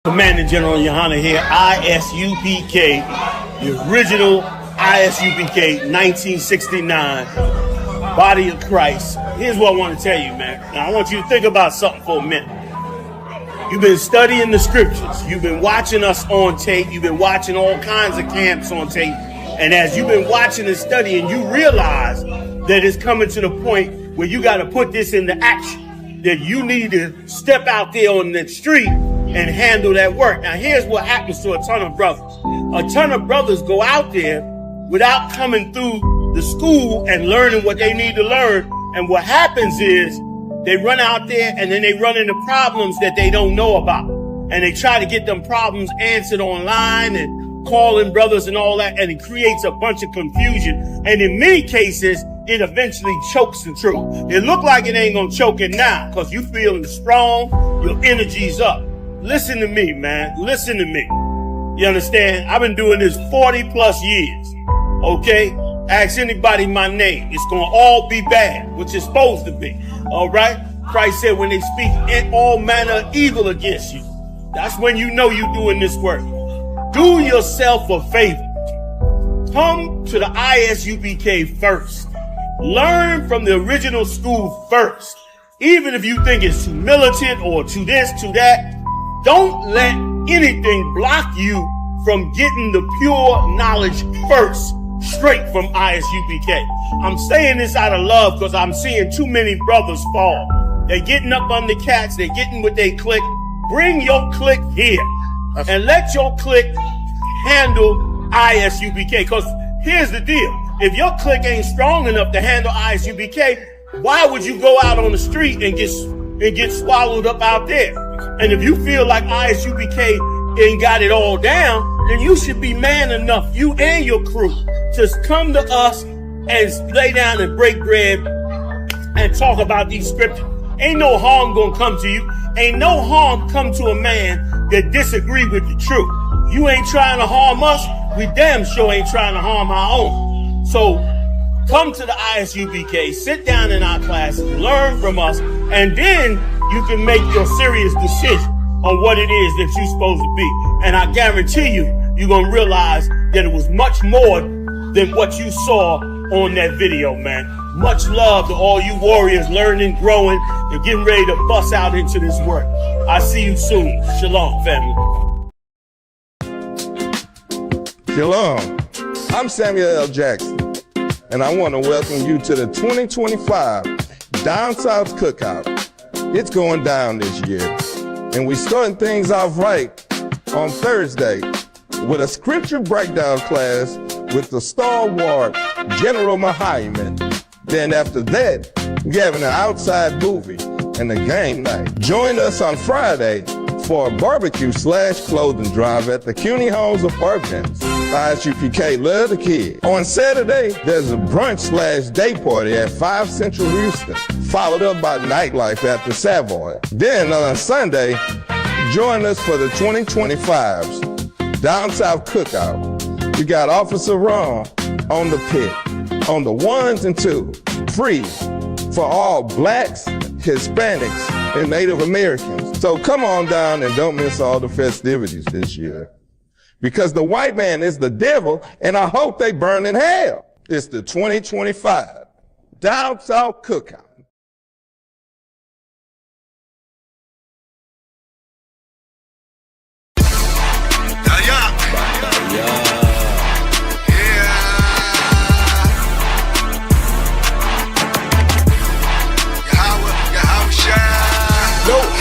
Commanding General Yahanna here, I.S.U.P.K, the original I.S.U.P.K, 1969, Body of Christ. Here's what I want to tell you, man. Now, I want you to think about something for a minute. You've been studying the scriptures. You've been watching us on tape. You've been watching all kinds of camps on tape. And as you've been watching and studying, you realize that it's coming to the point where you got to put this into action, that you need to step out there on the street and handle that work. Now, here's what happens to a ton of brothers. A ton of brothers go out there without coming through the school and learning what they need to learn. And what happens is they run out there and then they run into problems that they don't know about. And they try to get them problems answered online and calling brothers and all that. And it creates a bunch of confusion. And in many cases, it eventually chokes the truth. It look like it ain't gonna choke it now because you feeling strong, your energy's up. Listen to me, man. Listen to me. You understand? I've been doing this 40 plus years. Okay? Ask anybody my name. It's going to all be bad, which it's supposed to be. All right? Christ said when they speak all manner of evil against you, that's when you know you're doing this work. Do yourself a favor. Come to the I.S.U.P.K first. Learn from the original school first. Even if you think it's too militant or too this, too that, don't let anything block you from getting the pure knowledge first, straight from I.S.U.P.K. I'm saying this out of love because I'm seeing too many brothers fall. They're getting up on the cats. They're getting with their clique. Bring your clique here and let your clique handle I.S.U.P.K. Because here's the deal. If your clique ain't strong enough to handle I.S.U.P.K, why would you go out on the street and get swallowed up out there? And if you feel like I.S.U.P.K ain't got it all down, then you should be man enough, you and your crew, to come to us and lay down and break bread and talk about these scriptures. Ain't no harm gonna come to you. Ain't no harm come to a man that disagree with the truth. You ain't trying to harm us, we damn sure ain't trying to harm our own. So come to the I.S.U.P.K, sit down in our classes, learn from us, and then you can make your serious decision on what it is that you're supposed to be. And I guarantee you, you're going to realize that it was much more than what you saw on that video, man. Much love to all you warriors learning, growing, and getting ready to bust out into this work. I see you soon. Shalom, family. Shalom. I'm Samuel L. Jackson, and I want to welcome you to the 2025 Down South Cookout. It's going down this year, and we're starting things off right on Thursday with a scripture breakdown class with the stalwart General Muhammad. Then after that, we're having an outside movie and a game night. Join us on Friday for a barbecue/clothing drive at the CUNY Homes Apartments. I.S.U.P.K love the kids. On Saturday, there's a brunch/day party at 5 Central Houston, followed up by nightlife at the Savoy. Then on Sunday, join us for the 2025's Down South Cookout. We got Officer Ron on the pit, on the 1s and 2s, free for all blacks, Hispanics, and Native Americans. So come on down and don't miss all the festivities this year. Because the white man is the devil, and I hope they burn in hell. It's the 2025 Down South Cookout.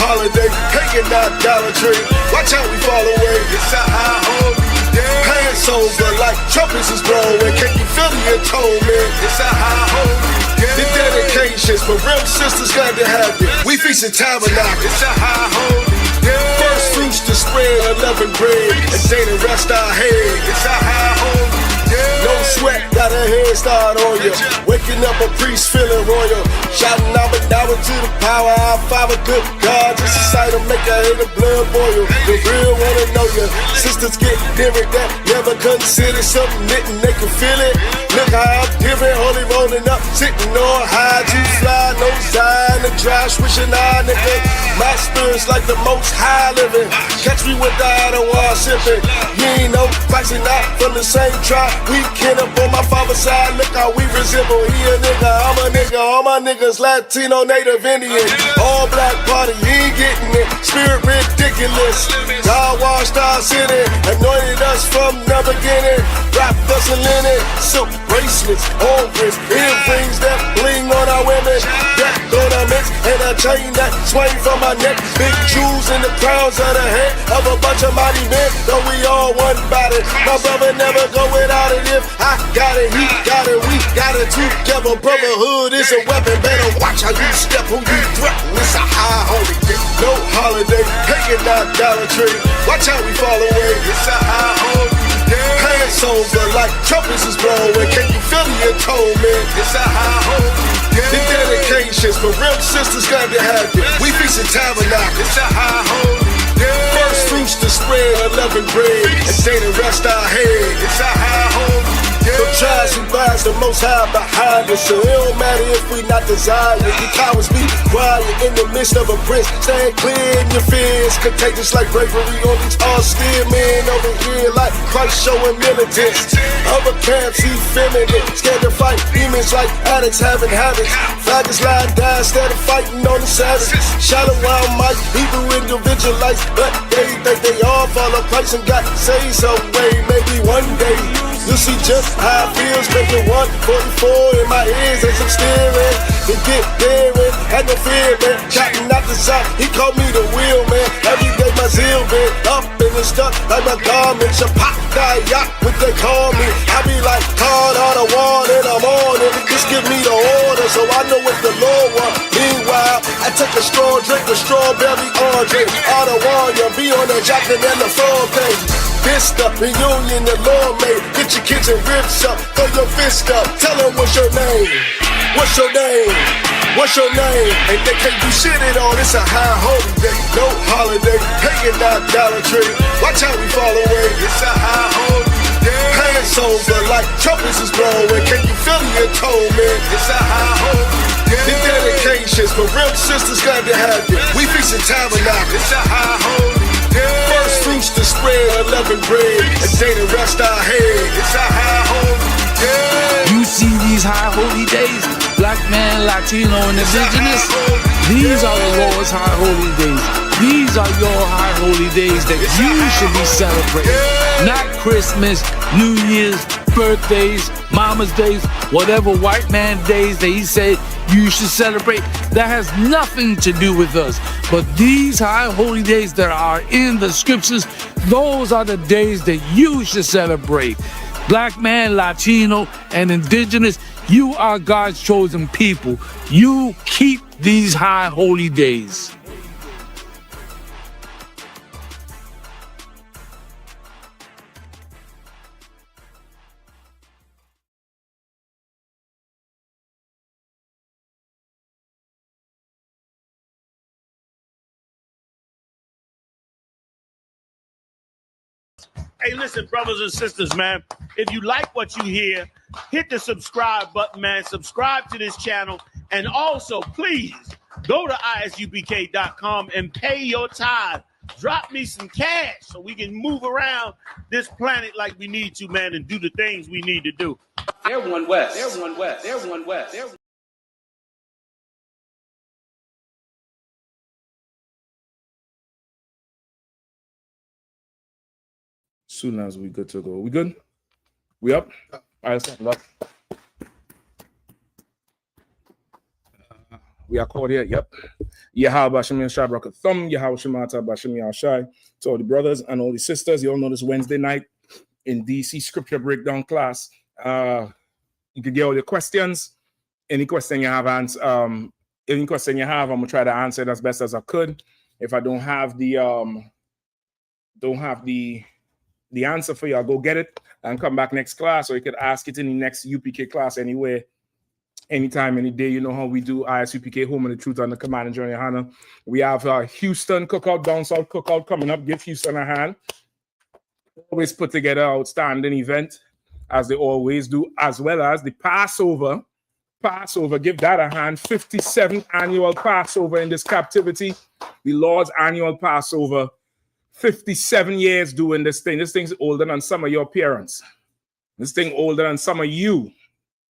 Holiday, hanging out Dollar Tree. Watch how we fall away. It's a high holy day. Hands over like trumpets is blowing. Can you feel your tone, man? It's a high holy day. The dedications, but real sisters glad to have you. We feast in tabernacle. It's a high holy day. First fruits to spread, 11 bread, and day to rest our head. It's a high holy day. No sweat, got a head start on you. Waking up a priest feeling royal. Shouting out but now to the power. Our Father, good God. Just a sight of make a hater blood boil. The real wanna know you. Sisters get lyric that never considered submitting. They can feel it. Look how I Different holy rolling up, sitting on high, too fly, no sign, the dry swishing eye, nigga. My spirit's like the most high living. Catch me with the I sipping. You ain't no Christ and not from the same tribe. We kin up on my father's side. Look how we resemble. He a nigga, I'm a nigga. All my niggas Latino, Native, Indian. All black party, you ain't getting it. Spirit ridiculous. God washed our city, anointed us from the beginning. Wrapped us in linen, silk bracelets, all wrist, earrings that bling on our women. That ornaments and a chain that swing from my neck. Big jewels in the crowns of the head of a bunch of mighty men. Though we all one body, my brother never go without it. If I got it, he got it, we got it together. Brotherhood is a weapon. Better watch how you step, who you threaten. It's a high holy day, no holiday. Pagan, not Dollar Tree. Watch how we fall away. It's a high holy day. Hands over like trumpets is blowing. Can you feel the atonement? It's a high holy day. The dedications for real sisters got to have it. We feasting tabernacle. It's a high holy day. First fruits to spread, unleavened bread, and day to rest our head. It's a high holy day. So tries and buys the most high behind us. So it don't matter if we not desired. You cowards be quiet in the midst of a prince. Stand clear in your fears. Contagious like bravery on these austere men over here, like Christ showing militants. Other camps, he feminine. Scared to fight demons like addicts having habits. Faggots lie and die instead of fighting on the Sabbath. Shalom, Mike, Hebrew individualites. But they think they all follow Christ and got saved some way. Maybe one day you'll see just how it feels. Making 144 in my ears as I'm steering. To get there and had no fear, man. Cotton out the side, he called me the wheel, man. Every day my zeal been up in the stuff like my garments. A pop die yacht, what they call me. I be like, card on the wall and I'm on it. Just give me the order so I know what the Lord want. Meanwhile, I took a straw drink with strawberry orange. All the wall, you be on the jacket and the floor thing. Fist up, reunion the Lord made. Get your kids and ribs up, throw your fist up. Tell them what's your name, what's your name, what's your name. And they can't do shit at all, it's a high holy day, no holiday. Pagan, not Dollar Tree. Watch how we fall away, it's a high holy day. Hands over like trumpets is blowing. Can you feel the atonement? It's a high holy day. The dedications for real sisters got to have it. We feasting tabernacle, it's a high holy day. First fruits to spread, unleavened bread, and day to rest our head. It's a high holy day. You see these high holy days, black man, Latino, and indigenous. These are the Lord's high holy days. These are your high holy days that you should be celebrating. Not Christmas, New Year's, birthdays, Mama's days, whatever white man days that he said you should celebrate. That has nothing to do with us. But these high holy days that are in the scriptures, those are the days that you should celebrate. Black man, Latino, and indigenous, you are God's chosen people. You keep these high holy days. Hey, listen, brothers and sisters, man. If you like what you hear, hit the subscribe button, man. Subscribe to this channel. And also, please, go to ISUPK.com and pay your tithe. Drop me some cash so we can move around this planet like we need to, man, and do the things we need to do. They're one West. They're one West. They're one West. They're Soon as we good to go. We good? We up? All right, stand up. We are called here. Yep. Yahweh Bashim Yashai Brakat Thumb. Yahweh Shemata Bashim Yashai. To all the brothers and all the sisters, you all know this Wednesday night in DC Scripture Breakdown class. You can get all your questions. Any question you have, any question you have, I'm gonna try to answer it as best as I could. If I don't have the answer for you, I'll go get it and come back next class, or you could ask it in the next UPK class anywhere, anytime, any day. You know how we do I.S.U.P.K, Home and the Truth on the Command and Journey Yahanna. We have Houston Cookout, Down South Cookout coming up. Give Houston a hand. Always put together an outstanding event. as they always do, as well as the Passover. Passover, give that a hand. 57th annual Passover in this captivity. The Lord's annual Passover. 57 years doing this thing. This thing's older than some of your parents. This thing older than some of you.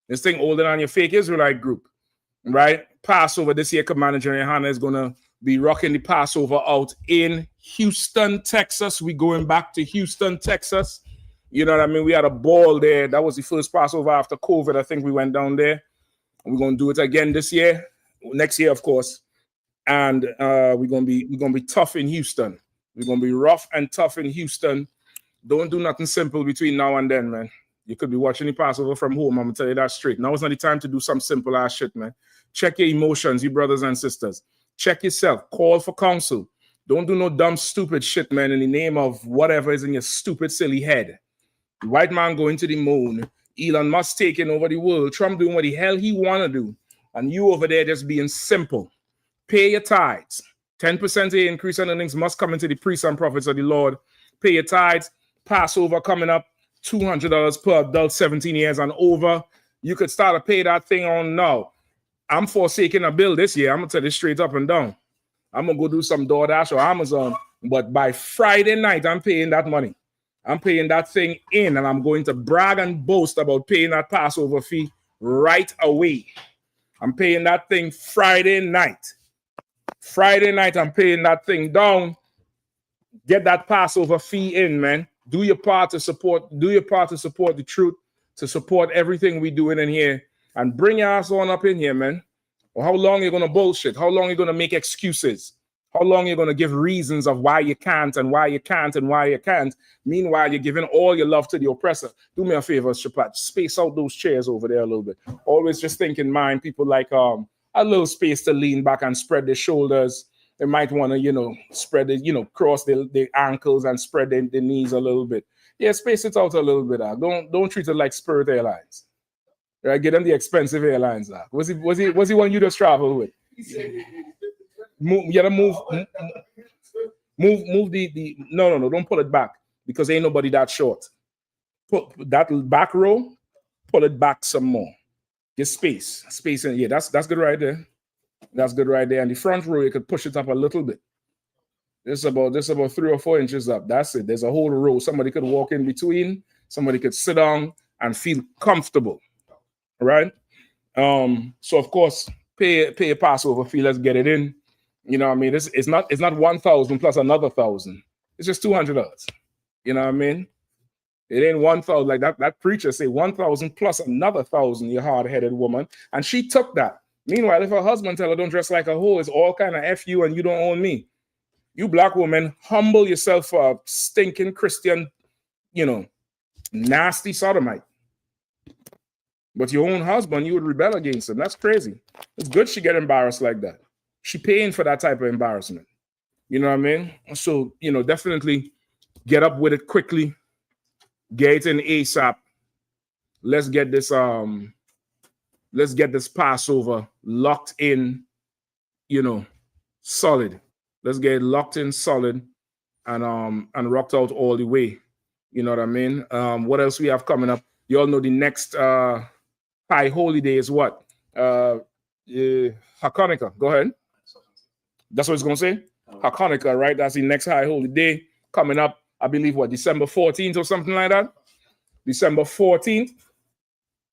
This thing older than your fake Israelite group. Right? Passover this year, Commander Yahanna is going to be rocking the Passover out in Houston, Texas. We going back to Houston, Texas. You know what I mean? We had a ball there. That was the first Passover after COVID. I think we went down there. We're gonna do it again this year, next year, of course. And we're gonna be tough in Houston. We're gonna be rough and tough in Houston. Don't do nothing simple between now and then, man. You could be watching the Passover from home. I'm gonna tell you that straight. Now is not the time to do some simple ass shit, man. Check your emotions, you brothers and sisters. Check yourself. Call for counsel. Don't do no dumb, stupid shit, man, in the name of whatever is in your stupid, silly head. The white man going to the moon. Elon Musk taking over the world. Trump doing what the hell he want to do. And you over there just being simple. Pay your tithes. 10% of the increase in earnings must come into the priests and prophets of the Lord. Pay your tithes. Passover coming up. $200 per adult, 17 years and over. You could start to pay that thing on now. I'm forsaking a bill this year. I'm going to tell you straight up and down. I'm going to go do some DoorDash or Amazon. But by Friday night, I'm paying that money. I'm paying that thing in, and I'm going to brag and boast about paying that Passover fee right away. I'm paying that thing Friday night. Friday night, I'm paying that thing down. Get that Passover fee in, man. Do your part to support. Do your part to support the truth, to support everything we doing in here, and bring your ass on up in here, man. Or how long are you gonna bullshit? How long are you gonna make excuses? How long are you going to give reasons of why you can't and why you can't and why you can't? Meanwhile, you're giving all your love to the oppressor. Do me a favor, Shapat. Space out those chairs over there a little bit. Always just think in mind, people like a little space to lean back and spread their shoulders. They might want to, spread it, cross their ankles and spread their knees a little bit. Yeah, space it out a little bit. Don't treat it like Spirit Airlines. Right? Get them the expensive airlines. Was he one you just travel with? Move the no, don't pull it back because ain't nobody that short. Put that back row, pull it back some more. Get space in. Yeah, that's good right there. That's good right there. And the front row, you could push it up a little bit. This about 3 or 4 inches up. That's it. There's a whole row. Somebody could walk in between. Somebody could sit down and feel comfortable. Right? So of course, pay a Passover fee. Let's get it in. You know what I mean? It's not 1,000 plus another 1,000. It's just $200. You know what I mean? It ain't 1,000 like that preacher say 1,000 plus another 1,000. You hard-headed woman, and she took that. Meanwhile, if her husband tell her don't dress like a hoe, it's all kind of F you and you don't own me. You black woman, humble yourself for a stinking Christian, nasty sodomite. But your own husband, you would rebel against him. That's crazy. It's good she get embarrassed like that. She paying for that type of embarrassment. You know what I mean? So, definitely get up with it quickly. Get it in ASAP. Let's get this Passover locked in, solid. Let's get it locked in solid and rocked out all the way. You know what I mean? What else we have coming up? You all know the next high holy day is what? Hanukkah. Go ahead. That's what it's going to say? Hanukkah, right? That's the next high holy day coming up. I believe, December 14th or something like that? December 14th.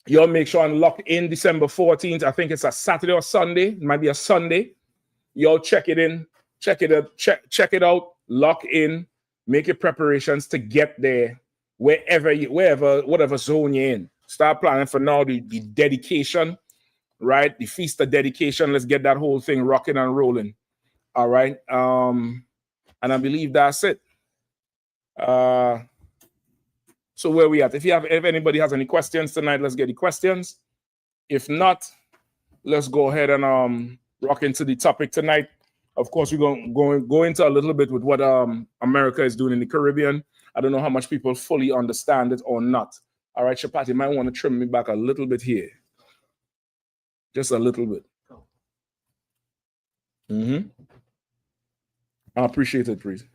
Y'all make sure and lock in December 14th. I think it's a Saturday or Sunday. It might be a Sunday. Y'all check it in. Check it out. Lock in. Make your preparations to get there. Whatever zone you're in. Start planning for now the dedication, right? The feast of dedication. Let's get that whole thing rocking and rolling. All right. And I believe that's it. So where we at? If anybody has any questions tonight, let's get the questions. If not, let's go ahead and rock into the topic tonight. Of course, we're going to go into a little bit with what America is doing in the Caribbean. I don't know how much people fully understand it or not. All right, Shapat, you might want to trim me back a little bit here. Just a little bit. I appreciate it, please.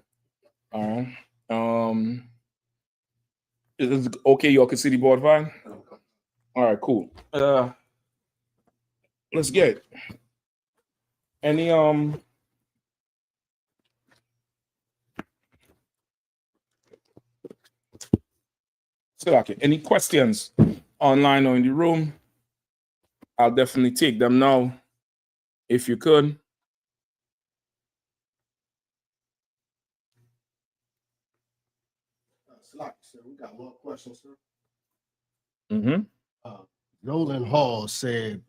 All right. Is it okay? Y'all can see the board fine? All right, cool. Let's get it. Any any questions online or in the room? I'll definitely take them now. If you could. Sir, we got one question, sir. Mm-hmm. Roland Hall said,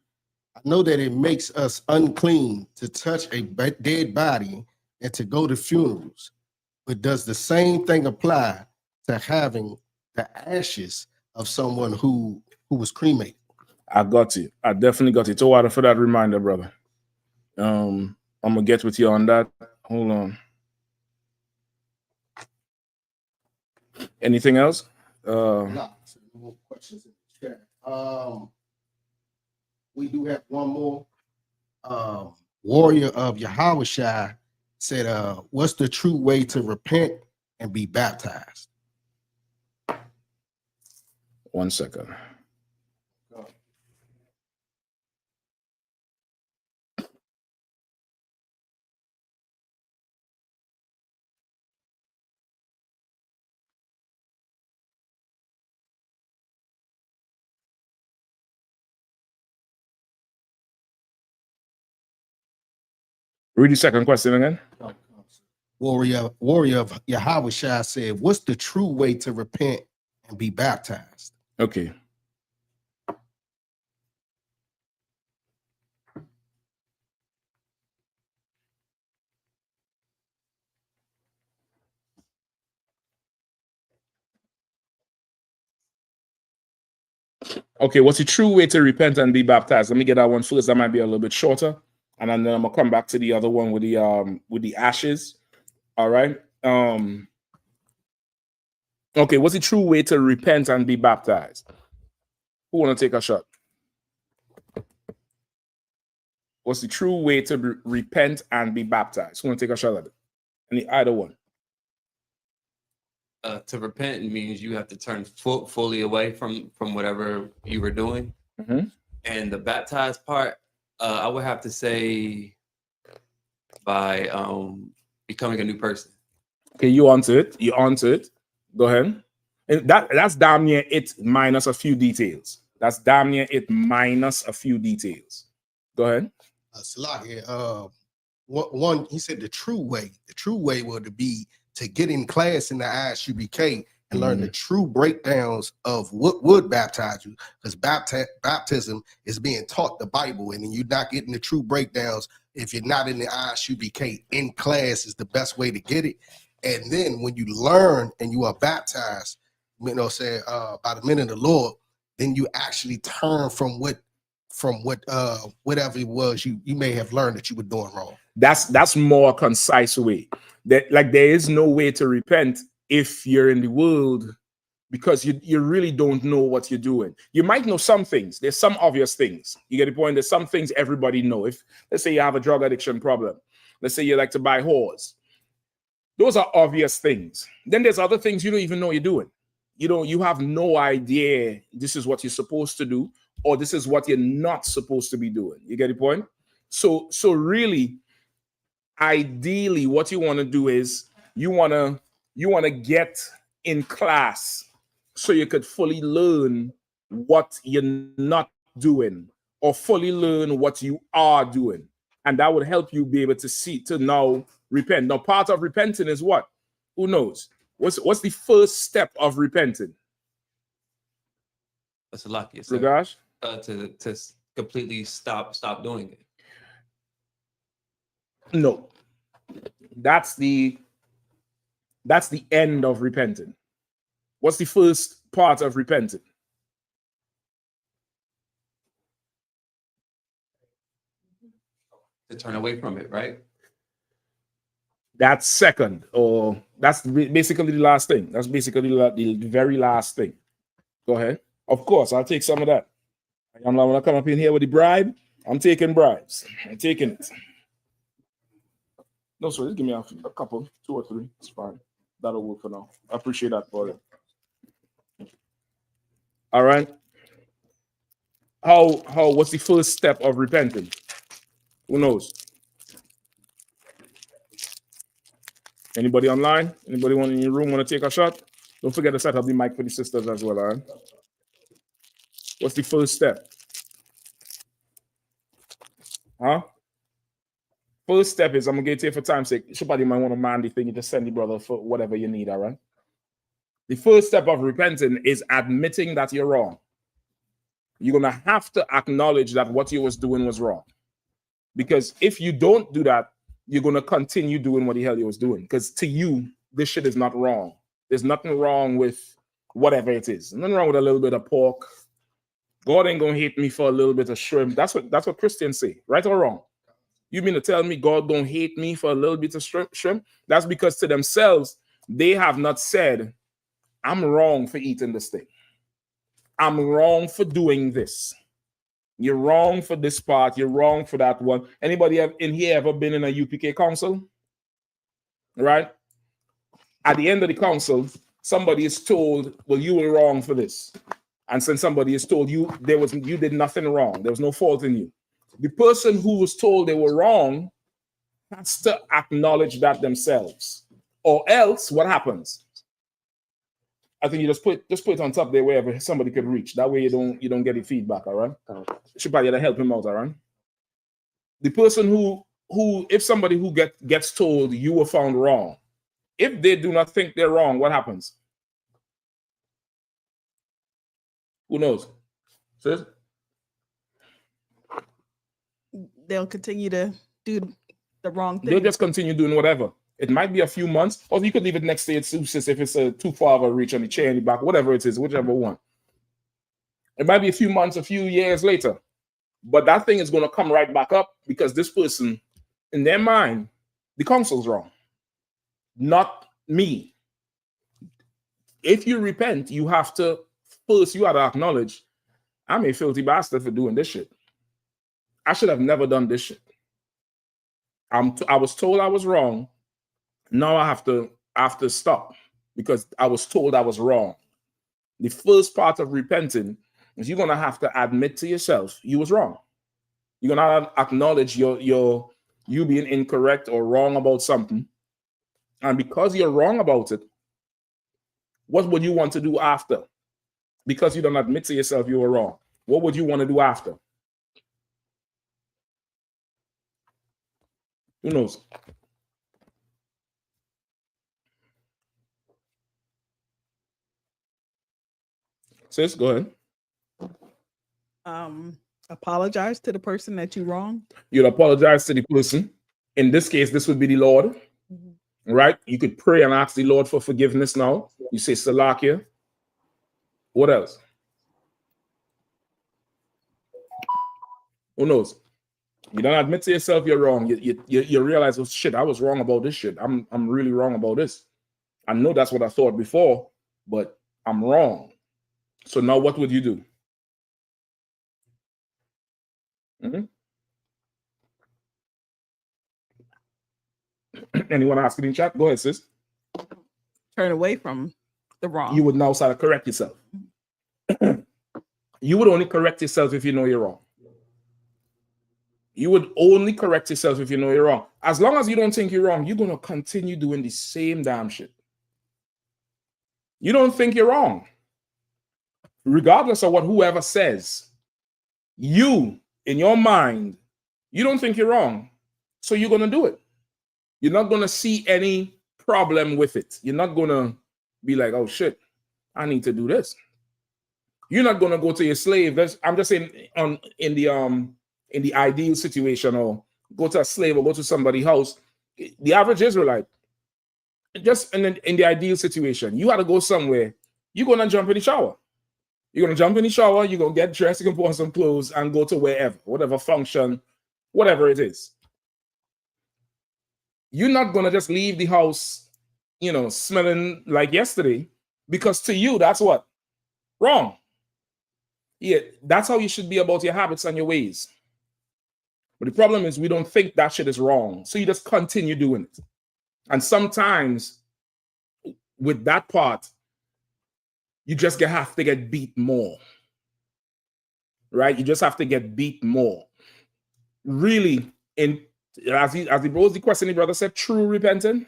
I know that it makes us unclean to touch a dead body and to go to funerals, but does the same thing apply to having the ashes of someone who was cremated? I got it. I definitely got it. So water for that reminder, brother. I'm gonna get with you on that. Hold on. Anything else? No more questions in the chat. We do have one more. Warrior of Yahushua said, what's the true way to repent and be baptized? 1 second. Read the second question again. Warrior of Yahushua said, what's the true way to repent and be baptized? Okay. Okay, what's the true way to repent and be baptized? Let me get that one first. That might be a little bit shorter. And then I'm gonna come back to the other one with the ashes. All right. Okay, what's the true way to repent and be baptized? Who want to take a shot? What's the true way to repent and be baptized? Who want to take a shot at it? Either one. To repent means you have to turn fully away from whatever you were doing. Mm-hmm. And the baptized part, I would have to say by becoming a new person. Okay, you answer it. Go ahead. And that's damn near it minus a few details. That's damn near it minus a few details. Go ahead. One, he said the true way would be to get in class in the I.S.U.P.K and learn the true breakdowns of what would baptize you, because baptism is being taught the Bible, and you're not getting the true breakdowns if you're not in the I.S.U.P.K in class is the best way to get it. And then when you learn and you are baptized, by the minute of the Lord, then you actually turn from whatever it was you may have learned that you were doing wrong. That's more concise way. That there is no way to repent if you're in the world, because you really don't know what you're doing. You might know some things. There's some obvious things. You get the point? There's some things everybody know. If let's say you have a drug addiction problem, let's say you like to buy whores. Those are obvious things. Then there's other things you don't even know you're doing. You have no idea this is what you're supposed to do, or this is what you're not supposed to be doing. You get the point? So really, ideally, what you want to do is you want to get in class so you could fully learn what you're not doing, or fully learn what you are doing. And that would help you be able to now repent. Now, part of repenting is what? Who knows? What's the first step of repenting? That's a lucky. Ragash? To completely stop doing it. No. That's the end of repenting. What's the first part of repenting? To turn away from it, right? That's second, or that's basically the last thing. That's basically the very last thing. Go ahead. Of course, I'll take some of that. I'm not going to come up in here with the bribe. I'm taking bribes. I'm taking it. No, sir, just give me a couple, 2 or 3. It's fine. That'll work for now. I appreciate that, brother. All right. What's the first step of repenting? Who knows? Anybody online? Anybody in your room want to take a shot? Don't forget to set up the mic for the sisters as well, all right? What's the first step? Huh? First step is, I'm going to get here for time's sake. Somebody might want to man the thing. You just send the brother for whatever you need, all right? The first step of repenting is admitting that you're wrong. You're going to have to acknowledge that what you was doing was wrong. Because if you don't do that, you're going to continue doing what the hell you was doing. Because to you, this shit is not wrong. There's nothing wrong with whatever it is. Nothing wrong with a little bit of pork. God ain't going to hate me for a little bit of shrimp. That's what Christians say, right or wrong? You mean to tell me God don't hate me for a little bit of shrimp? That's because to themselves, they have not said, I'm wrong for eating this thing. I'm wrong for doing this. You're wrong for this part. You're wrong for that one. Anybody in here ever been in a UPK council? Right? At the end of the council, somebody is told, well, you were wrong for this. And since somebody is told you did nothing wrong, there was no fault in you. The person who was told they were wrong has to acknowledge that themselves. Or else, what happens? I think you just put it on top there wherever somebody could reach. That way you don't get the feedback, all right? Should probably help him out, all right? The person who if somebody who gets told you were found wrong, if they do not think they're wrong, what happens? Who knows? Sis? They'll continue to do the wrong thing. They'll just continue doing whatever. It might be a few months, or you could leave it next day. It's if it's too far of a reach on the chair in the back, whatever it is, whichever one. It might be a few months, a few years later, but that thing is going to come right back up because this person, in their mind, the council's wrong, not me. If you repent, you have to acknowledge, I'm a filthy bastard for doing this shit. I should have never done this shit. I was told I was wrong. Now I have to stop because I was told I was wrong. The first part of repenting is you're gonna have to admit to yourself you was wrong. You're gonna acknowledge you being incorrect or wrong about something, and because you're wrong about it, what would you want to do after? Because you don't admit to yourself you were wrong. What would you want to do after? Who knows? Sis, go ahead. Apologize to the person that you wronged. You'll apologize to the person. In this case, this would be the Lord, right? You could pray and ask the Lord for forgiveness now. You say Salakia. What else? Who knows? You don't admit to yourself you're wrong. You realize, oh shit, I was wrong about this shit. I'm really wrong about this. I know that's what I thought before, but I'm wrong. So now what would you do? Anyone asking in chat? Go ahead, sis. Turn away from the wrong. You would now start to correct yourself. You would only correct yourself if you know you're wrong. You would only correct yourself if you know you're wrong. As long as you don't think you're wrong, you're going to continue doing the same damn shit. You don't think you're wrong. Regardless of what whoever says, you, in your mind, you don't think you're wrong. So you're going to do it. You're not going to see any problem with it. You're not going to be like, oh shit, I need to do this. You're not going to go to your slave. I'm just saying in the ideal situation, or go to a slave or go to somebody's house. The average Israelite, just in the ideal situation, you got to go somewhere. You're going to jump in the shower. You're going to jump in the shower. You're going to get dressed. You can put on some clothes and go to wherever, whatever function, whatever it is. You're not going to just leave the house, smelling like yesterday, because to you, that's what? Wrong. Yeah, that's how you should be about your habits and your ways. But the problem is we don't think that shit is wrong. So you just continue doing it. And sometimes with that part, You just have to get beat more. Right? You just have to get beat more. Really, as he posed the question, the brother said, true repenting.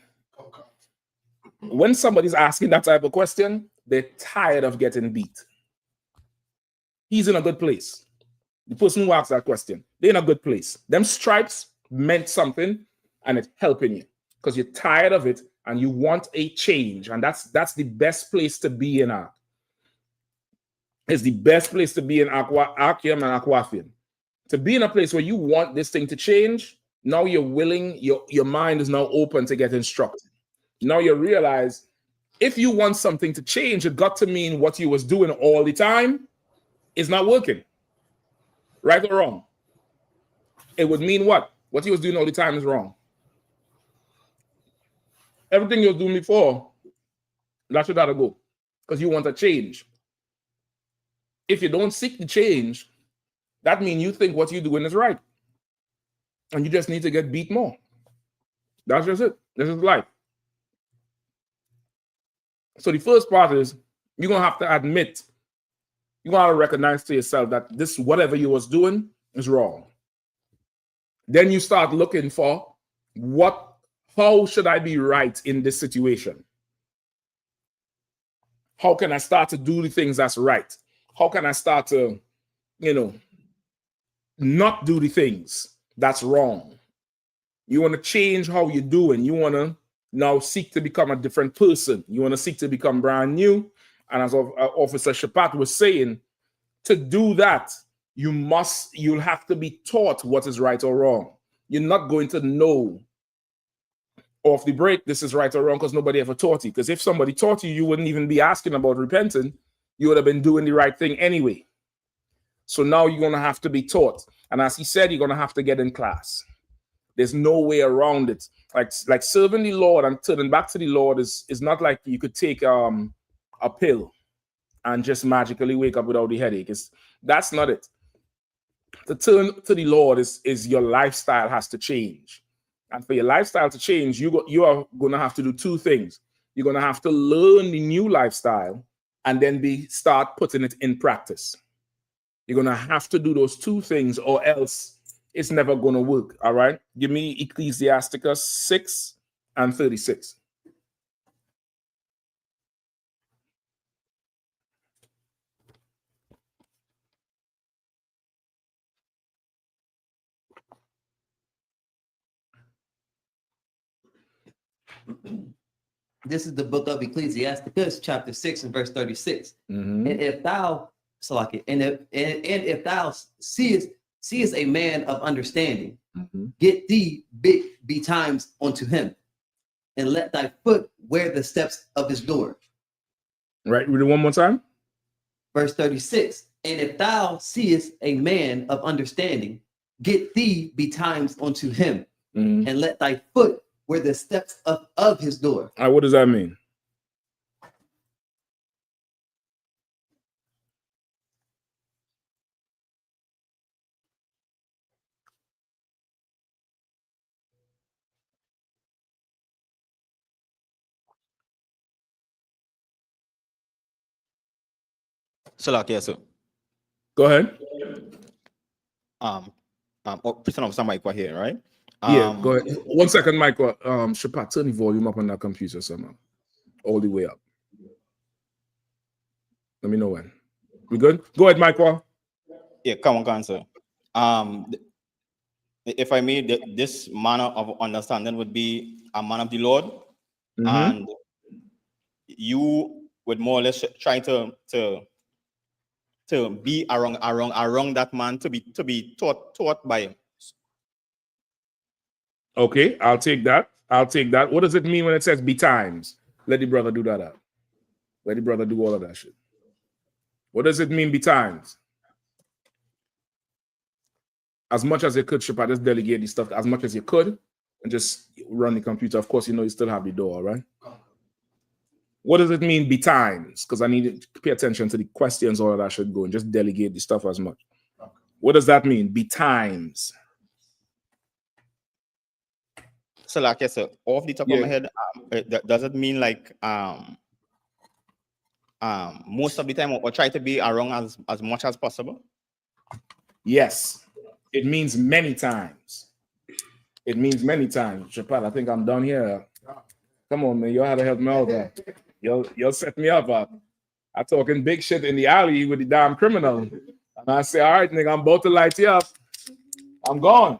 When somebody's asking that type of question, they're tired of getting beat. He's in a good place. The person who asked that question, they're in a good place. Them stripes meant something, and it's helping you because you're tired of it and you want a change. And that's the best place to be in Ark. It's the best place to be in Archium and Aquafium. To be in a place where you want this thing to change, now you're willing, your mind is now open to get instructed. Now you realize if you want something to change, it got to mean what you was doing all the time is not working. Right or wrong? It would mean what? What you was doing all the time is wrong. Everything you was doing before, that should have to go because you want a change. If you don't seek the change, that means you think what you're doing is right. And you just need to get beat more. That's just it. This is life. So the first part is you're going to have to admit, you're going to recognize to yourself that this, whatever you was doing is wrong. Then you start looking for how should I be right in this situation? How can I start to do the things that's right? How can I start to, not do the things that's wrong? You want to change how you're doing. You want to now seek to become a different person. You want to seek to become brand new. And as Officer Shapat was saying, to do that, you'll have to be taught what is right or wrong. You're not going to know off the break this is right or wrong because nobody ever taught you. Because if somebody taught you, you wouldn't even be asking about repenting. You would have been doing the right thing anyway. So now you're going to have to be taught. And as he said, you're going to have to get in class. There's no way around it. Like serving the Lord and turning back to the Lord is not like you could take a pill and just magically wake up without the headache. That's not it. To turn to the Lord is your lifestyle has to change. And for your lifestyle to change, you are going to have to do two things. You're going to have to learn the new lifestyle and then start putting it in practice. You're going to have to do those two things or else it's never going to work. All right. Give me Ecclesiasticus 6 and 36. This is the book of Ecclesiasticus, chapter 6 and verse 36. And if thou, if thou seest a man of understanding, get thee betimes unto him, and let thy foot wear the steps of his door. Right, read it one more time. Verse 36. And if thou seest a man of understanding, get thee betimes unto him, and let thy foot wear the steps of his door. All right, what does that mean? Yes, sir. Go ahead. Person of some Michael here, right? Yeah, go ahead. 1 second, Michael. Shapat, turn the volume up on that computer somehow. All the way up. Let me know when. We good? Go ahead, Michael. Yeah, come on, sir. If I may, this manner of understanding would be a man of the Lord, and you would more or less try to be around that man to be taught by him. Okay, I'll take that. What does it mean when it says betimes? Let the brother do that. Let the brother do all of that shit. What does it mean betimes? As much as you could, Shapat, just delegate the stuff as much as you could and just run the computer. Of course, you still have the door, right? What does it mean betimes? Because I need to pay attention to the questions, all of that should go, and just delegate the stuff as much. What does that mean? Betimes. So, off the top of my head, does it mean like most of the time, or try to be around as much as possible? Yes, it means many times. It means many times. Chapat, I think I'm done here. Come on, man. Y'all have to help me out. Y'all set me up. I'm talking big shit in the alley with the damn criminal. And I say, all right, nigga, I'm about to light you up. I'm gone.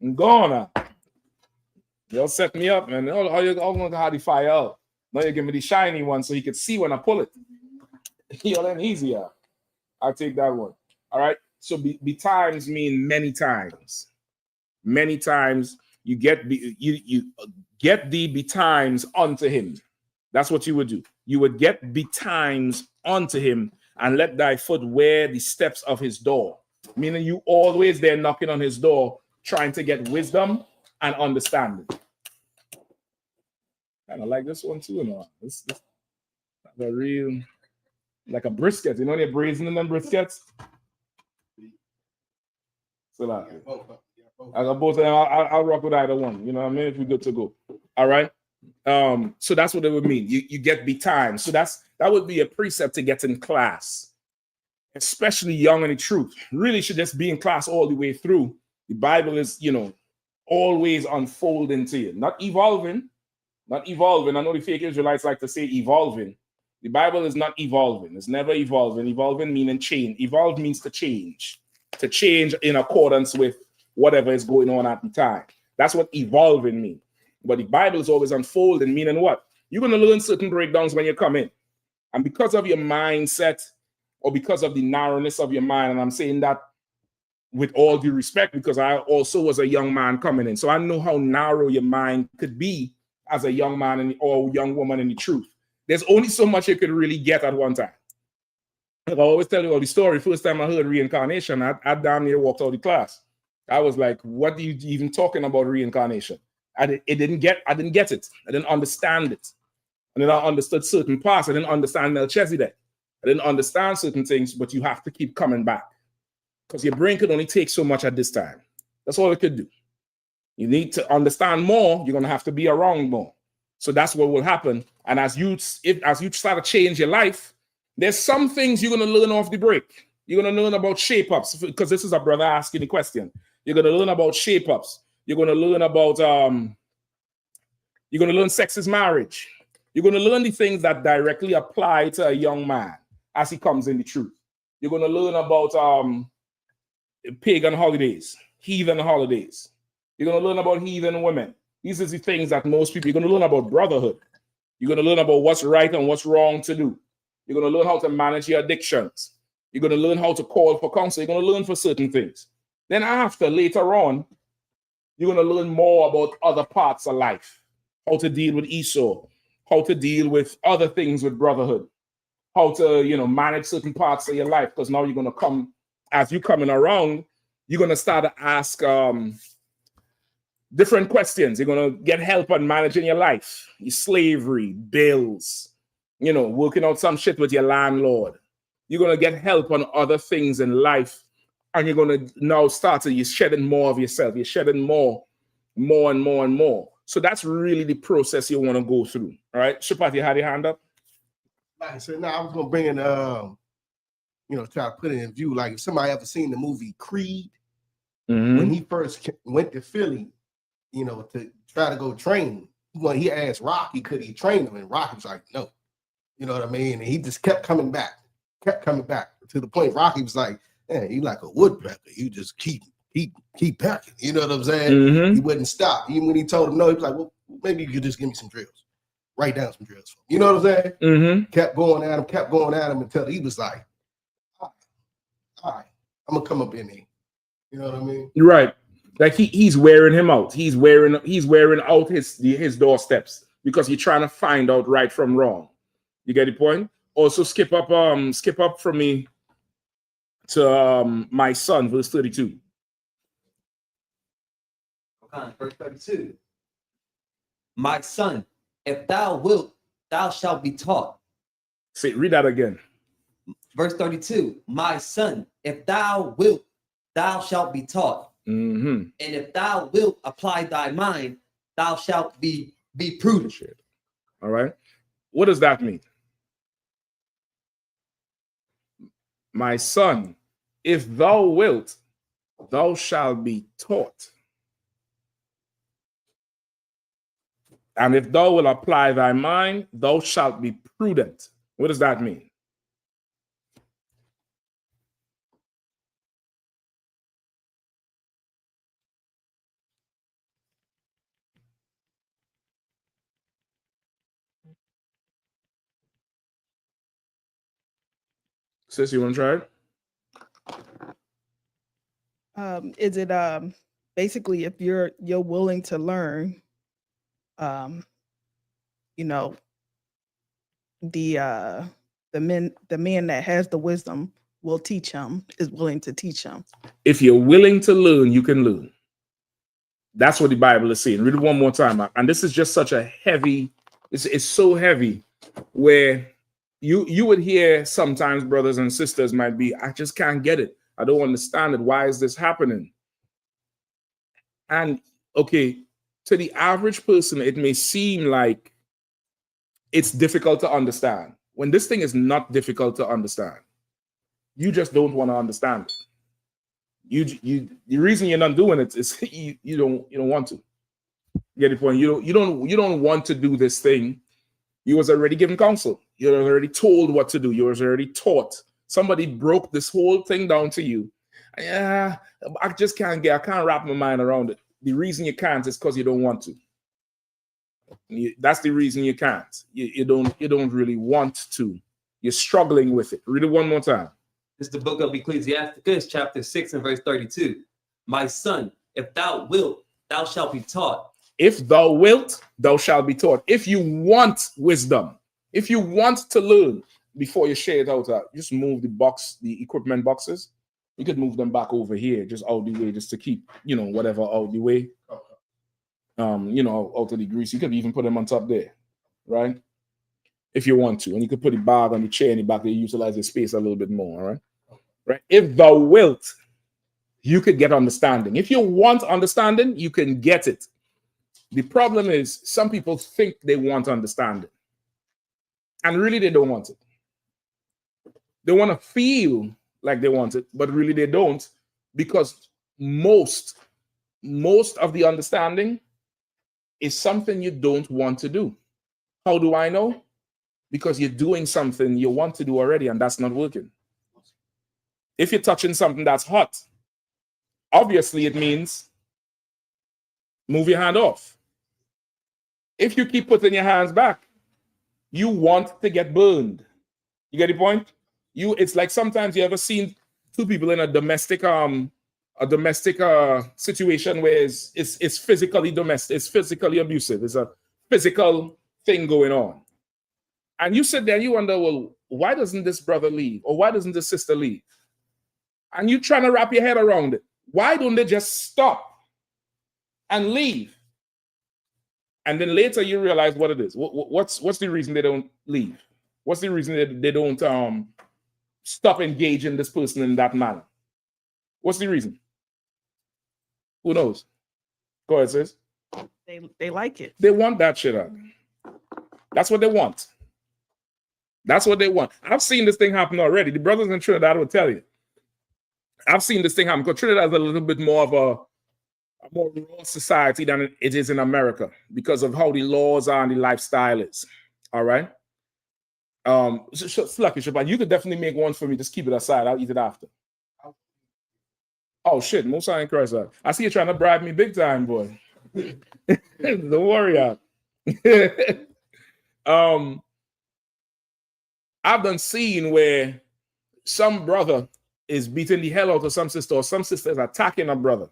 I'm gone. Y'all set me up, man. How you going to have the fire out? Now you give me the shiny one so you can see when I pull it. Y'all ain't easier. I'll take that one. All right. So be times mean many times. Many times you get you get the betimes unto him. That's what you would do. You would get betimes unto him and let thy foot wear the steps of his door. Meaning you always there knocking on his door, trying to get wisdom and understanding. Kind of like this one too, you know. This a real, like a brisket. You know, they're braising in them briskets. So like, I got both of them. I'll rock with either one. You know what I mean? If we're good to go. All right. So that's what it would mean. You get betimes. So that would be a precept to get in class, especially young in the truth. Really should just be in class all the way through. The Bible is, you know, always unfolding to you, not evolving. Not evolving. I know the fake Israelites like to say evolving. The Bible is not evolving. It's never evolving. Evolving meaning change. Evolve means to change in accordance with whatever is going on at the time. That's what evolving means. But the Bible is always unfolding, meaning what? You're going to learn certain breakdowns when you come in. And because of your mindset or because of the narrowness of your mind, and I'm saying that with all due respect, because I also was a young man coming in. So I know how narrow your mind could be as a young man or young woman in the truth. There's only so much you could really get at one time. I always tell you all the story. First time I heard reincarnation, I damn near walked out of the class. I was like, what are you even talking about reincarnation? I didn't get it. I didn't understand it. And then I understood certain parts. I didn't understand Melchizedek. I didn't understand certain things, but you have to keep coming back because your brain could only take so much at this time. That's all it could do. You need to understand more. You're going to have to be around more. So that's what will happen. And as you start to change your life, there's some things you're going to learn off the break. You're going to learn about shape-ups, because this is a brother asking the question. You're going to learn about shape-ups. You're going to learn about, you're going to learn sex is marriage. You're going to learn the things that directly apply to a young man as he comes in the truth. You're going to learn about pagan holidays, heathen holidays. You're going to learn about heathen women. These are the things that most people, you're going to learn about brotherhood. You're going to learn about what's right and what's wrong to do. You're going to learn how to manage your addictions. You're going to learn how to call for counsel. You're going to learn for certain things. Then later on, you're going to learn more about other parts of life. How to deal with Esau. How to deal with other things with brotherhood. How to, manage certain parts of your life. Because now you're going to come, as you're coming around, you're going to start to ask different questions. You're going to get help on managing your life, your slavery, bills, working out some shit with your landlord. You're going to get help on other things in life. And you're going to now you're shedding more of yourself. You're shedding more and more. So that's really the process you want to go through. All right. Shapat, you had your hand up? Like I said, now I was going to bring in, try to put it in view. Like if somebody ever seen the movie Creed, when he first went to Philly, to try to go train. When he asked Rocky, could he train him? And Rocky was like, no. You know what I mean? And he just kept coming back to the point Rocky was like, man, you like a woodpecker. You just keep packing. You know what I'm saying? He wouldn't stop. Even when he told him no, he was like, well, maybe you could just give me some drills. Write down some drills for me. You know what I'm saying? Kept going at him until he was like, all right, I'm going to come up in there. You know what I mean? You're right. Like he's wearing him out. He's wearing out his doorsteps because you're trying to find out right from wrong. You get the point? Also skip up for me to my son, verse 32. Okay, verse 32. My son, if thou wilt, thou shalt be taught. Read that again. Verse 32. My son, if thou wilt, thou shalt be taught. And if thou wilt apply thy mind, thou shalt be prudent. All right. What does that mean? My son, if thou wilt, thou shalt be taught. And if thou wilt apply thy mind, thou shalt be prudent. What does that mean? Sis, you want to try it? Is it basically if you're willing to learn, you know, the man that has the wisdom will teach him, is willing to teach him. If you're willing to learn, you can learn. That's what the Bible is saying. Read it one more time. And this is just such a heavy, it's so heavy, where you would hear sometimes brothers and sisters might be, I just can't get it. I don't understand it. Why is this happening? And okay, to the average person, it may seem like it's difficult to understand. When this thing is not difficult to understand, you just don't want to understand it. The reason you're not doing it is you don't want to. You get the point? You don't want to do this thing. You was already given counsel. You were already told what to do. You was already taught. Somebody broke this whole thing down to you. Yeah, I can't wrap my mind around it. The reason you can't is because you don't want to. That's the reason you can't. You don't really want to. You're struggling with it. Read it one more time. This is the book of Ecclesiasticus, chapter 6 and verse 32. My son, if thou wilt, thou shalt be taught. If thou wilt, thou shalt be taught. If you want wisdom, if you want to learn, before you share it out, just move the equipment boxes. You could move them back over here, just out the way, just to keep, whatever out the way. Out of the grease. You could even put them on top there, right? If you want to. And you could put the bag on the chair in the back, they utilize the space a little bit more, all right? Right? If thou wilt, you could get understanding. If you want understanding, you can get it. The problem is some people think they want understanding. And really they don't want it. They want to feel like they want it, but really they don't, because most of the understanding is something you don't want to do. How do I know? Because you're doing something you want to do already, and that's not working. If you're touching something that's hot, obviously it means move your hand off. If you keep putting your hands back, you want to get burned. You get the point? It's like sometimes you ever seen two people in a domestic situation where it's physically domestic, it's physically abusive, it's a physical thing going on. And you sit there and you wonder, well, why doesn't this brother leave? Or why doesn't this sister leave? And you're trying to wrap your head around it. Why don't they just stop and leave? And then later you realize what it is. What's the reason they don't leave? What's the reason they don't stop engaging this person in that manner? What's the reason? Who knows? Go ahead, sis. They like it. They want that shit out. That's what they want. That's what they want. I've seen this thing happen already. The brothers in Trinidad will tell you. I've seen this thing happen because Trinidad is a little bit more of a more raw society than it is in America because of how the laws are and the lifestyle is. All right. Lucky Shaban, you could definitely make one for me. Just keep it aside. I'll eat it after. Oh shit, Most High in Christ. I see you trying to bribe me big time, boy. Don't worry out. I've done seen where some brother is beating the hell out of some sister, or some sister is attacking a brother.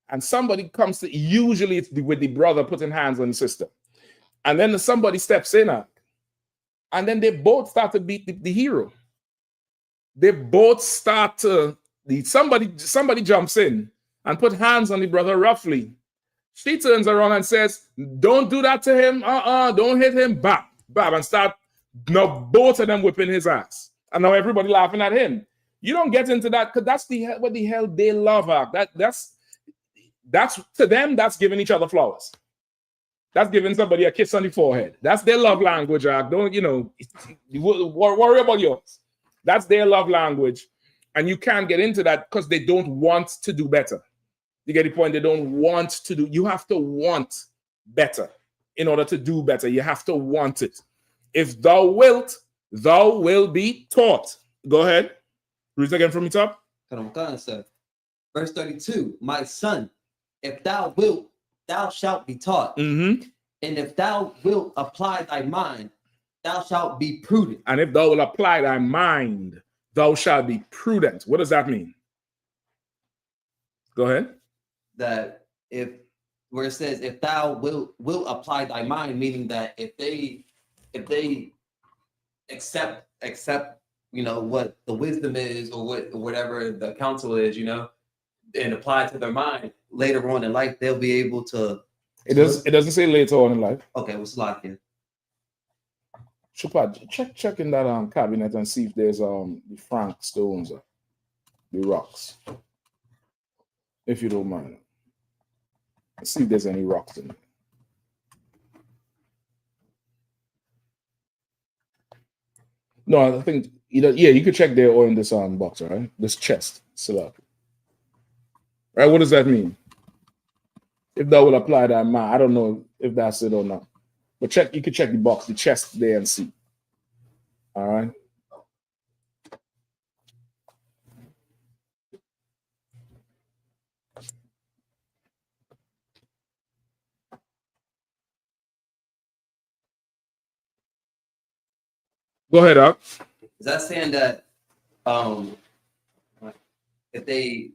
And somebody comes to, usually it's with the brother putting hands on the sister. And then somebody steps in and then they both start to beat the hero. They both start to, somebody jumps in and put hands on the brother roughly. She turns around and says, don't do that to him. Don't hit him. Bap, bap, and start, now both of them whipping his ass. And now everybody laughing at him. You don't get into that because that's what the hell they love. That's to them, that's giving each other flowers. That's giving somebody a kiss on the forehead. That's their love language. Don't, worry about yours. That's their love language. And you can't get into that because they don't want to do better. You get the point? They don't want to do. You have to want better in order to do better. You have to want it. If thou wilt, thou will be taught. Go ahead. Read it again from the top. Verse 32, my son, if thou wilt, thou shalt be taught. And if thou wilt apply thy mind, thou shalt be prudent. And if thou wilt apply thy mind, thou shalt be prudent. What does that mean? Go ahead. That where it says, if thou will apply thy mind, meaning that if they accept what the wisdom is or whatever the counsel is, and apply it to their mind later on in life, they'll be able to. It doesn't say later on in life. Okay, what's locked in? Check in that cabinet and see if there's the franc stones, the rocks. If you don't mind. Let's see if there's any rocks in there. No, I think you could check there or in this box, all right? This chest, Salah. Right, what does that mean? If that will apply that mind, I don't know if that's it or not. But you could check the box, the chest there and see. All right. Go ahead, Doc. Is that saying that if they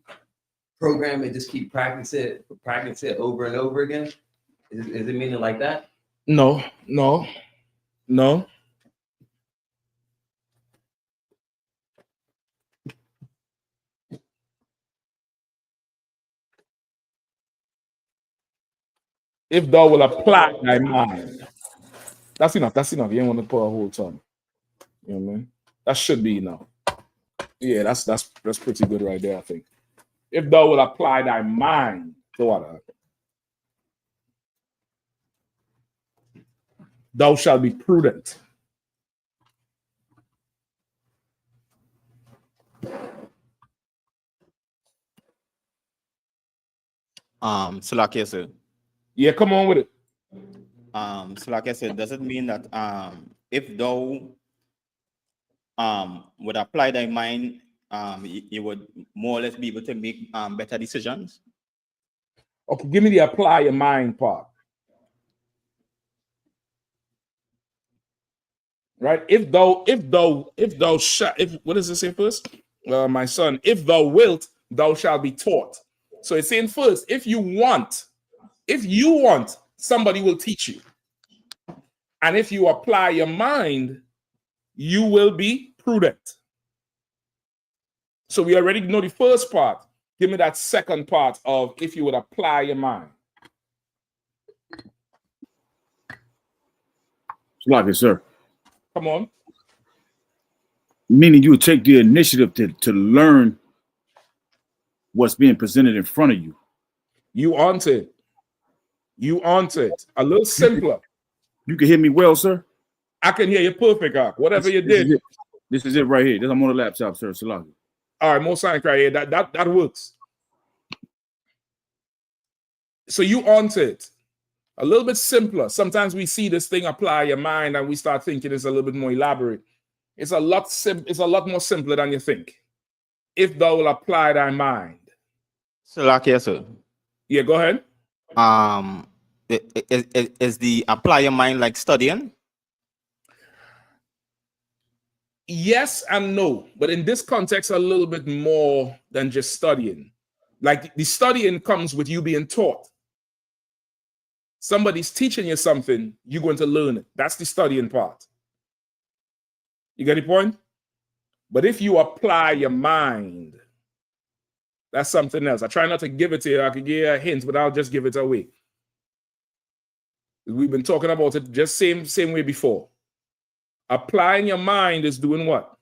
program it, just keep practice it over and over again? Is it meaning like that? No. If thou will apply thy mind. That's enough. You ain't want to put a whole ton. You know what I mean? That should be enough. Yeah, that's pretty good right there, I think. If thou will apply thy mind to what? Thou shalt be prudent. So like I said. Yeah, come on with it. So like I said, does it mean that if thou would apply thy mind, you would more or less be able to make better decisions? Okay, give me the apply your mind part. Right? If what does it say first? My son, if thou wilt, thou shalt be taught. So it's saying first, if you want, somebody will teach you. And if you apply your mind, you will be prudent. So we already know the first part. Give me that second part of if you would apply your mind. Like it, sir. Come on. Meaning you would take the initiative to learn what's being presented in front of you. You answered. A little simpler. You can hear me well, sir? I can hear you perfect, Ak. Whatever you did. This is it right here. I'm on the laptop, sir. Salaki. All right, more sign right here. That works. So you answered. A little bit simpler. Sometimes we see this thing apply your mind and we start thinking it's a little bit more elaborate. It's a lot more simpler than you think. If thou will apply thy mind. So like yes, sir. Yeah, go ahead. Is the apply your mind like studying? Yes and no, but in this context, a little bit more than just studying. Like the studying comes with you being taught. Somebody's teaching you something, you're going to learn it. That's the studying part. You get the point? But if you apply your mind, that's something else. I try not to give it to you. I could give you a hint, but I'll just give it away. We've been talking about it just same way before. Applying your mind is doing what?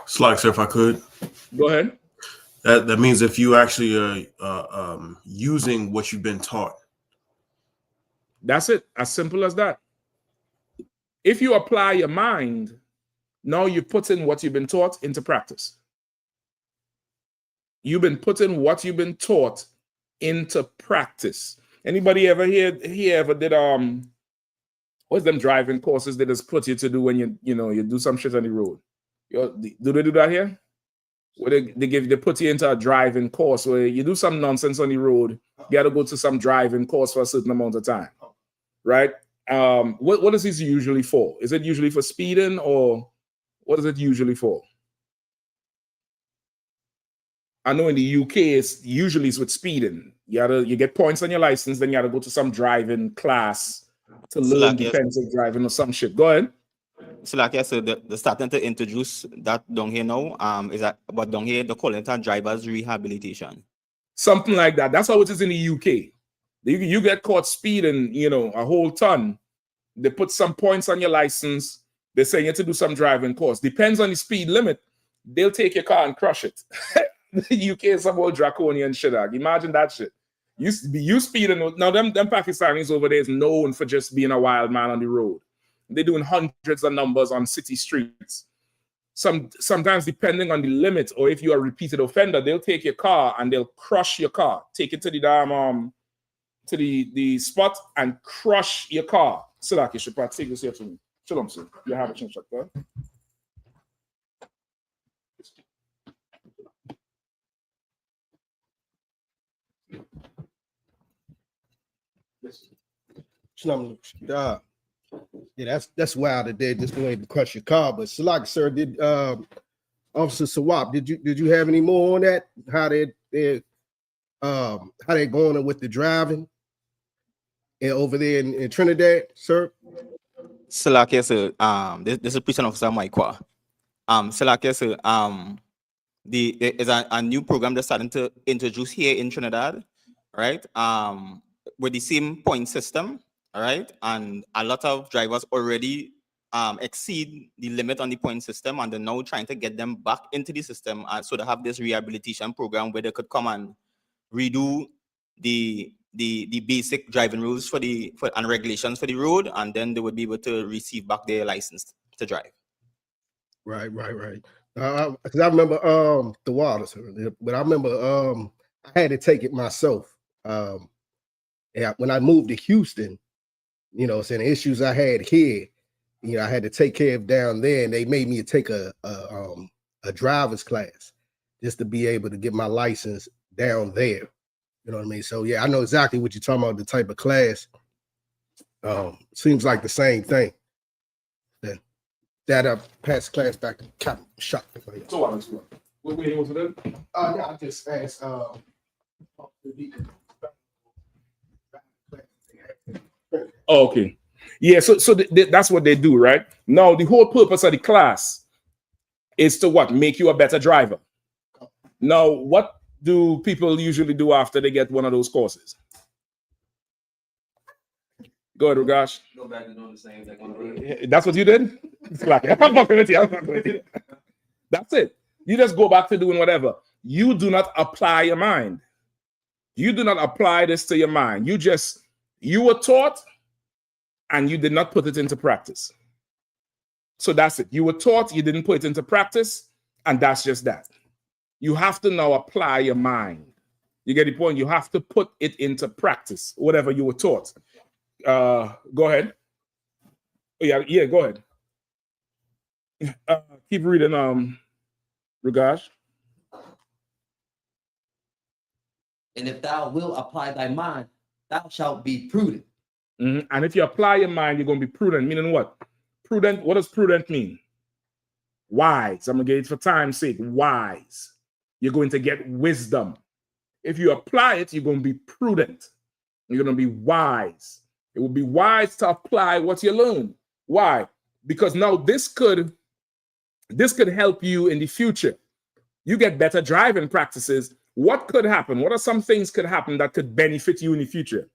Slack, sir, if I could. Go ahead. That means if you actually are using what you've been taught. That's it. As simple as that. If you apply your mind, now you put in what you've been taught into practice. You've been putting what you've been taught into practice. Anybody ever ever did what's them driving courses they just put you to do when you do some shit on the road? Do they do that here? Where they put you into a driving course where you do some nonsense on the road, you got to go to some driving course for a certain amount of time, right? What is this usually for? Is it usually for speeding, or what is it usually for? I know in the UK it's usually with speeding. You get points on your license, then you got to go to some driving class to learn defensive driving or some shit. Go ahead. So like I said, they're starting to introduce that down here now. But down here they call it a driver's rehabilitation. Something like that. That's how it is in the UK. You get caught speeding, a whole ton. They put some points on your license. They say you have to do some driving course. Depends on the speed limit. They'll take your car and crush it. The UK is some old draconian shit. Imagine that shit. You speeding. Now them Pakistanis over there is known for just being a wild man on the road. They're doing hundreds of numbers on city streets. Sometimes depending on the limit, or if you're a repeated offender, they'll take your car and they'll crush your car, take it to the damn to the spot and crush your car. So like you should probably take this here to me. Shalom, sir. You have a chance, right? Shalom. Yeah, that's wild that they just going to crush your car. But Salak, sir, did Officer Sawab, did you have any more on that? How they going with the driving and over there in Trinidad, sir? Salak, sir. This is Prison Officer Maikwa. Salak, sir. There is a new program that's starting to introduce here in Trinidad, right? With the same point system. All right, and a lot of drivers already exceed the limit on the point system, and they're now trying to get them back into the system, so they have this rehabilitation program where they could come and redo the basic driving rules and regulations for the road, and then they would be able to receive back their license to drive. Right. Because I remember the water, but I remember I had to take it myself. When I moved to Houston. Saying the issues I had here, I had to take care of down there, and they made me take a driver's class just to be able to get my license down there. You know what I mean? So yeah, I know exactly what you're talking about. The type of class seems like the same thing. That passed class back to Captain Shot. So what were you able to do? No, I just asked. Oh, okay. Yeah, so that's what they do, right? Now, the whole purpose of the class is to what? Make you a better driver. Now, what do people usually do after they get one of those courses? Go ahead, Rugash. Go back to doing the same thing. That's what you did? It's like, I'm not going to you. That's it. You just go back to doing whatever. You do not apply your mind. You do not apply this to your mind. You were taught and you did not put it into practice. So that's it. You were taught, you didn't put it into practice, and that's just that. You have to now apply your mind. You get the point? You have to put it into practice, whatever you were taught. Go ahead. Oh, yeah, go ahead. Keep reading, Rugash. And if thou wilt apply thy mind, thou shalt be prudent. Mm-hmm. And if you apply your mind, you're going to be prudent. Meaning what? Prudent. What does prudent mean? Wise. I'm going to get it for time's sake. Wise. You're going to get wisdom. If you apply it, you're going to be prudent. You're going to be wise. It will be wise to apply what you learn. Why? Because now this could help you in the future. You get better driving practices. What could happen? What are some things could happen that could benefit you in the future?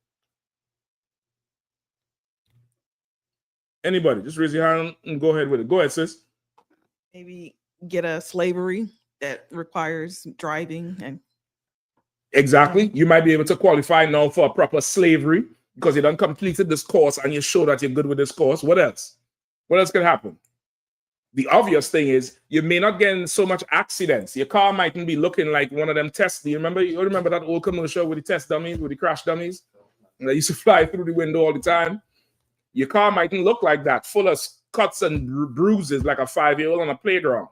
Anybody? Just raise your hand and go ahead with it. Go ahead, sis. Maybe get a slavery that requires driving and exactly. You might be able to qualify now for a proper slavery because you done completed this course and you show that you're good with this course. What else? What else can happen? The obvious thing is you may not get in so much accidents. Your car mightn't be looking like one of them tests. Do you remember that old commercial with the test dummies, with the crash dummies? And they used to fly through the window all the time. Your car mightn't look like that, full of cuts and bruises like a 5-year-old on a playground,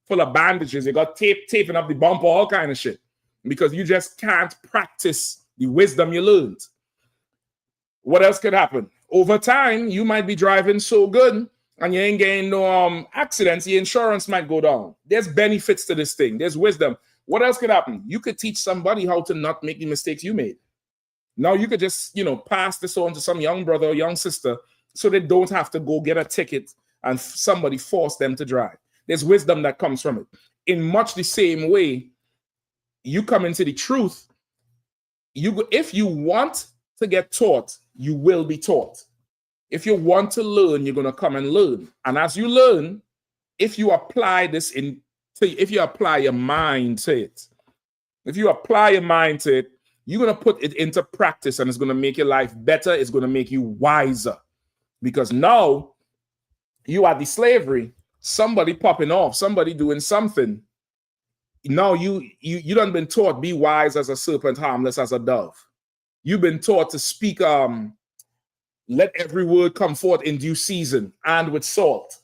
full of bandages. You got taping up the bumper, all kind of shit, because you just can't practice the wisdom you learned. What else could happen? Over time, you might be driving so good and you ain't getting no accidents. Your insurance might go down. There's benefits to this thing. There's wisdom. What else could happen? You could teach somebody how to not make the mistakes you made. Now you could just, pass this on to some young brother or young sister so they don't have to go get a ticket and somebody force them to drive. There's wisdom that comes from it. In much the same way, you come into the truth. If you want to get taught, you will be taught. If you want to learn, you're going to come and learn. And as you learn, if you apply if you apply your mind to it, you're going to put it into practice and it's going to make your life better. It's going to make you wiser. Because now you are the slavery, somebody popping off, somebody doing something. Now you done been taught, be wise as a serpent, harmless as a dove. You've been taught to speak, let every word come forth in due season and with salt.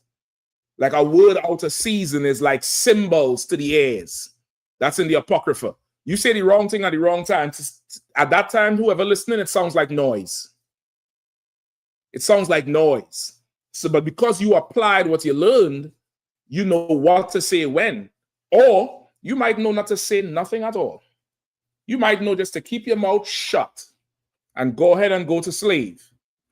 Like a word out of season is like cymbals to the ears. That's in the Apocrypha. You say the wrong thing at the wrong time. At that time, whoever listening, it sounds like noise. It sounds like noise. So, but because you applied what you learned, you know what to say when. Or you might know not to say nothing at all. You might know just to keep your mouth shut and go ahead and go to slave.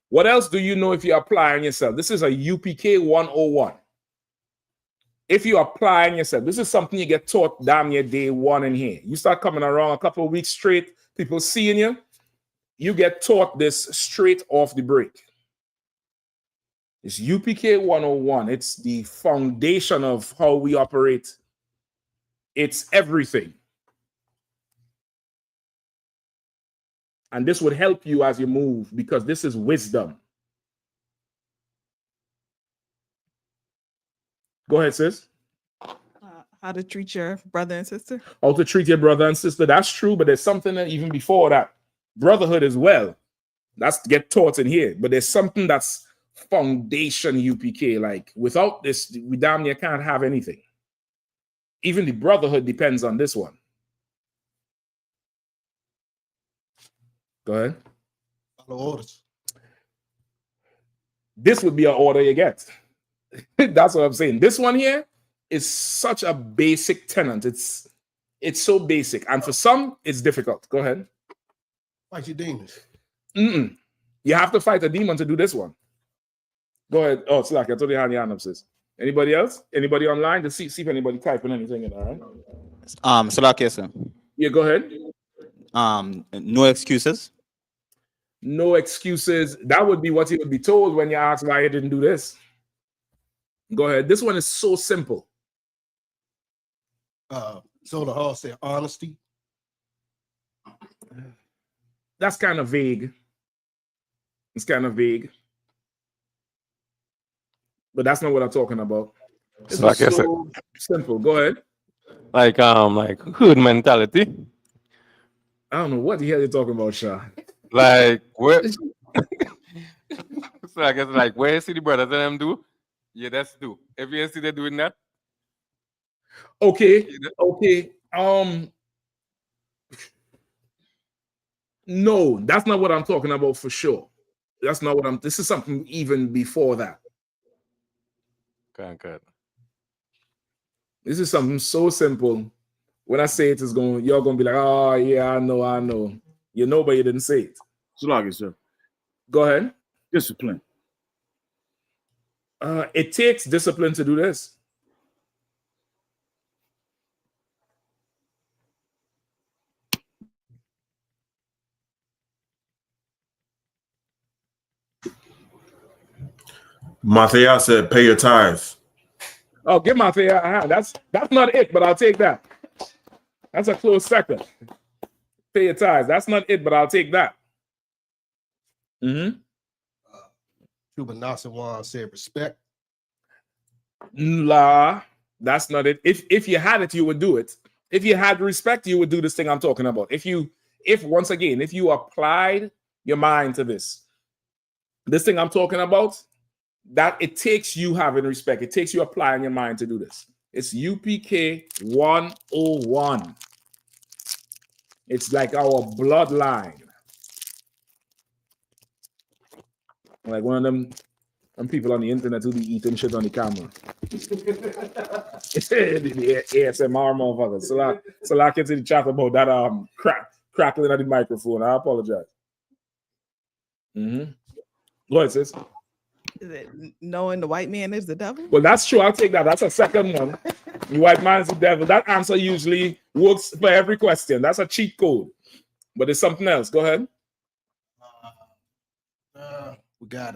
What else do you know if you apply on yourself? This is a UPK 101. If you apply on yourself, this is something you get taught damn near day one in here. You start coming around a couple of weeks straight, people seeing you, you get taught this straight off the break. It's UPK 101. It's the foundation of how we operate. It's everything. And this would help you as you move because this is wisdom. Go ahead, sis. How to treat your brother and sister? How to treat your brother and sister. That's true, but there's something that even before that. Brotherhood as well. That's to get taught in here. But there's something that's foundation UPK. Like without this, we damn near can't have anything. Even the brotherhood depends on this one. Go ahead. Follow orders. This would be an order you get. That's what I'm saying. This one here is such a basic tenet. It's so basic. And for some, it's difficult. Go ahead. Fight your demons. You have to fight a demon to do this one. Go ahead. Oh, it's like I told you how the hand up, sis. Anybody else? Anybody online? To see if anybody typing anything in, all right? So like, yes, sir. Yeah, go ahead. No excuses. No excuses. That would be what you would be told when you ask why you didn't do this. Go ahead. This one is so simple. So the hall said honesty. That's kind of vague. It's kind of vague. But that's not what I'm talking about. It's So like I so simple. Go ahead. like hood mentality. I don't know what the hell you're talking about, Shah. Like where so I guess like where you see the brothers and them do, yeah, that's do. If you see they doing that, Okay. No, that's not what I'm talking about for sure. That's not what this is something even before that. good. This is something so simple. When I say it, you're gonna be like, oh yeah, I know. You know, but you didn't say it. So like it, sir. Go ahead. Discipline. It takes discipline to do this. Matthias said, pay your tithes. Oh, give my thing. That's not it, but I'll take that. That's a close second. Pay your tithes. That's not it, but I'll take that. Mm-hmm. Cuba Nasawan said respect. La, that's not it. If you had it, you would do it. If you had respect, you would do this thing I'm talking about. If you applied your mind to this thing I'm talking about, that it takes you having respect. It takes you applying your mind to do this. It's UPK 101. It's like our bloodline. Like one of them people on the internet who be eating shit on the camera. The ASMR motherfuckers. So like into the chat about that crackling at the microphone. I apologize. Mm-hmm. Go ahead, sis. Is it knowing the white man is the devil? Well, that's true. I'll take that. That's a second one. The white man is the devil. That answer usually works for every question. That's a cheat code. But there's something else. Go ahead. We got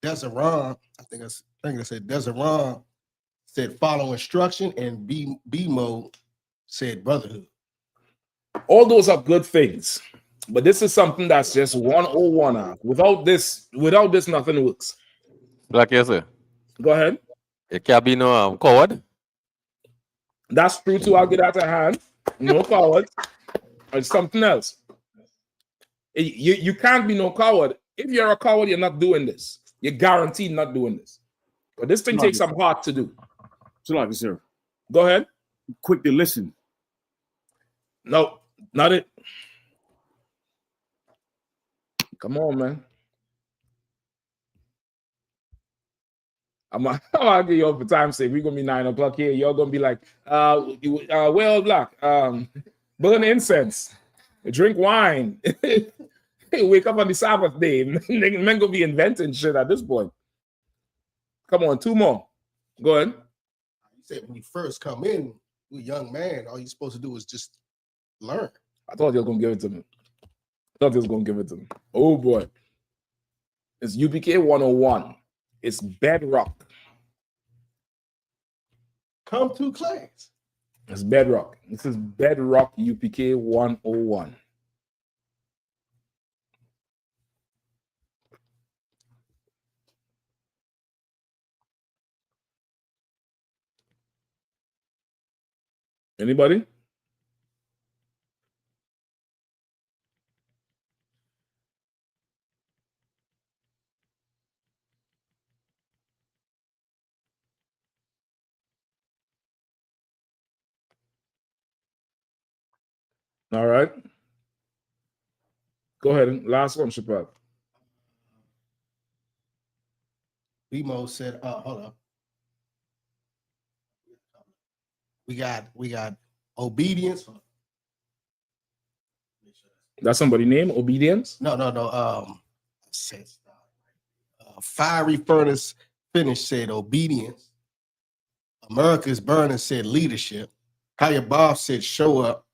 Desiree. I think I said Desiree said follow instruction, and B-Mo said brotherhood. All those are good things. But this is something that's just 101. Without this, nothing works. Black, yes, sir. Go ahead. It can't be no coward. That's true too. I'll get out of hand. No coward. It's something else. You can't be no coward. If you're a coward, you're not doing this. You're guaranteed not doing this. But this thing takes some heart to do. So like, sir. Go ahead. Quick to listen. No, not it. Come on, man. I'm gonna get you up for time's sake. We're gonna be 9 o'clock here. You're gonna be like, well, Black, burn incense, drink wine, wake up on the Sabbath day. Men gonna be inventing shit at this point. Come on, 2 more. Go ahead. You said when you first come in, you're a young man, all you're supposed to do is just learn. I thought you were gonna give it to me. Oh boy. It's UPK 101. It's bedrock. Come to class. It's bedrock. This is bedrock UPK 101. Anybody? All right. Go ahead. Last one, Chappelle. BMO said, hold up. We got obedience. That's somebody name? Obedience? No. Fiery Furnace Finish said obedience. America's Burning said leadership. Kaya Bob said show up.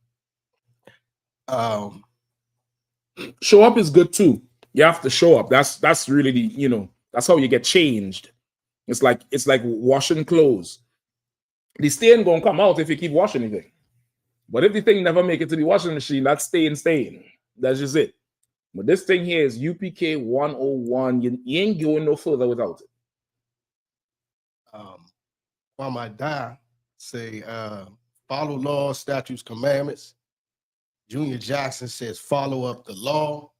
Show up is good too. You have to show up. That's really the, that's how you get changed. It's like washing clothes. The stain gonna come out if you keep washing anything. But if the thing never make it to the washing machine, that's stain. That's just it. But this thing here is UPK 101. You ain't going no further without it. While my die say follow laws, statutes, commandments. Junior Jackson says follow up the law.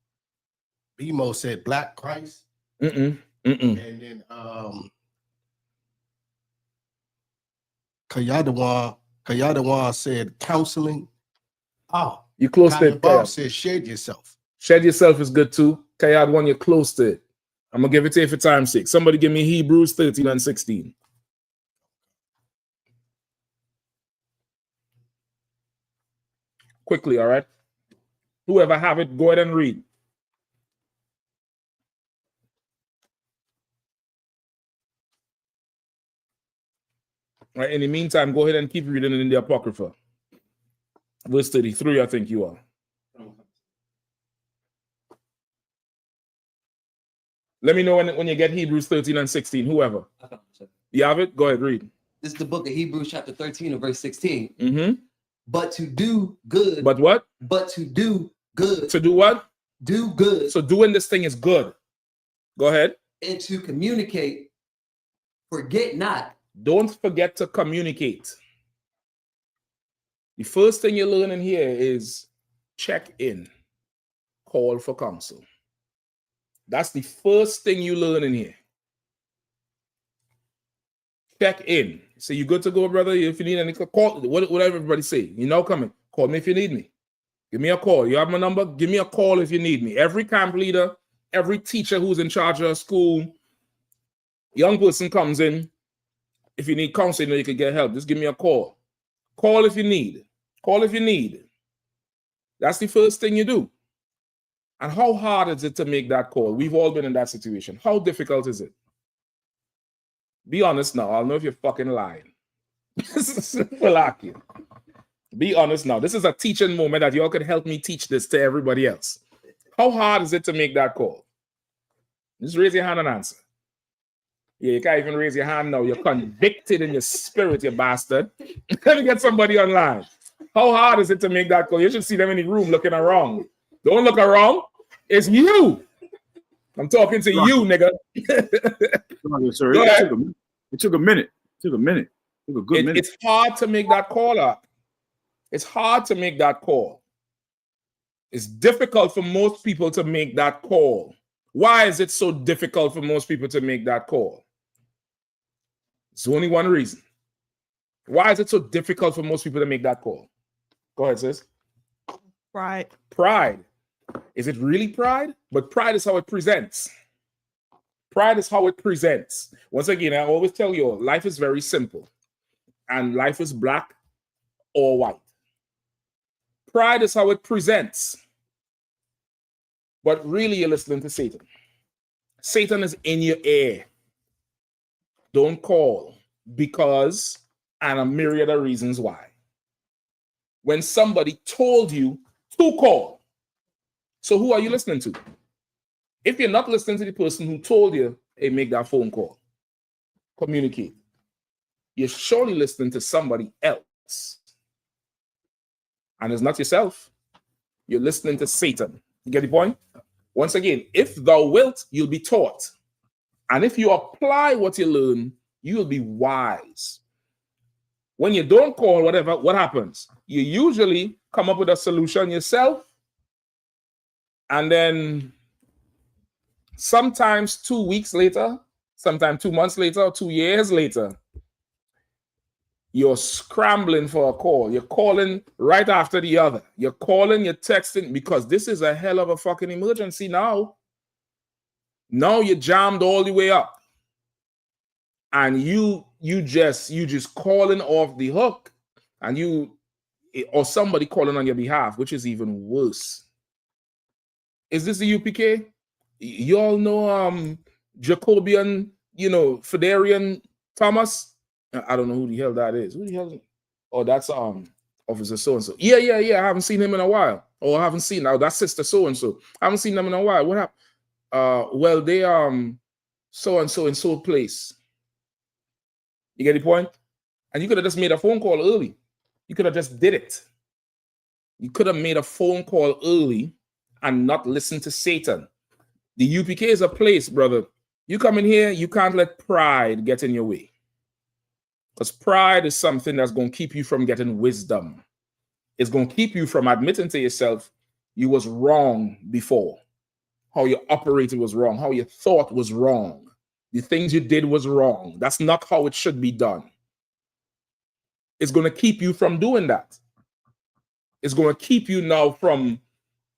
BMO said Black Christ. And then Kayadawan said counseling. Oh, you close to it. Bob said shed yourself. Shed yourself is good too. Kayad one, you're close to it. I'm gonna give it to you for time's sake. Somebody give me Hebrews 13 and 16. Quickly, all right? Whoever have it, go ahead and read. All right, in the meantime, go ahead and keep reading it in the Apocrypha. Verse 33, I think you are. Let me know when you get Hebrews 13 and 16, whoever. You have it? Go ahead, read. This is the book of Hebrews chapter 13 and verse 16. Mm-hmm. But to do good. But what? But to do good. To do what? Do good. So doing this thing is good. Go ahead. And to communicate, forget not. Don't forget to communicate. The first thing you're learning here is check in, call for counsel. That's the first thing you learn in here. Check in. So you good to go, brother? If you need any call, whatever everybody say. You know coming. Call me if you need me. Give me a call. You have my number? Give me a call if you need me. Every camp leader, every teacher who's in charge of a school, young person comes in. If you need counseling or you can get help, just give me a call. Call if you need. Call if you need. That's the first thing you do. And how hard is it to make that call? We've all been in that situation. How difficult is it? Be honest now. I'll know if you're fucking lying. Be honest now. This is a teaching moment that y'all can help me teach this to everybody else. How hard is it to make that call? Just raise your hand and answer. Yeah, you can't even raise your hand now. You're convicted in your spirit, you bastard. Let me get somebody online. How hard is it to make that call? You should see them in the room looking around. Don't look around. It's you. I'm talking to you, nigga. Sir, it took a minute. It took a minute. It took a good minute. It's hard to make that call up. It's hard to make that call. It's difficult for most people to make that call. Why is it so difficult for most people to make that call? It's only one reason. Why is it so difficult for most people to make that call? Go ahead, sis. Pride. Pride. Is it really pride? But pride is how it presents. Pride is how it presents. Once again, I always tell you, life is very simple. And life is black or white. Pride is how it presents. But really, you're listening to Satan. Satan is in your ear. Don't call because, and a myriad of reasons why. When somebody told you to call, so who are you listening to? If you're not listening to the person who told you, hey, make that phone call, communicate, you're surely listening to somebody else. And it's not yourself. You're listening to Satan. You get the point? Once again, if thou wilt, you'll be taught. And if you apply what you learn, you will be wise. When you don't call, whatever, what happens? You usually come up with a solution yourself. And then sometimes 2 weeks later, sometimes 2 months later, or 2 years later, you're scrambling for a call. You're calling right after the other. You're calling, you're texting, because this is a hell of a fucking emergency now. Now you're jammed all the way up. And you just calling off the hook, and or somebody calling on your behalf, which is even worse. Is this the UPK? You all know Jacobian, Federian Thomas? I don't know who the hell that is. Who the hell is it? Oh, that's Officer so-and-so. Yeah. I haven't seen him in a while. Or I haven't seen now. That's Sister so-and-so. I haven't seen them in a while. What happened? Well, they so-and-so in so place. You get the point? And you could have just made a phone call early. You could have just did it. You could have made a phone call early and not listen to Satan. The UPK is a place, brother. You come in here, you can't let pride get in your way. Because pride is something that's going to keep you from getting wisdom. It's going to keep you from admitting to yourself you was wrong before. How you operated was wrong. How you thought was wrong. The things you did was wrong. That's not how it should be done. It's going to keep you from doing that. It's going to keep you now from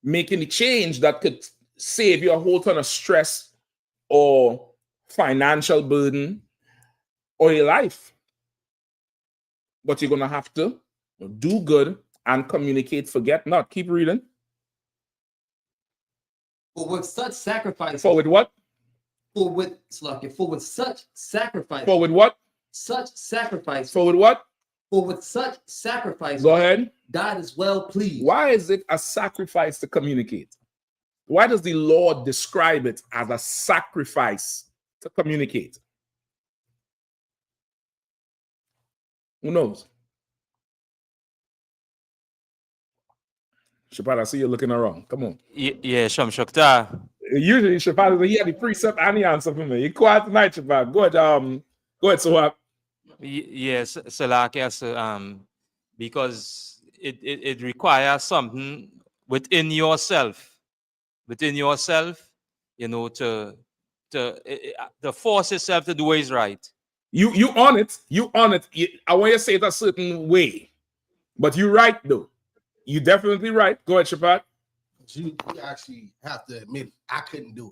making the change that could save you a whole ton of stress or financial burden or your life. But you're going to have to do good and communicate. Forget not. Keep reading. For with such sacrifice. For with what? For with such sacrifice. For with what? Such sacrifice. For with what? For with such sacrifice. Go ahead. God is well pleased. Why is it a sacrifice to communicate? Why does the Lord describe it as a sacrifice to communicate? Who knows? Shapat, I see you looking around. Come on. Yeah, Sham Shakta. Usually Shapat is he had the precept and the answer for me. You quiet tonight, Shapat. Go ahead, Swap. Yes, Salakia, because it requires something within yourself, you know, to force yourself to do what is right. You on it. I want you to say it a certain way, but you're right though. You definitely right. Go ahead, Shapat. You actually have to admit I couldn't do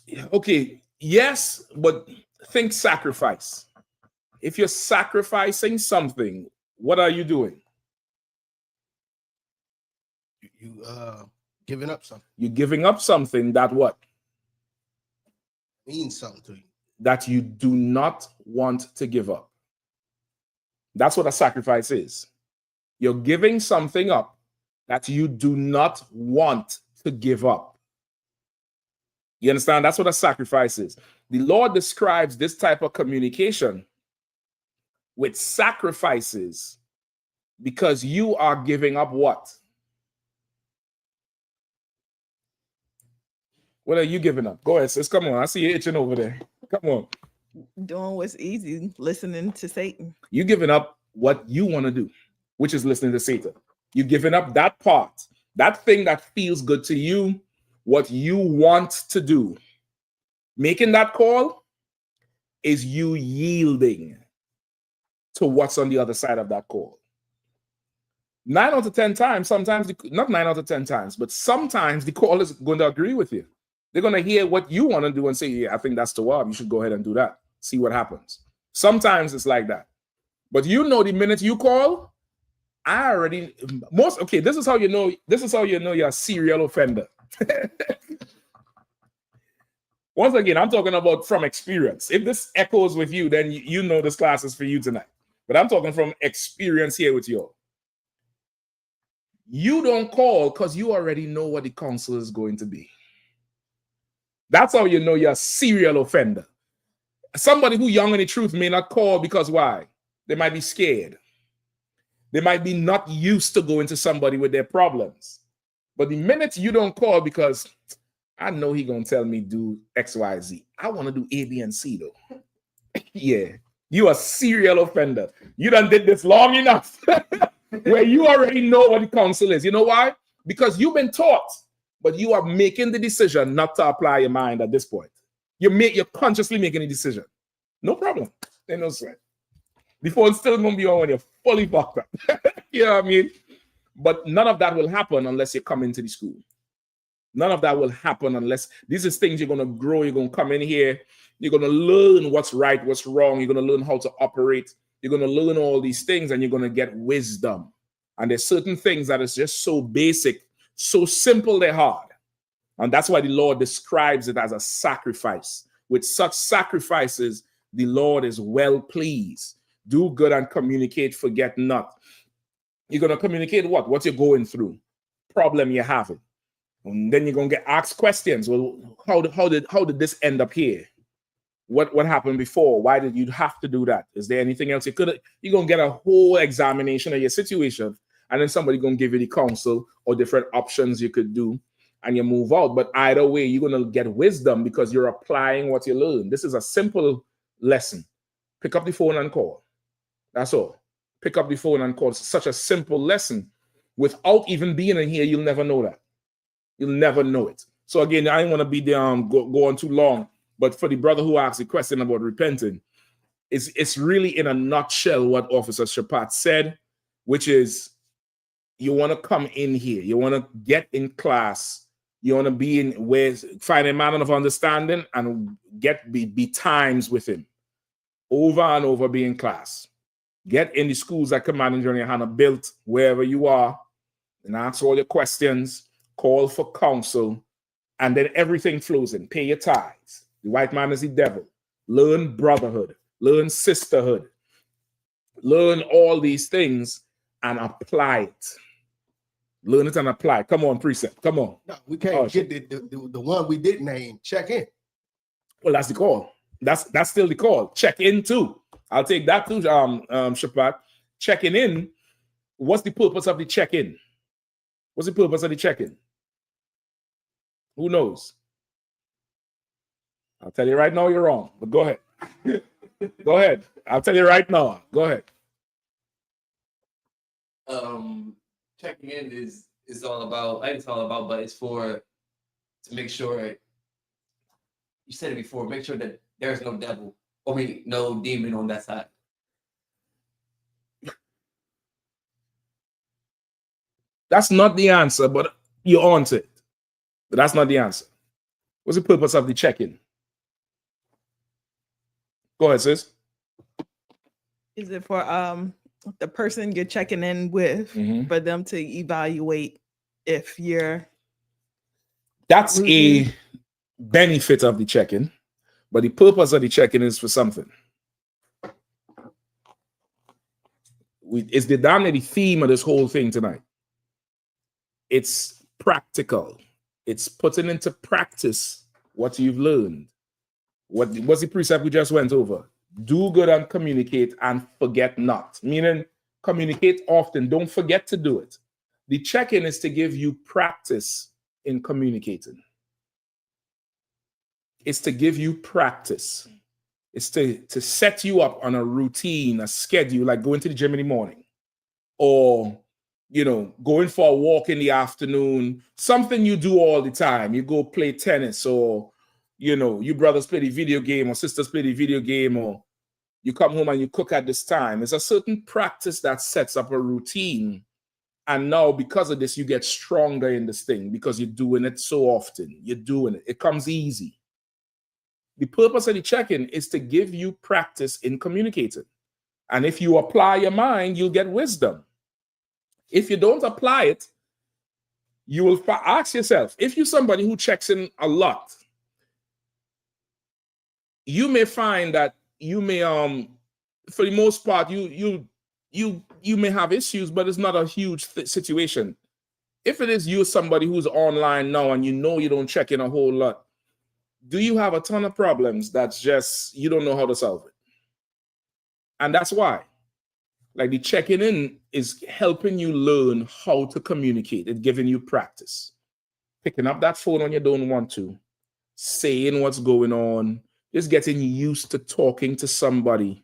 it. Okay, yes, but think sacrifice. If you're sacrificing something, what are you doing? You giving up something. You're giving up something that what? Means something to you. That you do not want to give up. That's what a sacrifice is. You're giving something up that you do not want to give up. You understand? That's what a sacrifice is. The Lord describes this type of communication with sacrifices because you are giving up what? What are you giving up? Go ahead, sis. Come on. I see you itching over there. Come on. Doing what's easy, listening to Satan. You're giving up what you want to do, which is listening to Satan. You're giving up that part, that thing that feels good to you, what you want to do. Making that call is you yielding to what's on the other side of that call. 9 out of 10 times, sometimes, not 9 out of 10 times, but sometimes the call is going to agree with you. They're going to hear what you want to do and say, yeah, I think that's the job. You should go ahead and do that. See what happens. Sometimes it's like that. But you know, the minute you call, this is how you know you're a serial offender. Once again, I'm talking about from experience. If this echoes with you, then you know this class is for you tonight. But I'm talking from experience here with you. You don't call because you already know what the counsel is going to be. That's how you know you're a serial offender. Somebody who young in the truth may not call because why? They might be scared. They might be not used to going to somebody with their problems. But the minute you don't call because I know he's going to tell me do X, Y, Z. I want to do A, B, and C though. Yeah, you a serial offender. You done did this long enough where you already know what the counsel is. You know why? Because you've been taught, but you are making the decision not to apply your mind at this point. You're consciously making a decision. No problem. Ain't no sweat. The phone's still going to be on when you're fully fucked up. You know what I mean? But none of that will happen unless you come into the school. None of that will happen unless these are things you're going to grow. You're going to come in here. You're going to learn what's right, what's wrong. You're going to learn how to operate. You're going to learn all these things and you're going to get wisdom. And there's certain things that is just so basic, so simple, they're hard. And that's why the Lord describes it as a sacrifice. With such sacrifices, the Lord is well pleased. Do good and communicate, forget not. You're going to communicate what? What you're going through, problem you're having. And then you're going to get asked questions. Well, how did this end up here? What happened before? Why did you have to do that? Is there anything else you could? You're going to get a whole examination of your situation. And then somebody going to give you the counsel or different options you could do. And you move out. But either way, you're going to get wisdom because you're applying what you learn. This is a simple lesson. Pick up the phone and call. That's all. Pick up the phone and call. It's such a simple lesson. Without even being in here, you'll never know that. You'll never know it. So again, I don't want to be go on too long. But for the brother who asked the question about repenting, it's really in a nutshell what Officer Shapat said, which is you want to come in here. You want to get in class. You want to be in where find a man of understanding and be times with him. Over and over be in class. Get in the schools that Command and General Yahanna built, wherever you are, and ask all your questions, call for counsel, and then everything flows in. Pay your tithes. The white man is the devil. Learn brotherhood. Learn sisterhood. Learn all these things and apply it. Learn it and apply. Come on, precept. Come on. No, we can't get the one we didn't name. Check in. Well, that's the call. That's still the call. Check in too. I'll take that too, Shapat. Checking in. What's the purpose of the check-in? What's the purpose of the check-in? Who knows? I'll tell you right now you're wrong, but go ahead. Go ahead. I'll tell you right now. Go ahead. Checking in is all about, it's all about, but it's to make sure, you said it before, make sure that there's no devil, no demon on that side. That's not the answer, but you're on to it. But that's not the answer. What's the purpose of the check-in? Go ahead, sis. Is it for the person you're checking in with, for them to evaluate if you're... That's a benefit of the check-in, but the purpose of the check-in is for something. It's the theme of this whole thing tonight. It's practical. It's putting into practice what you've learned. What's the precept we just went over? Do good and communicate and forget not. Meaning, communicate often. Don't forget to do it. The check-in is to give you practice in communicating. It's to give you practice. It's to set you up on a routine, a schedule, like going to the gym in the morning, or going for a walk in the afternoon, something you do all the time. You go play tennis, or you brothers play the video game, or sisters play the video game, or you come home and you cook at this time. It's a certain practice that sets up a routine. And now, because of this, you get stronger in this thing because you're doing it so often. You're doing it. It comes easy. The purpose of the check-in is to give you practice in communicating. And if you apply your mind, you'll get wisdom. If you don't apply it, you will ask yourself, if you're somebody who checks in a lot, you may find that you may, for the most part, you may have issues, but it's not a huge situation. If it is you, somebody who's online now, and you don't check in a whole lot, do you have a ton of problems that's just, you don't know how to solve it? And that's why. Like, the checking in is helping you learn how to communicate. It's giving you practice. Picking up that phone when you don't want to, saying what's going on, just getting used to talking to somebody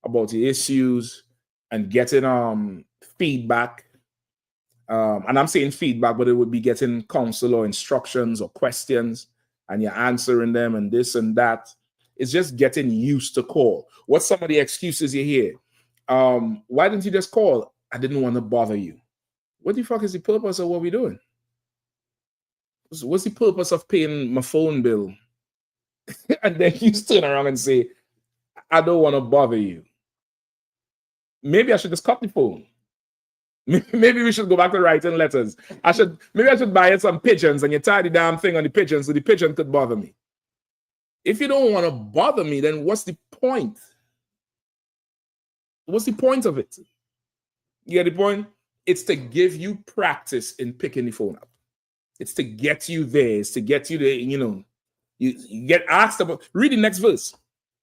about the issues and getting feedback. And I'm saying feedback, but it would be getting counsel or instructions or questions, and you're answering them and this and that. It's just getting used to call. What's some of the excuses you hear? Why didn't you just call? I didn't want to bother you. What the fuck is the purpose of what we're doing? What's the purpose of paying my phone bill? And then you turn around and say, I don't want to bother you. Maybe I should just cut the phone. Maybe we should go back to writing letters. Maybe I should buy you some pigeons and you tie the damn thing on the pigeon so the pigeon could bother me. If you don't want to bother me, then what's the point? What's the point of it? You get the point? It's to give you practice in picking the phone up. It's to get you there. It's to get you there, you get asked about. Read the next verse.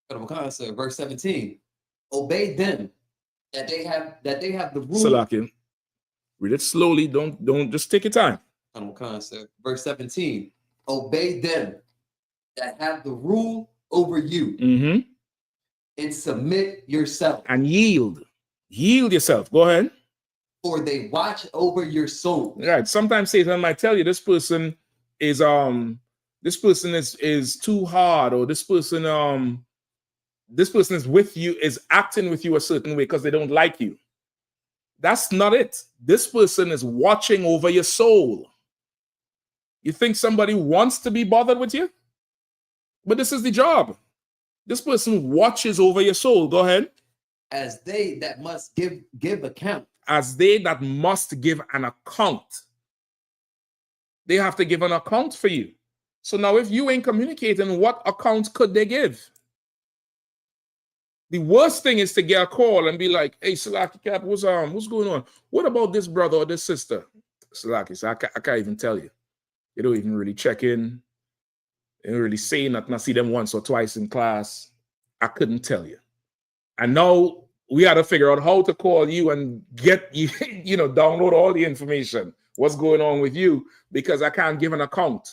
Verse 17. Obey them that they have the rule. Salakia. Read it slowly. Don't just take your time. Verse 17. Obey them that have the rule over you. Mm-hmm. And submit yourself. And yield. Yield yourself. Go ahead. For they watch over your soul. Right. Sometimes Satan might tell you this person is too hard, or this person is with you, is acting with you a certain way because they don't like you. That's not it. This person is watching over your soul. You think somebody wants to be bothered with you? But this is the job. This person watches over your soul. Go ahead. As they that must give account. As they that must give an account. They have to give an account for you. So now if you ain't communicating, what account could they give? The worst thing is to get a call and be like, hey, Salaki Cap, what's going on? What about this brother or this sister? Salaki, so I can't even tell you. You don't even really check in. They don't really say nothing. I see them once or twice in class. I couldn't tell you. And now we had to figure out how to call you and get you, download all the information. what's going on with you, because I can't give an account.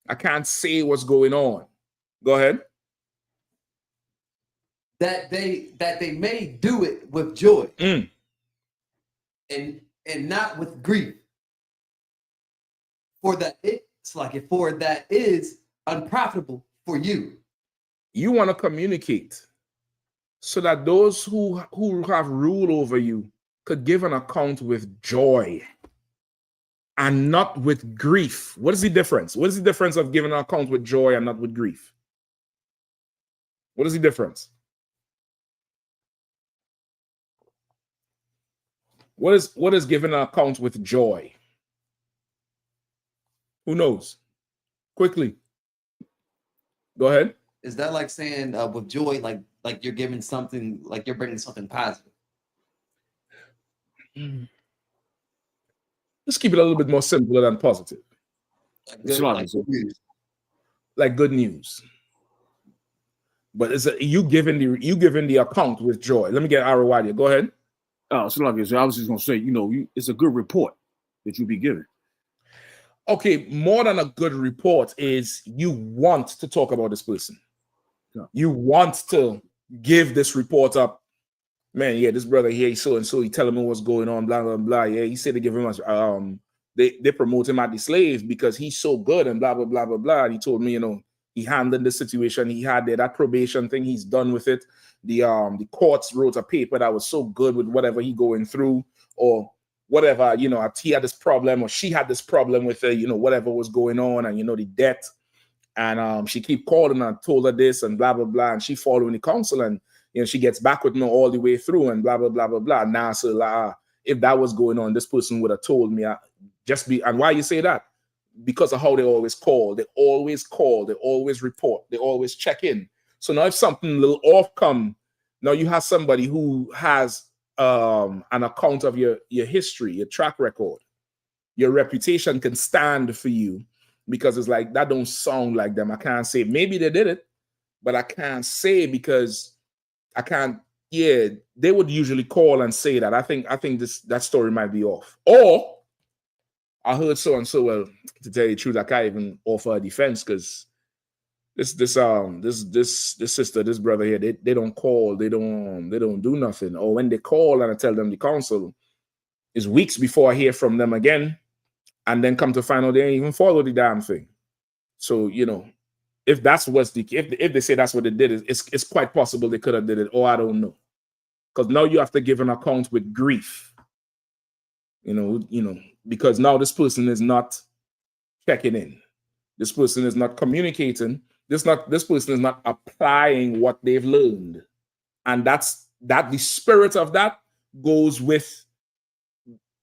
I can't say what's going on. Go ahead. That they may do it with joy and not with grief. For that is unprofitable for you. You want to communicate so that those who have rule over you could give an account with joy and not with grief. What is the difference? What is the difference of giving an account with joy and not with grief? What is the difference? What is giving an account with joy? Who knows? Quickly. Go ahead. Is that like saying with joy, like you're giving something, like you're bringing something positive? Let's keep it a little bit more simpler than positive. Like good news. But it's you giving the account with joy. Let me get ROI. Go ahead. So I was just gonna say, it's a good report that you be giving. Okay, more than a good report is you want to talk about this person. Yeah. You want to give this report up. Man, yeah, this brother here, so and so, he telling me what's going on, blah, blah, blah. Yeah, he said they give him they promote him as the slave because he's so good and blah, blah, blah, blah, blah. And he told me, he handled the situation he had there, that probation thing, he's done with it. The courts wrote a paper that was so good with whatever he going through, or whatever, he had this problem or she had this problem with her, whatever was going on, and the debt. And she keep calling and told her this and blah, blah, blah. And she following the counsel, and she gets back with me all the way through and blah, blah, blah, blah, blah. Now, so if that was going on, this person would have told me. And why you say that? Because of how they always call. They always call, they always report, they always check in. So now if something a little off come, now you have somebody who has an account of your history, your track record. Your reputation can stand for you, because it's like, that don't sound like them. I can't say, maybe they did it, but I can't say because I can't. Yeah, they would usually call and say that. I think that story might be off. Or I heard so and so. Well, to tell you the truth, I can't even offer a defense, because this sister, this brother here, they don't call, they don't do nothing. Or when they call and I tell them the counsel, it's weeks before I hear from them again, and then come to find out they ain't even follow the damn thing. So if that's what's if they say that's what they did, it's quite possible they could have did it, or I don't know, because now you have to give an account with grief. Because now this person is not checking in, this person is not communicating. This person is not applying what they've learned. And the spirit of that goes with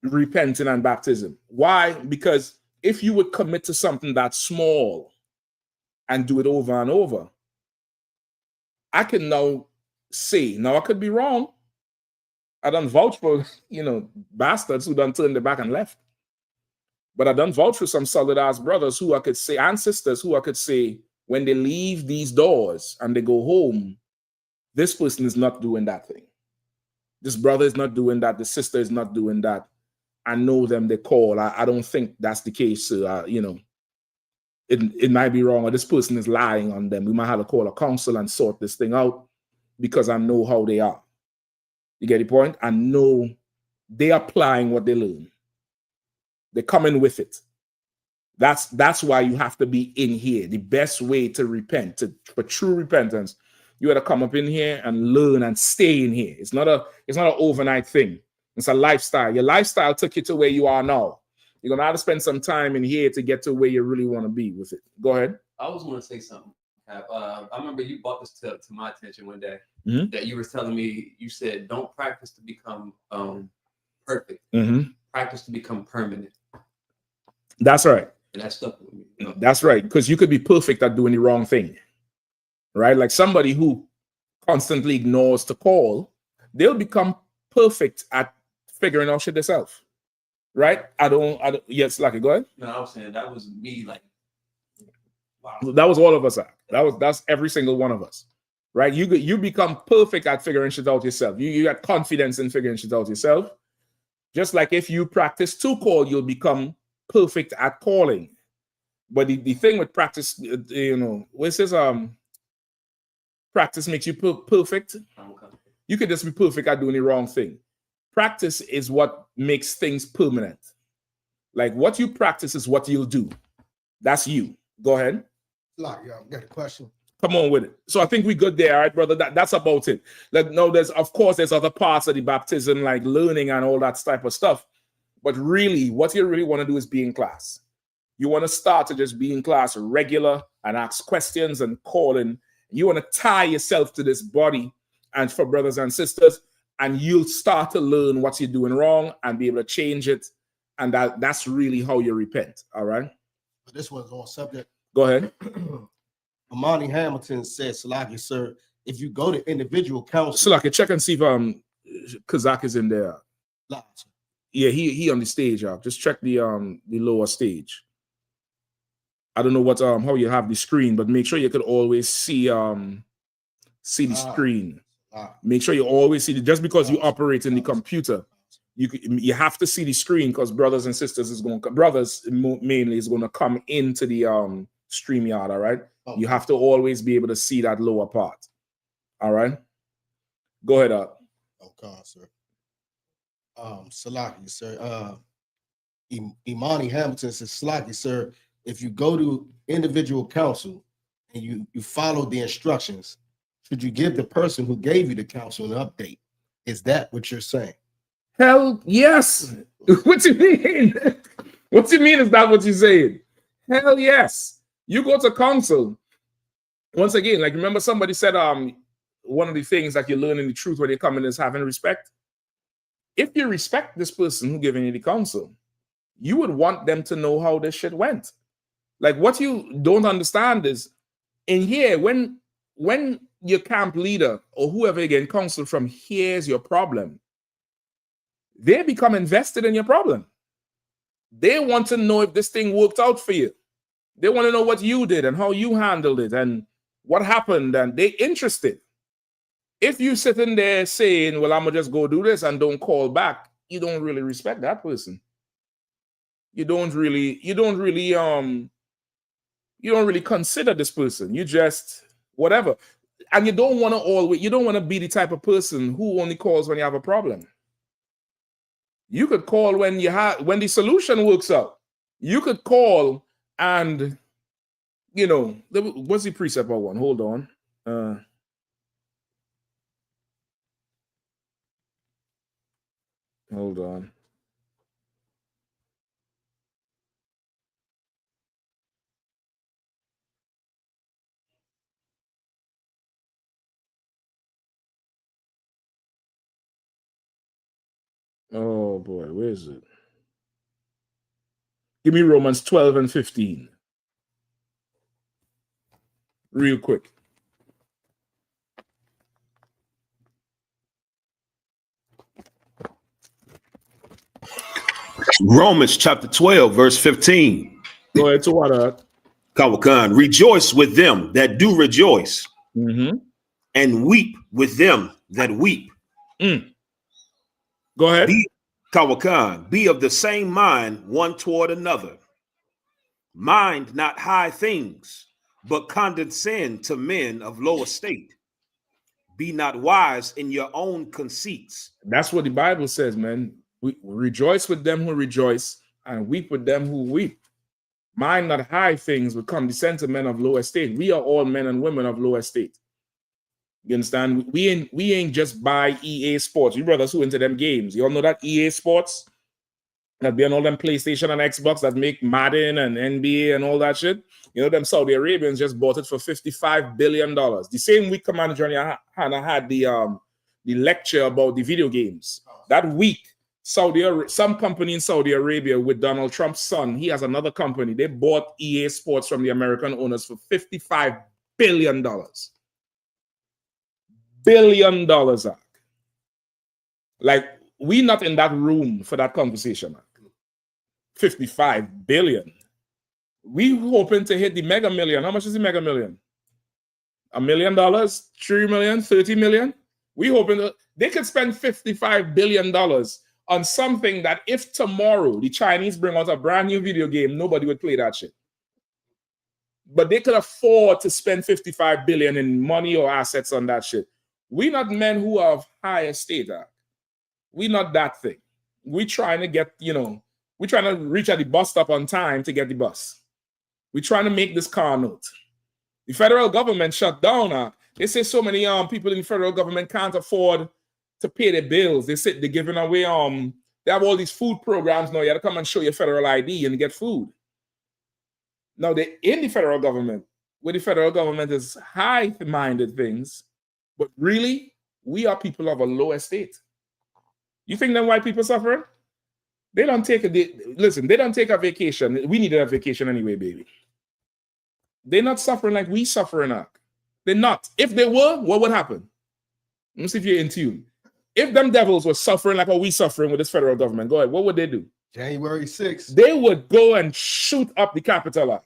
repenting and baptism. Why? Because if you would commit to something that's small and do it over and over, I can now say, now I could be wrong. I done vouch for, bastards who done turned their back and left. But I done vouch for some solid ass brothers who I could say, and sisters who I could say, when they leave these doors and they go home, this person is not doing that thing. This brother is not doing that. The sister is not doing that. I know them, they call. I don't think that's the case. It might be wrong, or this person is lying on them. We might have to call a counsel and sort this thing out, because I know how they are. You get the point? I know they're applying what they learn. They're coming with it. That's why you have to be in here. The best way to repent, for true repentance, you got to come up in here and learn and stay in here. It's not an overnight thing. It's a lifestyle. Your lifestyle took you to where you are now. You're gonna have to spend some time in here to get to where you really want to be with it. Go ahead. I was going to say something. I remember you brought this to my attention one day, that you were telling me. You said, "Don't practice to become perfect. Practice to become permanent." That's right. And that stuck with me. That's right, because you could be perfect at doing the wrong thing, right? Like somebody who constantly ignores to call, they'll become perfect at figuring out shit themselves, right? Yes, Lucky, go ahead. No, I was saying that was me, like, wow. That was all of us. That's every single one of us, right? You become perfect at figuring shit out yourself. You got confidence in figuring shit out yourself. Just like if you practice to call, you'll become perfect at calling. But the thing with practice, you know, where it says practice makes you perfect, you could just be perfect at doing the wrong thing. Practice is what makes things permanent. Like what you practice is what you'll do. That's you. Go ahead. Like, yeah, I got a question. Come on with it. So I think we good there, all right, brother. That's about it. Like, no, there's other parts of the baptism, like learning and all that type of stuff. But really, what you really want to do is be in class. You want to start to just be in class regular and ask questions and calling. You want to tie yourself to this body and for brothers and sisters, and you'll start to learn what you're doing wrong and be able to change it. And that's really how you repent. All right. This one's on subject. Go ahead. Amani Hamilton says, Salaki, sir, if you go to individual counsel. Salaki, check and see if Kazak is in there. Yeah, he on the stage. Just check the lower stage. I don't know what how you have the screen, but make sure you could always see the screen. Make sure you always see it. Just because you operate in the computer, you have to see the screen, because brothers and sisters brothers mainly is going to come into the StreamYard. All right. Okay. You have to always be able to see that lower part. All right. Go ahead, Okay, sir. Salaki, sir. Imani Hamilton says, Salaki, sir, if you go to individual counsel and you follow the instructions, should you give the person who gave you the counsel an update? Is that what you're saying? Hell yes. What you mean? What you mean is that what you're saying? Hell yes. You go to counsel. Once again, like remember somebody said one of the things that you learn in the truth when you come in is having respect. If you respect this person who giving you the counsel, you would want them to know how this shit went. Like what you don't understand is in here, when your camp leader or whoever you get counsel from hears your problem, they become invested in your problem. They want to know if this thing worked out for you. They want to know what you did and how you handled it and what happened, and they're interested. If you sitting there saying, well, I'm gonna just go do this and don't call back, you don't really respect that person. You don't really consider this person. You just whatever. And you don't want to be the type of person who only calls when you have a problem. You could call when the solution works out. You could call and what's the precept about one? Hold on. Hold on. Oh boy, where is it? Give me Romans 12 and 15. Real quick. Romans chapter 12, verse 15. Go ahead to what? Kawakan, rejoice with them that do rejoice, and weep with them that weep. Go ahead. Kawakan, be of the same mind one toward another. Mind not high things, but condescend to men of low estate. Be not wise in your own conceits. That's what the Bible says, man. We rejoice with them who rejoice and weep with them who weep. Mind not high things, but condescend to men of low estate. We are all men and women of low estate. You understand? We ain't just buy EA Sports. You brothers who into them games. You all know that EA Sports that be on all them PlayStation and Xbox that make Madden and NBA and all that shit. You know, them Saudi Arabians just bought it for $55 billion. The same week Commander John Yahanna had the lecture about the video games. That week, some company in Saudi Arabia with Donald Trump's son, he has another company. They bought EA Sports from the American owners for $55 billion. $1 billion. Like, we not in that room for that conversation. 55 billion. We hoping to hit the mega million. How much is the mega million? $1 million, 3 million, 30 million. We hoping they could spend $55 billion on something that if tomorrow the Chinese bring out a brand new video game, nobody would play that shit. But they could afford to spend 55 billion in money or assets on that shit. We not men who have high estate. We not that thing. We trying to get, we trying to reach at the bus stop on time to get the bus. We trying to make this car note. The federal government shut down. They say so many people in the federal government can't afford to pay their bills. They're giving away, they have all these food programs now. You have to come and show your federal ID and get food. Now, they're in the federal government, where the federal government is high-minded things, but really, we are people of a low estate. You think them white people suffering? They don't take they don't take a vacation. We needed a vacation anyway, baby. They're not suffering like we suffering. They're not. If they were, what would happen? Let me see if you're in tune. If them devils were suffering like what we suffering with this federal government, go ahead, what would they do? January 6th. They would go and shoot up the Capitol.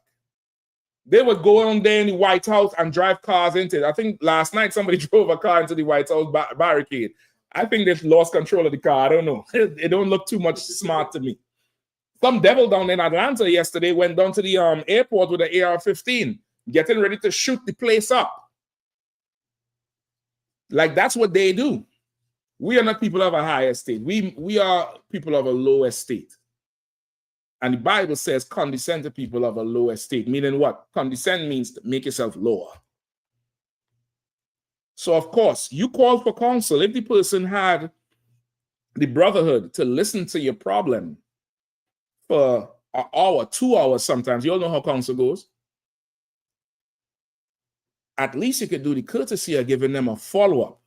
They would go on there in the White House and drive cars into it. I think last night somebody drove a car into the White House barricade. I think they've lost control of the car. I don't know. It don't look too much smart to me. Some devil down in Atlanta yesterday went down to the airport with an AR-15, getting ready to shoot the place up. Like, that's what they do. We are not people of a high estate. We are people of a low estate. And the Bible says condescend to people of a low estate. Meaning what? Condescend means to make yourself lower. So, of course, you call for counsel. If the person had the brotherhood to listen to your problem for an hour, 2 hours sometimes, you all know how counsel goes. At least you could do the courtesy of giving them a follow-up.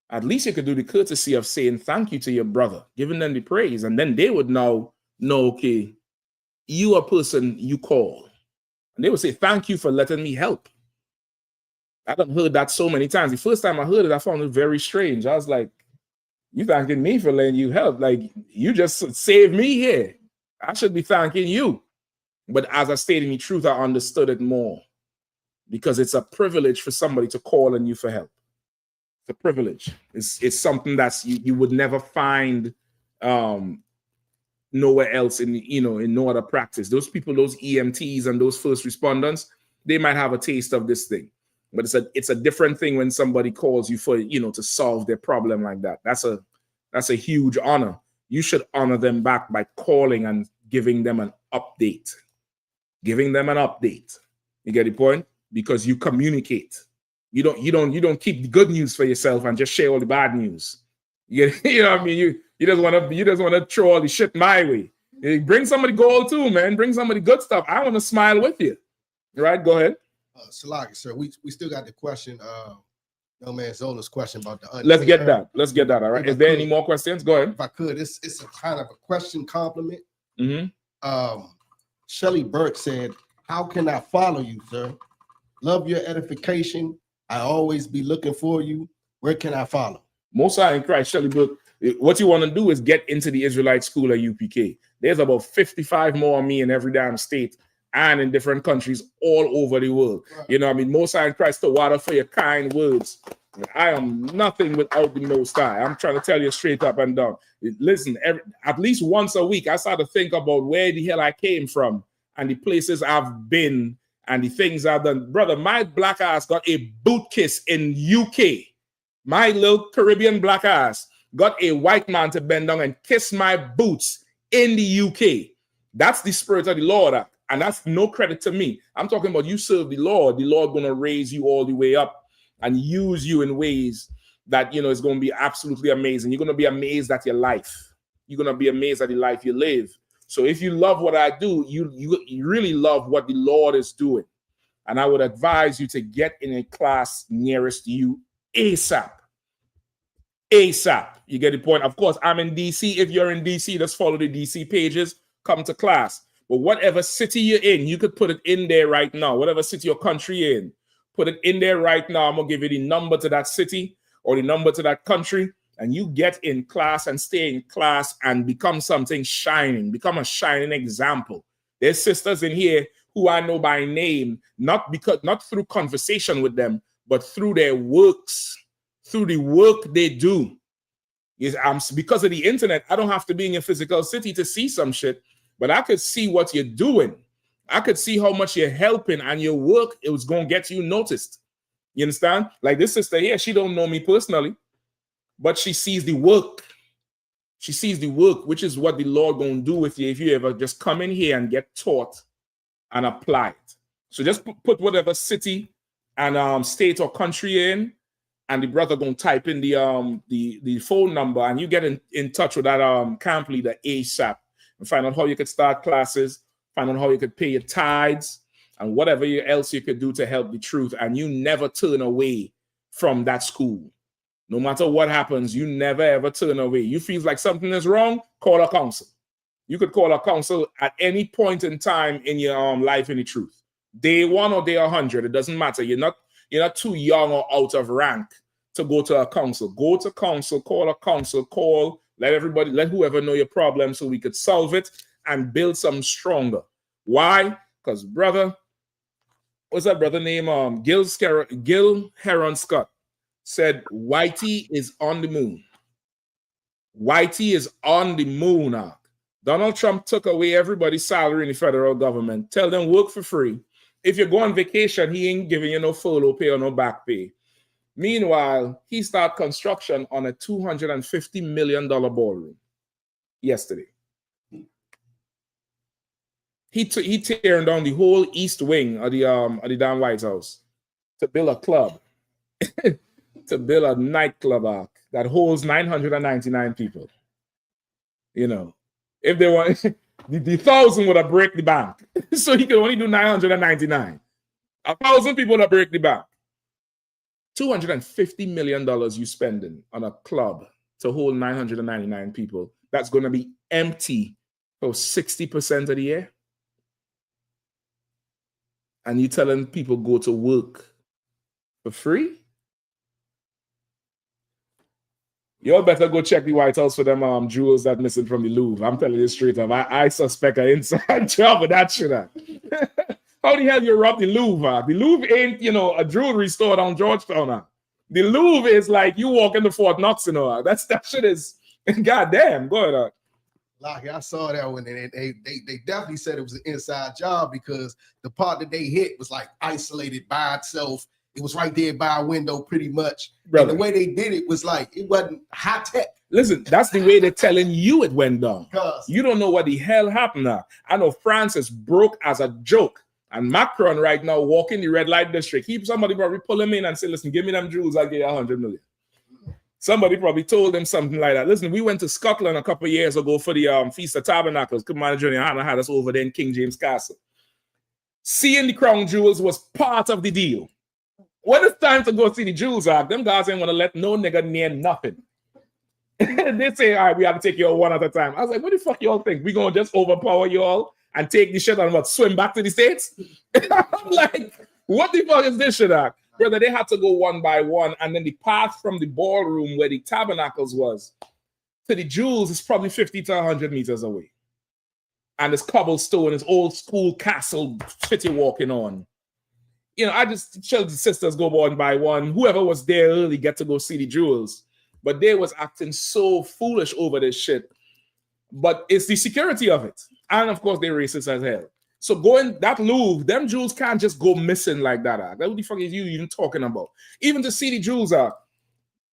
At least you could do the courtesy of saying thank you to your brother, giving them the praise, and then they would now know, okay, you a person you call. And they would say, thank you for letting me help. I done heard that so many times. The first time I heard it, I found it very strange. I was like, you thanking me for letting you help. Like, you just saved me here. I should be thanking you. But as I stated the truth, I understood it more. Because it's a privilege for somebody to call on you for help. It's a privilege. It's something that's you would never find nowhere else in no other practice. Those people, those EMTs and those first responders, they might have a taste of this thing. But it's a different thing when somebody calls you for, to solve their problem like that. That's a huge honor. You should honor them back by calling and giving them an update. Giving them an update. You get the point? Because you communicate. You don't keep the good news for yourself and just share all the bad news. You know what I mean? You just want to throw all the shit my way. Bring somebody gold too, man. Bring somebody good stuff. I want to smile with you. Right? Go ahead. Salaki, sir, we still got the question, no man Zola's question about the Let's get that. All right. Is there any more questions? Go ahead. If I could, it's a kind of a question compliment. Mm-hmm. Shelly Burke said, how can I follow you, sir? Love your edification. I always be looking for you. Where can I follow? Most High in Christ, Shelly Burke. What you want to do is get into the Israelite school at UPK. There's about 55 more of me in every damn state and in different countries all over the world. Right. You know what I mean? Most High in Christ, the water for your kind words. I am nothing without the Most High. I'm trying to tell you straight up and down. Listen, at least once a week, I start to think about where the hell I came from and the places I've been and the things I've done. Brother, my black ass got a boot kiss in UK. My little Caribbean black ass got a white man to bend down and kiss my boots in the UK. That's the spirit of the Lord. And that's no credit to me. I'm talking about you serve the Lord. The Lord going to raise you all the way up and use you in ways that, is going to be absolutely amazing. You're going to be amazed at your life. You're going to be amazed at the life you live. So if you love what I do, you really love what the Lord is doing. And I would advise you to get in a class nearest you ASAP. ASAP. You get the point? Of course, I'm in DC. If you're in DC, just follow the DC pages. Come to class. But whatever city you're in, you could put it in there right now. Whatever city or country you're in, put it in there right now. I'm going to give you the number to that city or the number to that country. And you get in class and stay in class and become something shining. Become a shining example. There's sisters in here who I know by name, not through conversation with them, but through their works, through the work they do. Yes, because of the internet, I don't have to be in your physical city to see some shit, but I could see what you're doing. I could see how much you're helping, and your work, it was going to get you noticed. You understand? Like this sister here, she don't know me personally, but she sees the work. She sees the work, which is what the Lord going to do with you if you ever just come in here and get taught and apply it. So just put whatever city and state or country you're in, and the brother going to type in the phone number, and you get in touch with that camp leader ASAP and find out how you could start classes, find out how you could pay your tithes, and whatever else you could do to help the truth. And you never turn away from that school. No matter what happens, you never ever turn away. You feel like something is wrong, call a counsel. You could call a counsel at any point in time in your life in the truth. Day 1 or day 100, it doesn't matter. You're not too young or out of rank to go to a counsel. Go to counsel, call a counsel, let whoever know your problem so we could solve it and build something stronger. Why? Because brother, what's that brother name? Gil Heron Scott said Whitey is on the moon. Whitey is on the moon. Donald Trump took away everybody's salary in the federal government. Tell them work for free. If you go on vacation, he ain't giving you no furlough pay or no back pay. Meanwhile, he started construction on a $250 million ballroom yesterday. He tearing down the whole east wing of the damn White House to build a club, to build a nightclub that holds 999 people. You know, if they want, the 1,000 would have break the bank, so he can only do 999. 1,000 people would have break the bank. $250 million you spending on a club to hold 999 people. That's going to be empty for 60% of the year. And you telling people go to work for free? Y'all better go check the White House for them jewels that missing from the Louvre. I'm telling you straight up. I suspect an inside job with that shit. How the hell you rob the Louvre? The Louvre ain't, a jewelry store down Georgetown. The Louvre is like you walk into Fort Knox, that shit is goddamn. Go ahead. Like I saw that one, and they definitely said it was an inside job because the part that they hit was like isolated by itself. It was right there by a window, pretty much. Brother. And the way they did it was like it wasn't high tech. Listen, that's the way they're telling you it went down. You don't know what the hell happened now. I know France is broke as a joke. And Macron right now walking the red light district. Somebody probably pull him in and say, listen, give me them jewels, I'll give you 100 million. Somebody probably told them something like that. Listen, we went to Scotland a couple of years ago for the Feast of Tabernacles. Commander Yahanna had us over there in King James Castle. Seeing the crown jewels was part of the deal. When it's time to go see the jewels, them guys ain't going to let no nigga near nothing. They say, all right, we have to take you all one at a time. I was like, what the fuck y'all think? We going to just overpower you all and take the shit and swim back to the States? I'm like, what the fuck is this shit at? Brother, they had to go one by one, and then the path from the ballroom where the tabernacles was to the jewels is probably 50 to 100 meters away. And it's cobblestone, it's old school castle city walking on. I just tell the sisters go one by one. Whoever was there early get to go see the jewels. But they was acting so foolish over this shit. But it's the security of it. And of course, they're racist as hell. So going that Louvre, them jewels can't just go missing like that. What the fuck is you even talking about? Even to see the jewels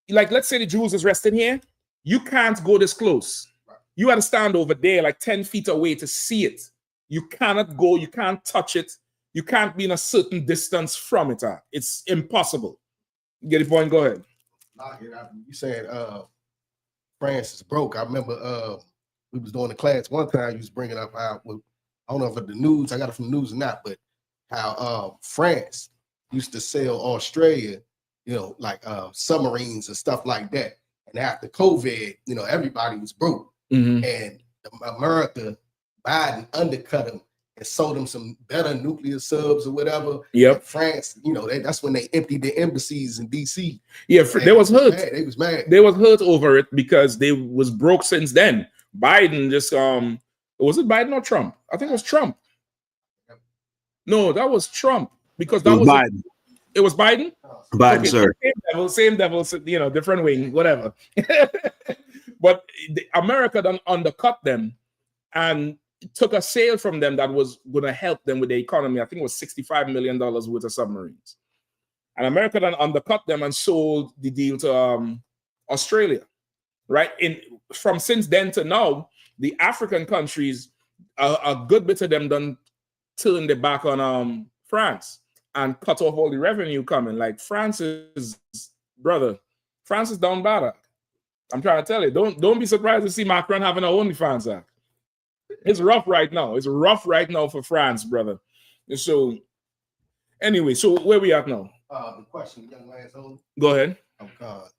like let's say the jewels is resting here, you can't go this close. You got to stand over there like 10 feet away to see it. You cannot go, you can't touch it. You can't be in a certain distance from it. It's impossible. You get the point? Go ahead. You said France is broke. I remember we was doing a class one time. You was bringing up how, I don't know if it's the news, I got it from the news or not, but how France used to sell Australia, like submarines and stuff like that. And after COVID, everybody was broke. And America, Biden undercut them and sold them some better nuclear subs or whatever. Yep. And France, that's when they emptied their embassies in DC. Yeah, they was hurt. They was mad. They was hurt over it because they was broke since then. Biden just was it Biden or Trump? I think it was Trump. No, that was Trump because that was Biden. It was Biden. Biden, okay, sir. Same devil, different wing, whatever. But America done undercut them and took a sale from them that was going to help them with the economy. I think it was $65 million worth of submarines. And America then undercut them and sold the deal to Australia, right? From since then to now, the African countries, a good bit of them done turned their back on France and cut off all the revenue coming. Like France is down bad. I'm trying to tell you, don't be surprised to see Macron having a OnlyFans act. It's rough right now. It's rough right now for France, brother. So anyway, so where we at now? The question, young asshole. Go ahead. Oh God.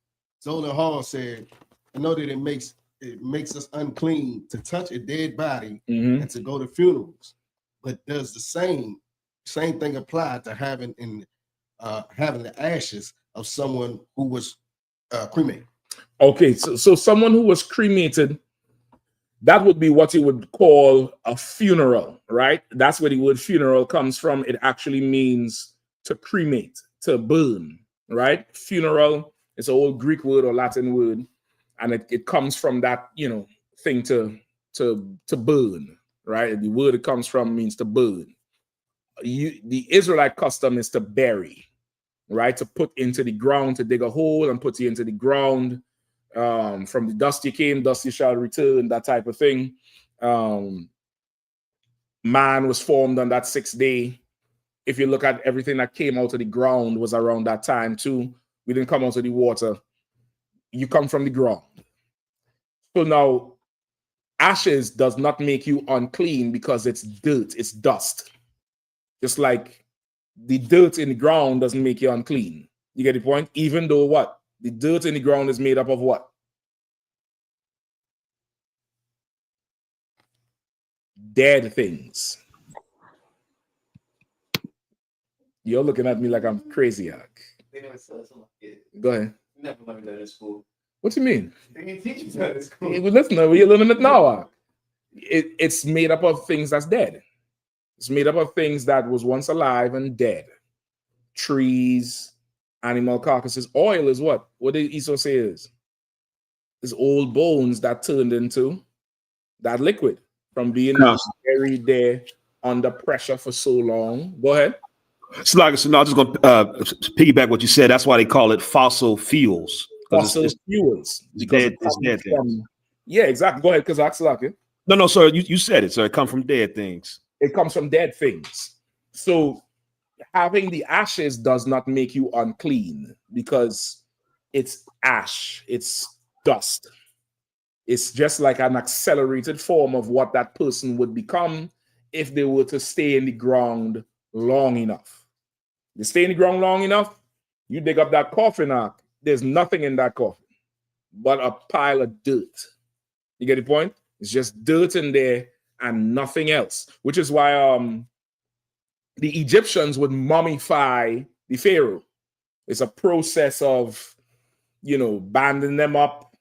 Zola Hall said, I know that it makes us unclean to touch a dead body and to go to funerals. But does the same thing apply to having the ashes of someone who was cremated? Okay, so someone who was cremated, that would be what you would call a funeral, right? That's where the word funeral comes from. It actually means to cremate, to burn, right? Funeral is an old Greek word or Latin word, and it comes from that, thing to burn, right? The word it comes from means to burn. The Israelite custom is to bury, right? To put into the ground, to dig a hole and put you into the ground. From the dust you came, dust you shall return, that type of thing. Man was formed on that 6th day. If you look at everything that came out of the ground was around that time too. We didn't come out of the water. You come from the ground. So now, ashes does not make you unclean because it's dirt, it's dust. Just like the dirt in the ground doesn't make you unclean. You get the point? Even though what? The dirt in the ground is made up of what? Dead things. You're looking at me like I'm crazy, Ak. Go ahead. Never learned that in school. What you mean? They didn't teach you that in school. Listen, you're learning it now, Ak. It's made up of things that's dead. It's made up of things that was once alive and dead. Trees, animal carcasses. Oil is what? What did I.S.U.P.K say is? It's old bones that turned into that liquid from being buried there under pressure for so long. Go ahead. So I'm just going to piggyback what you said. That's why they call it fossil fuels. Fossil fuels. It's dead things. Yeah, exactly. Go ahead, because that's like it. No, sir. You said it, sir. It comes from dead things. It comes from dead things. So having the ashes does not make you unclean because it's ash, it's dust. It's just like an accelerated form of what that person would become if they were to stay in the ground long enough. You stay in the ground long enough, you dig up that coffin, Ark. There's nothing in that coffin but a pile of dirt. You get the point? It's just dirt in there and nothing else, which is why the Egyptians would mummify the pharaoh. It's a process of, banding them up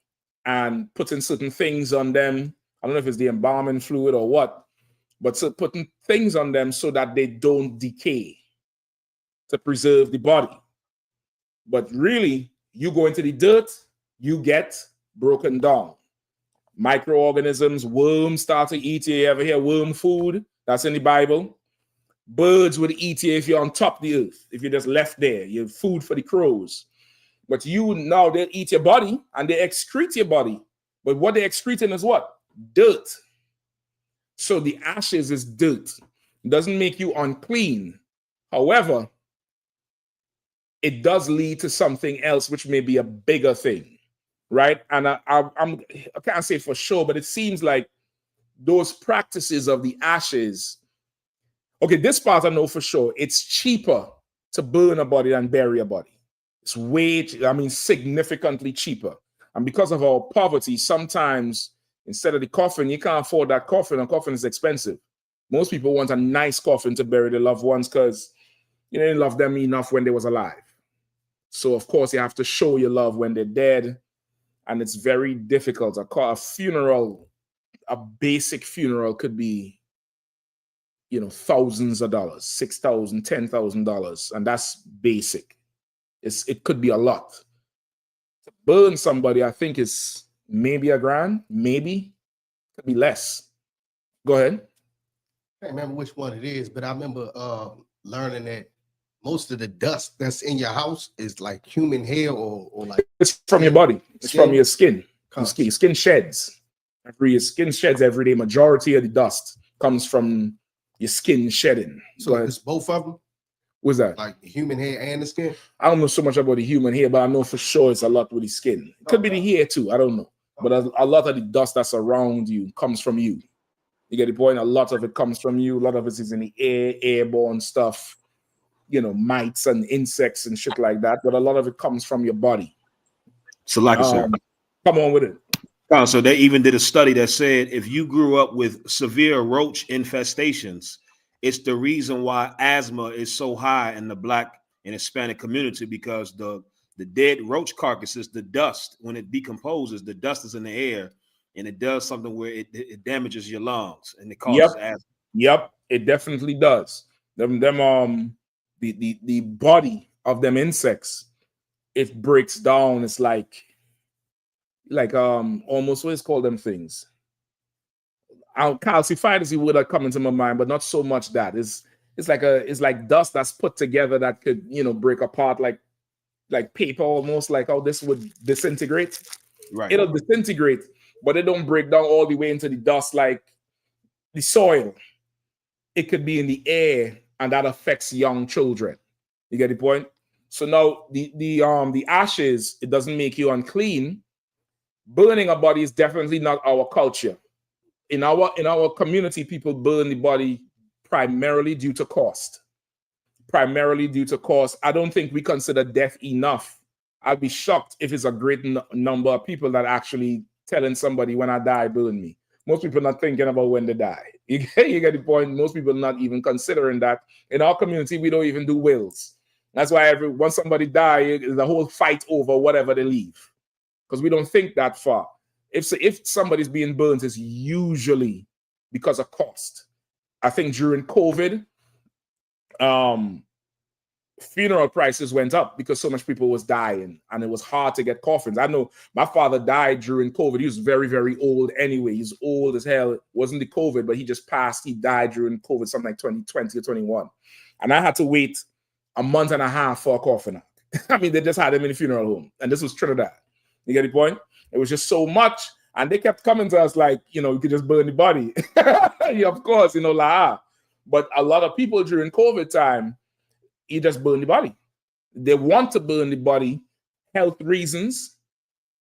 and putting certain things on them. I don't know if it's the embalming fluid or what, but so putting things on them so that they don't decay to preserve the body. But really, you go into the dirt, you get broken down. Microorganisms, worms start to eat you. You ever hear worm food? That's in the Bible. Birds would eat you if you're on top of the earth, if you're just left there. You're food for the crows. But now they'll eat your body and they excrete your body. But what they're excreting is what? Dirt. So the ashes is dirt. It doesn't make you unclean. However, it does lead to something else, which may be a bigger thing, right? And I can't say for sure, but it seems like those practices of the ashes. Okay, this part I know for sure. It's cheaper to burn a body than bury a body. It's significantly cheaper. And because of our poverty, sometimes instead of the coffin, you can't afford that coffin. A coffin is expensive. Most people want a nice coffin to bury their loved ones because you didn't love them enough when they was alive. So, of course, you have to show your love when they're dead. And it's very difficult. A funeral, a basic funeral could be, thousands of dollars, $6,000, $10,000. And that's basic. It could be a lot. To burn somebody, I think, is maybe $1,000, maybe, could be less. Go ahead. I can't remember which one it is, but I remember learning that most of the dust that's in your house is like human hair or like it's from your body. It's from your skin. Your skin sheds. Your skin sheds every day. Majority of the dust comes from your skin shedding. So it's both of them. What's that? Like the human hair and the skin. I don't know so much about the human hair, but I know for sure it's a lot with the skin. It could be the hair too. I don't know. But a lot of the dust that's around you comes from you. You get the point? A lot of it comes from you. A lot of it is in the air, airborne stuff, you know, mites and insects and shit like that. But a lot of it comes from your body. So, like I said, come on with it. So they even did a study that said if you grew up with severe roach infestations, it's the reason why asthma is so high in the Black and Hispanic community, because the dead roach carcasses, the dust, when it decomposes, the dust is in the air. And it does something where it damages your lungs and it causes asthma. Yep, it definitely does. The body of them insects, it breaks down. It's like almost what is called them things. Calcified is the word that come into my mind, but not so much that. It's like dust that's put together that could, you know, break apart like paper, almost like how this would disintegrate. Right. It'll disintegrate. But it don't break down all the way into the dust like the soil. It could be in the air, and that affects young children. You get the point? So now the ashes, it doesn't make you unclean. Burning a body is definitely not our culture. In our community, people burn the body primarily due to cost. Primarily due to cost. I don't think we consider death enough. I'd be shocked if it's a great number of people that actually telling somebody when I die, burn me. Most people are not thinking about when they die. You get the point? Most people are not even considering that. In our community, we don't even do wills. That's why once somebody dies, the whole fight over whatever they leave. Because we don't think that far. If somebody's being burned, it's usually because of cost. I think during COVID, funeral prices went up because so much people was dying and it was hard to get coffins. I know my father died during COVID. He was very, very old anyway. He's old as hell. It wasn't the COVID, but he just passed. He died during COVID, something like 2020 or 21. And I had to wait a month and a half for a coffin. I mean, they just had him in the funeral home. And this was Trinidad. You get the point? It was just so much. And they kept coming to us like, you know, you could just burn the body. Yeah, of course, you know, but a lot of people during COVID time, he just burned the body. They want to burn the body, health reasons,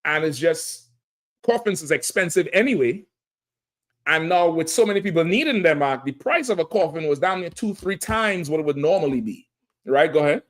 and it's just coffins is expensive anyway. And now with so many people needing them, the price of a coffin was down near 2-3 times what it would normally be. Right? Go ahead.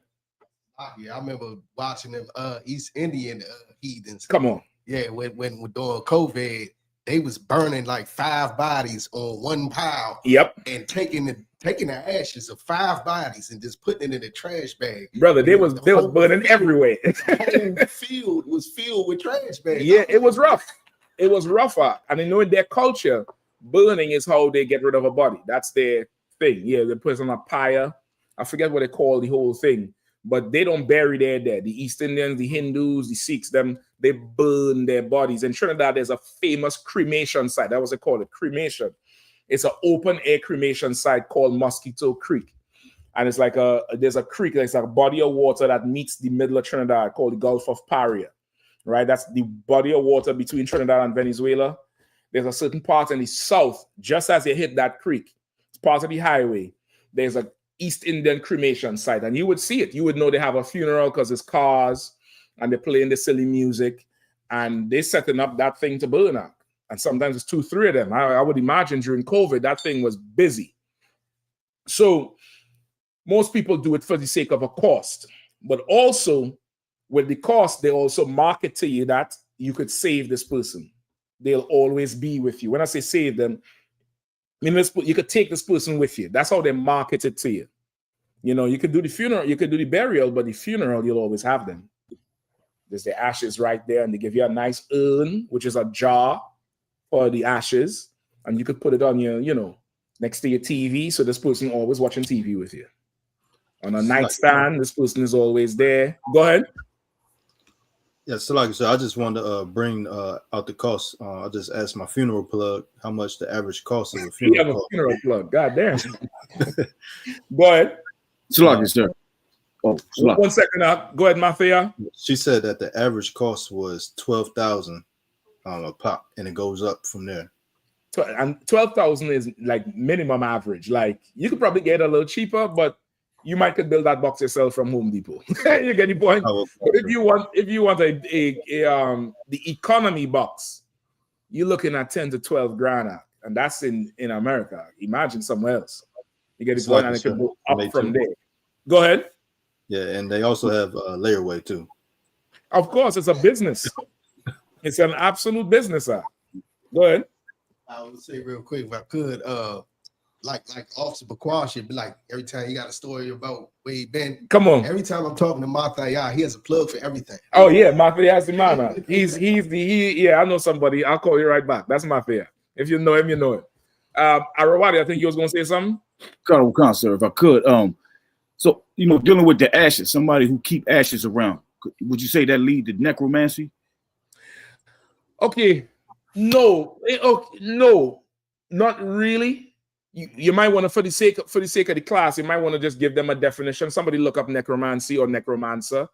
Yeah, I remember watching them East Indian heathens. Come on. Yeah, when during COVID, they was burning like 5 bodies on one pile. Yep. And taking the ashes of 5 bodies and just putting it in a trash bag. Brother, they was burning everywhere. The whole field was filled with trash bags. Yeah, it was rough. It was rougher. And you know, in their culture, burning is how they get rid of a body. That's their thing. Yeah, they put it on a pyre. I forget what they call the whole thing. But they don't bury their dead. The East Indians, the Hindus, the Sikhs, they burn their bodies. In Trinidad, there's a famous cremation site. That was what they call it, cremation. It's an open air cremation site called Mosquito Creek. And it's like there's a creek, there's a body of water that meets the middle of Trinidad called the Gulf of Paria, right? That's the body of water between Trinidad and Venezuela. There's a certain part in the south, just as you hit that creek, it's part of the highway. There's a East Indian cremation site, and you would see it. You would know they have a funeral because it's cars and they're playing the silly music and they're setting up that thing to burn out. And sometimes it's 2-3 of them. I would imagine during COVID, that thing was busy. So most people do it for the sake of a cost, but also with the cost, they also market to you that you could save this person. They'll always be with you. When I say save them, I mean, you could take this person with you. That's how they market it to you. You know, you could do the funeral, you could do the burial, but the funeral, you'll always have them. There's the ashes right there, and they give you a nice urn, which is a jar for the ashes, and you could put it on your, you know, next to your TV, so this person always watching TV with you. On a nightstand, this person is always there. Go ahead. Yeah, so like I said, I just wanted to bring out the cost. I just asked my funeral plug how much the average cost of a You funeral have a cost. funeral plug. God damn. Go ahead. Salaki, sir. Oh, Salaki. 1 second up. Go ahead, Mafia. She said that the average cost was $12,000 a pop, and it goes up from there. And 12,000 is like minimum average. Like you could probably get a little cheaper, but you might could build that box yourself from Home Depot. You get the point? Oh, okay. But if you want the economy box, you're looking at 10 to 12 grand, and that's in America. Imagine somewhere else. You get the point, and it can go up from there. Go ahead. Yeah, and they also have layaway too. Of course, it's a business. It's an absolute business. Go ahead. I would say real quick, if I could, like Officer Bakwa should be like, every time he got a story about where he been. Come on. Every time I'm talking to Martha, he has a plug for everything. Oh yeah, Mafia has the man. Yeah, I know somebody. I'll call you right back. That's Mafia. If you know him, you know it. Arawadi, I think you was gonna say something. Sir, if I could. So dealing with the ashes, somebody who keep ashes around, would you say that lead to necromancy? Okay. No, not really. You might want to, for the sake of the class, you might want to just give them a definition. Somebody look up necromancy or necromancer.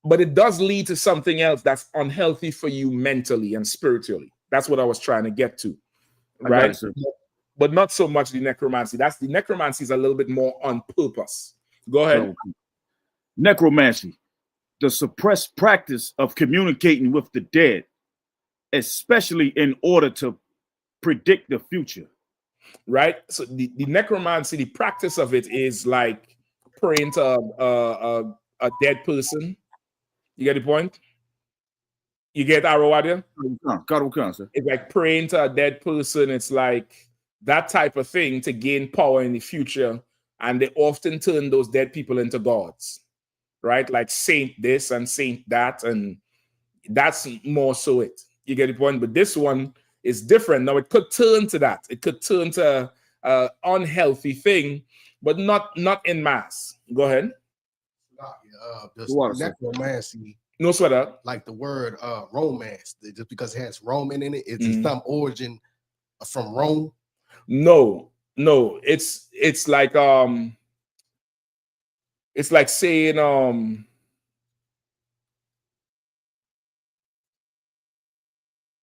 But it does lead to something else that's unhealthy for you mentally and spiritually. That's what I was trying to get to, right? But not so much the necromancy. The necromancy is a little bit more on purpose. Go ahead. Necromancy, the suppressed practice of communicating with the dead, especially in order to predict the future. Right? So the necromancy, the practice of it is like praying to a dead person. You get the point? You get Arawadia? It's like praying to a dead person. It's like that type of thing to gain power in the future. And they often turn those dead people into gods, right? Like saint this and saint that. And that's more so it. You get the point? But this one is different. Now, it could turn to that. It could turn to an unhealthy thing, but not in mass. Go ahead. Necromancy. No sweater. Like the word romance, just because it has Roman in it, it's some origin from Rome. No, it's like saying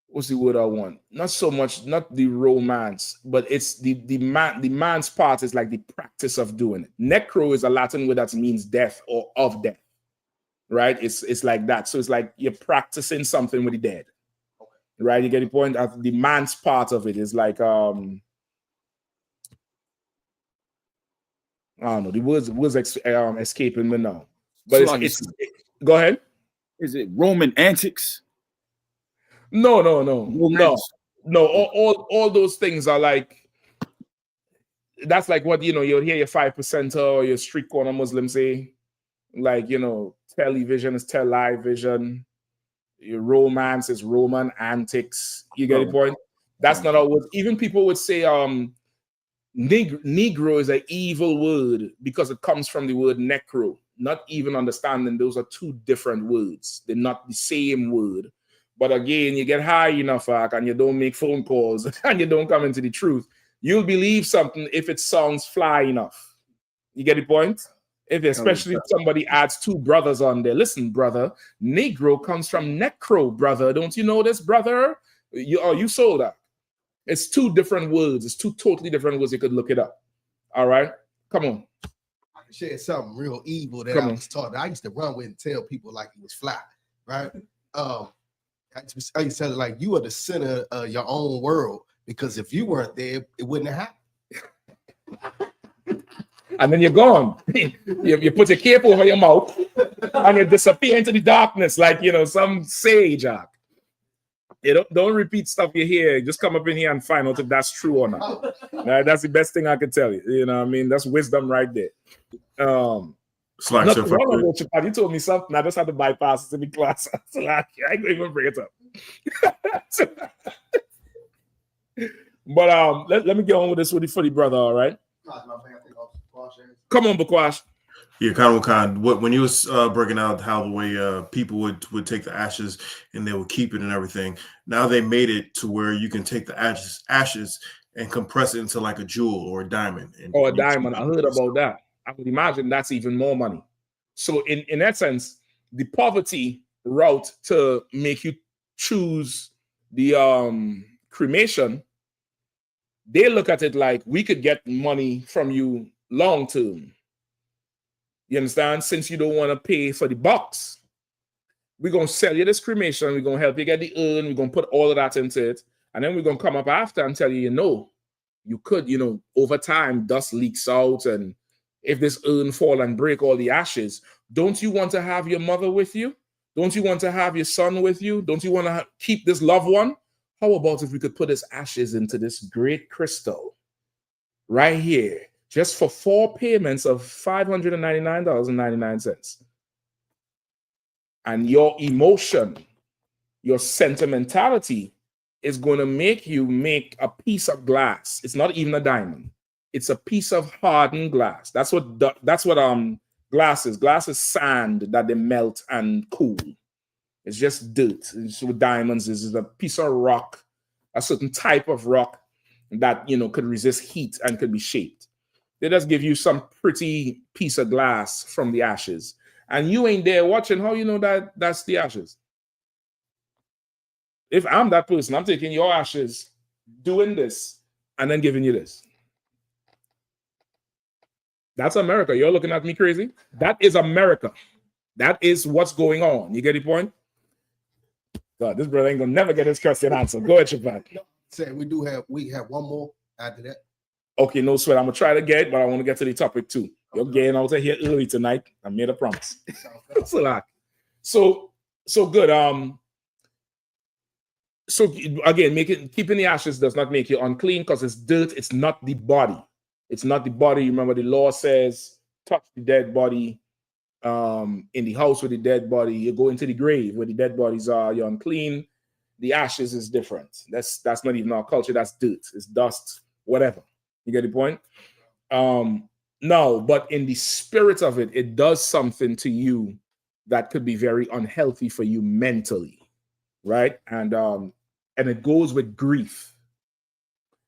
what's the word I want? Not so much, not the romance, but it's the man's part is like the practice of doing it. Necro is a Latin word that means death or of death, right? It's like that. So it's like you're practicing something with the dead, right? You get the point? The man's part of it is like I don't know. The words escaping me now, but it's go ahead. Is it Roman antics? No. All those things are like, that's like what you'll hear your 5%er or your street corner Muslim say, like television is television, your romance is Roman antics. You get the point? That's not our word. Even people would say Negro is an evil word because it comes from the word necro, not even understanding those are two different words. They're not the same word. But again, you get high enough and you don't make phone calls and you don't come into the truth. You'll believe something if it sounds fly enough. You get the point? Especially if somebody adds two brothers on there. Listen, brother, Negro comes from necro, brother. Don't you know this, brother? You sold that. It's two different words. It's two totally different words. You could look it up. All right? Come on. I can share something real evil that I was taught. I used to run with and tell people like it was fly, right? I used to tell it like you are the center of your own world, because if you weren't there, it wouldn't have happened. And then you're gone. You put your cape over your mouth and you disappear into the darkness like, some sage. You don't repeat stuff you hear. Just come up in here and find out if that's true or not. That's the best thing I can tell you. You know what I mean? That's wisdom right there. You told me something. I just had to bypass it in the class. So I ain't gonna even bring it up. But let me get on with this for the brother, all right? Come on, Bakwash. Yeah, kind. What when you was breaking out how the way people would take the ashes and they would keep it and everything. Now they made it to where you can take the ashes and compress it into like a jewel or a diamond. And Or a you keep diamond. I heard about that. I would imagine that's even more money. So in that sense, the poverty route to make you choose the cremation, they look at it like we could get money from you long term. You understand? Since you don't want to pay for the box, we're going to sell you this cremation. We're going to help you get the urn. We're going to put all of that into it. And then we're going to come up after and tell you, you could, over time, dust leaks out. And if this urn fall and break all the ashes, don't you want to have your mother with you? Don't you want to have your son with you? Don't you want to keep this loved one? How about if we could put his ashes into this great crystal right here, just for 4 payments of $599.99? And your emotion, your sentimentality is going to make you make a piece of glass. It's not even a diamond. It's a piece of hardened glass. That's what glass is. Glass is sand that they melt and cool. It's just dirt. It's with diamonds is a piece of rock, a certain type of rock that could resist heat and could be shaped. They just give you some pretty piece of glass from the ashes, and you ain't there watching. How you know that that's the ashes? If I'm that person, I'm taking your ashes, doing this, and then giving you this. That's America. You're looking at me crazy? That is America. That is what's going on. You get the point? God, this brother ain't gonna never get his question answered. Go ahead, Shabbat. Say we have one more after that. Okay, no sweat. I'm gonna try to get it, but I want to get to the topic too. You're getting out of here early tonight. I made a promise. So good. So again, keeping the ashes does not make you unclean because it's dirt. It's not the body. It's not the body. Remember, the law says, touch the dead body. In the house with the dead body, you go into the grave where the dead bodies are. You're unclean. The ashes is different. That's not even our culture. That's dirt. It's dust. Whatever. You get the point? No, but in the spirit of it, it does something to you that could be very unhealthy for you mentally, right? And it goes with grief.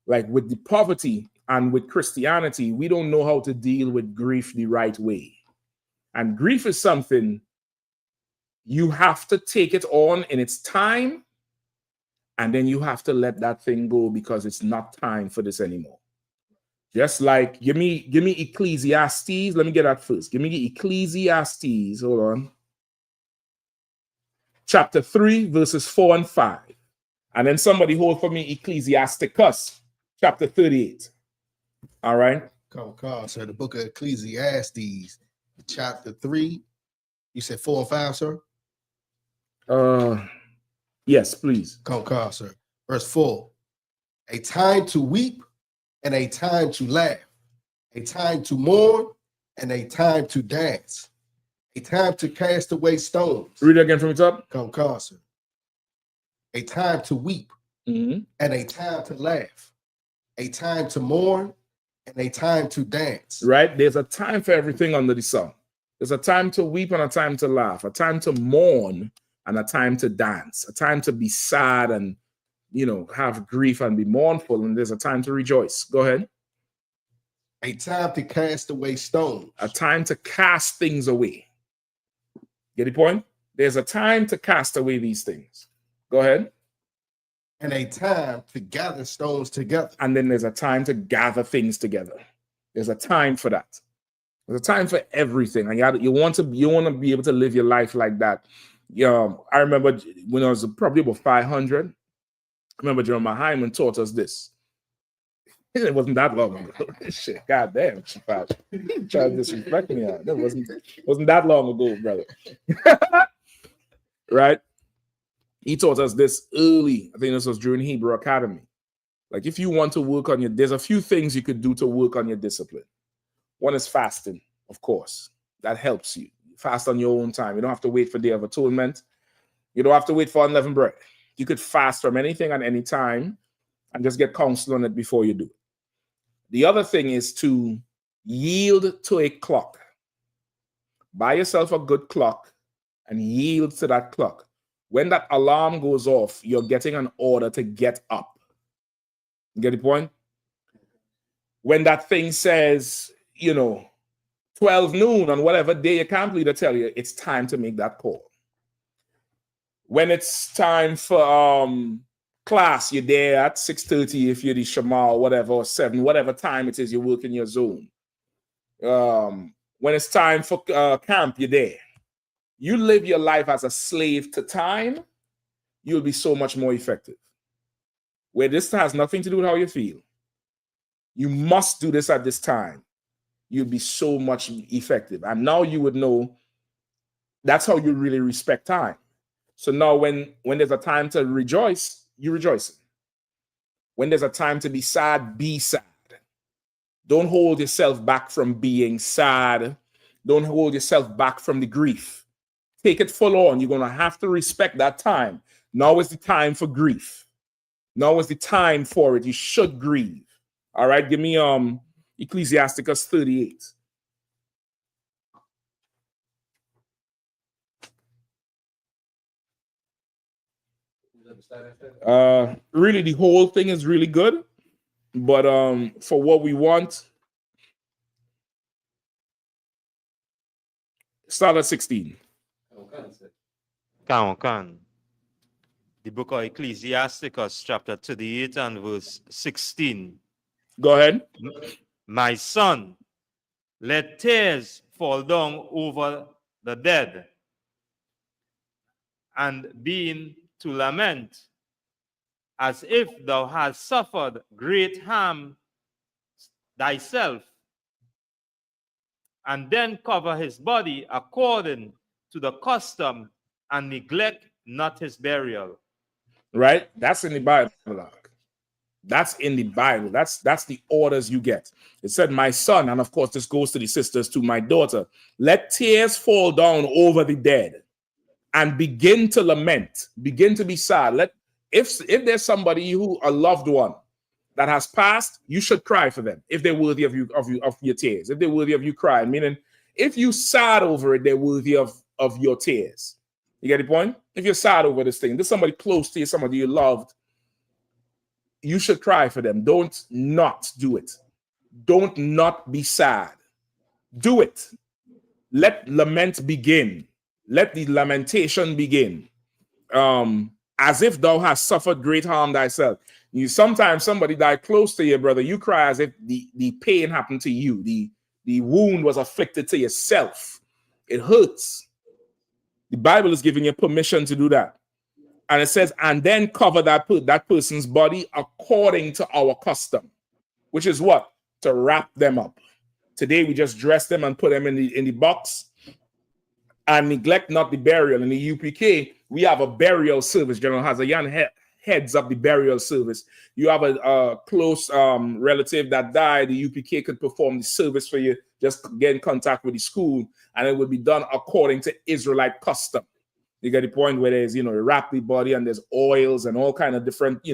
Like with the poverty and with Christianity, we don't know how to deal with grief the right way. And grief is something you have to take it on in its time, and then you have to let that thing go because it's not time for this anymore. Just like, give me Ecclesiastes. Let me get that first. Give me Ecclesiastes. Hold on. Chapter 3, verses 4 and 5. And then somebody hold for me Ecclesiasticus, chapter 38. All right? So the book of Ecclesiastes, chapter 3. You said 4 and 5, sir? Yes, please. Sir. Verse 4. A time to weep and a time to laugh, a time to mourn and a time to dance, a time to cast away stones. Read it again from the top. Sir. A time to weep and a time to laugh, a time to mourn and a time to dance. Right? There's a time for everything under the sun. There's a time to weep and a time to laugh, a time to mourn and a time to dance, a time to be sad and have grief and be mournful, and there's a time to rejoice. Go ahead. A time to cast away stones. A time to cast things away. Get the point? There's a time to cast away these things. Go ahead. And a time to gather stones together. And then there's a time to gather things together. There's a time for that. There's a time for everything. And you want to be able to live your life like that. I remember when I was probably about 500. I remember Jeremiah Hyman taught us this. It wasn't that long ago. Shit, goddamn, trying to disrespect me. That wasn't that long ago, brother. Right? He taught us this early. I think this was during Hebrew Academy. Like, if you want to work on there's a few things you could do to work on your discipline. One is fasting, of course. That helps you. Fast on your own time. You don't have to wait for Day of Atonement. You don't have to wait for unleavened bread. You could fast from anything at any time and just get counsel on it before you do it. The other thing is to yield to a clock. Buy yourself a good clock and yield to that clock. When that alarm goes off, you're getting an order to get up. You get the point? When that thing says, 12 noon on whatever day your camp leader tell you, it's time to make that call. When it's time for class, you're there at 6:30 if you're the Shema or whatever, or 7, whatever time it is you work in your zone. When it's time for camp, you're there. You live your life as a slave to time, you'll be so much more effective. Where this has nothing to do with how you feel. You must do this at this time. You'll be so much effective. And now you would know that's how you really respect time. So now when there's a time to rejoice, you rejoice. When there's a time to be sad, be sad. Don't hold yourself back from being sad. Don't hold yourself back from the grief. Take it full on. You're going to have to respect that time. Now is the time for grief. Now is the time for it. You should grieve. All right, give me Ecclesiasticus 38. Really, the whole thing is really good, but for what we want, start at 16. Can. The book of Ecclesiasticus, chapter 38 and verse 16. Go ahead. My son, let tears fall down over the dead, and being to lament, as if thou hast suffered great harm thyself, and then cover his body according to the custom, and neglect not his burial. Right? That's in the Bible. That's in the Bible. That's the orders you get. It said, my son, and of course this goes to the sisters, to my daughter, let tears fall down over the dead and begin to lament, begin to be sad. If there's somebody a loved one that has passed, you should cry for them if they're worthy of your tears. If they're worthy of you crying, meaning if you sad over it, they're worthy of your tears. You get the point? If you're sad over this thing, there's somebody close to you, somebody you loved, you should cry for them. Don't not do it. Don't not be sad. Do it. Let lament begin. Let the lamentation begin. As if thou hast suffered great harm thyself. Sometimes somebody died close to you, brother. You cry as if the pain happened to you. The wound was afflicted to yourself. It hurts. The Bible is giving you permission to do that. And it says, and then cover that person's body according to our custom, which is what? To wrap them up. Today, we just dress them and put them in the box and neglect not the burial. In the UPK, we have a burial service. General Hazayan heads up the burial service. You have a close relative that died, the UPK could perform the service for you. Just get in contact with the school, and it will be done according to Israelite custom. You get the point where there's, wrap the body and there's oils and all kind of different,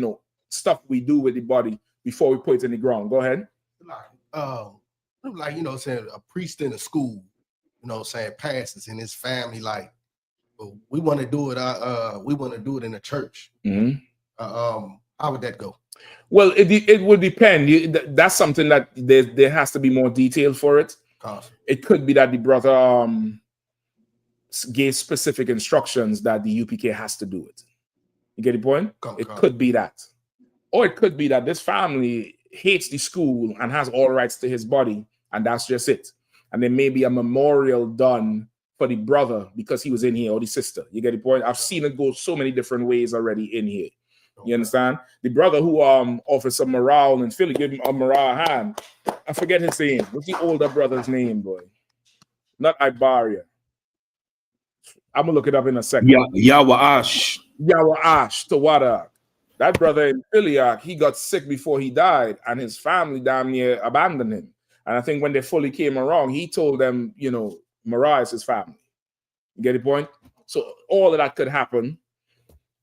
stuff we do with the body before we put it in the ground. Go ahead. Saying a priest in a school, pastors in his family, we want to do it. We want to do it in a church. Mm-hmm. How would that go? Well, it would depend. That's something that there has to be more detail for it. It could be that the brother gave specific instructions that the UPK has to do it. You get the point? It could be that. Or it could be that this family hates the school and has all rights to his body, and that's just it. And there may be a memorial done for the brother because he was in here, or the sister. You get the point? I've seen it go so many different ways already in here. You understand? The brother who offered some morale in Philly, give him a morale hand. I forget his name. What's the older brother's name, boy? Not Ibaria. I'm gonna look it up in a second. Yawash Tawada. That brother in Philly, he got sick before he died, and his family damn near abandoned him. And I think when they fully came around, he told them, Mariah is his family. You get the point? So all of that could happen.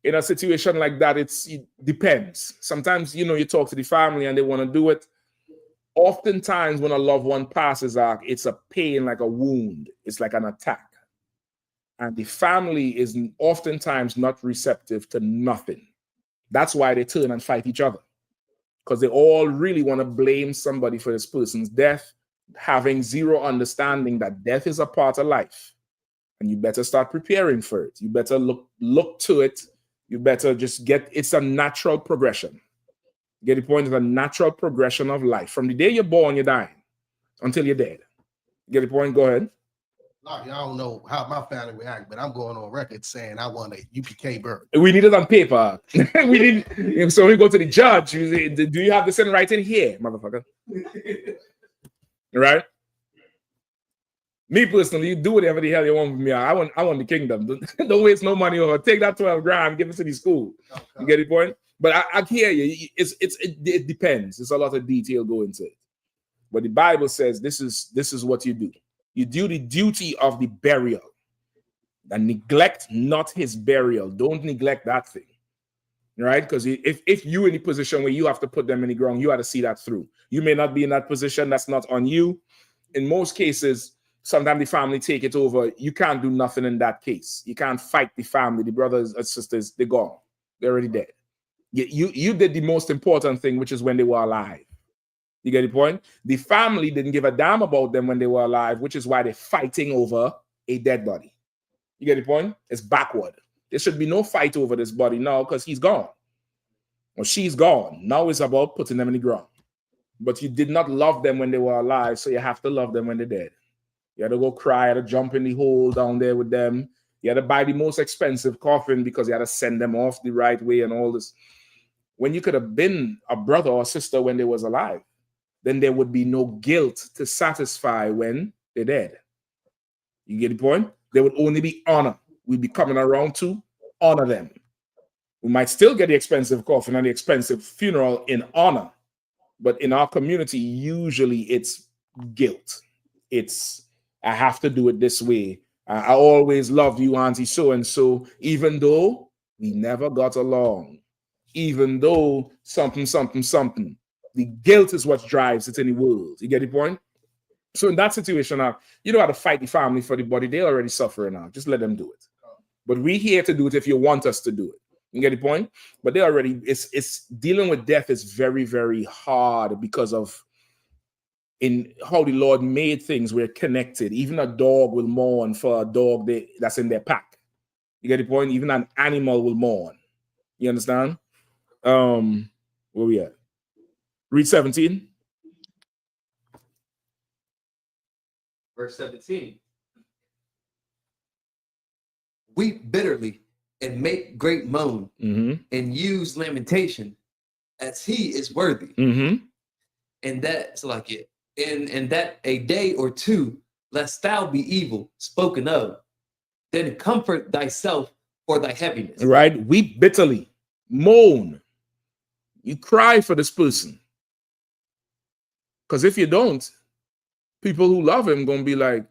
In a situation like that, it depends. Sometimes, you talk to the family and they want to do it. Oftentimes, when a loved one passes, it's a pain like a wound. It's like an attack. And the family is oftentimes not receptive to nothing. That's why they turn and fight each other. Because they all really want to blame somebody for this person's death, having zero understanding that death is a part of life. And you better start preparing for it. You better look to it. You better just it's a natural progression. Get the point? It's a natural progression of life. From the day you're born, you're dying until you're dead. Get the point? Go ahead. Like, I don't know how my family react, but I'm going on record saying I want a UPK birth. We need it on paper. So we go to the judge. You say, do you have this in writing here, motherfucker? Right? Me personally, you do whatever the hell you want with me. I want the kingdom. Don't waste no money over. Take that 12 grand, give it to the school. Okay. You get the point? But I hear you. It depends. There's a lot of detail going into it. But the Bible says this is what you do. You do the duty of the burial. And neglect not his burial. Don't neglect that thing. Right? Because if you're in a position where you have to put them in the ground, you have to see that through. You may not be in that position. That's not on you. In most cases, sometimes the family take it over. You can't do nothing in that case. You can't fight the family. The brothers and sisters, they're gone. They're already dead. You did the most important thing, which is when they were alive. You get the point? The family didn't give a damn about them when they were alive, which is why they're fighting over a dead body. You get the point? It's backward. There should be no fight over this body now because he's gone. Or she's gone. Now it's about putting them in the ground. But you did not love them when they were alive, so you have to love them when they're dead. You had to go cry, you had to jump in the hole down there with them. You had to buy the most expensive coffin because you had to send them off the right way and all this. When you could have been a brother or sister when they was alive, then there would be no guilt to satisfy when they're dead. You get the point? There would only be honor. We'd be coming around to honor them. We might still get the expensive coffin and the expensive funeral in honor. But in our community, usually it's guilt. It's, I have to do it this way. I always loved you, Auntie so-and-so, even though we never got along. Even though something. The guilt is what drives it in the world. You get the point? So in that situation, you don't have to fight the family for the body. They're already suffering now. Just let them do it. But we're here to do it if you want us to do it. You get the point? But they already, it's dealing with death is very, very hard because of in how the Lord made things. We're connected. Even a dog will mourn for a dog that's in their pack. You get the point? Even an animal will mourn. You understand? Where we at? Read 17. Verse 17. Weep bitterly and make great moan and use lamentation as he is worthy. And that's like it. And that a day or two, lest thou be evil spoken of, then comfort thyself for thy heaviness. Right? Weep bitterly, moan. You cry for this person. Because if you don't, people who love him gonna be like,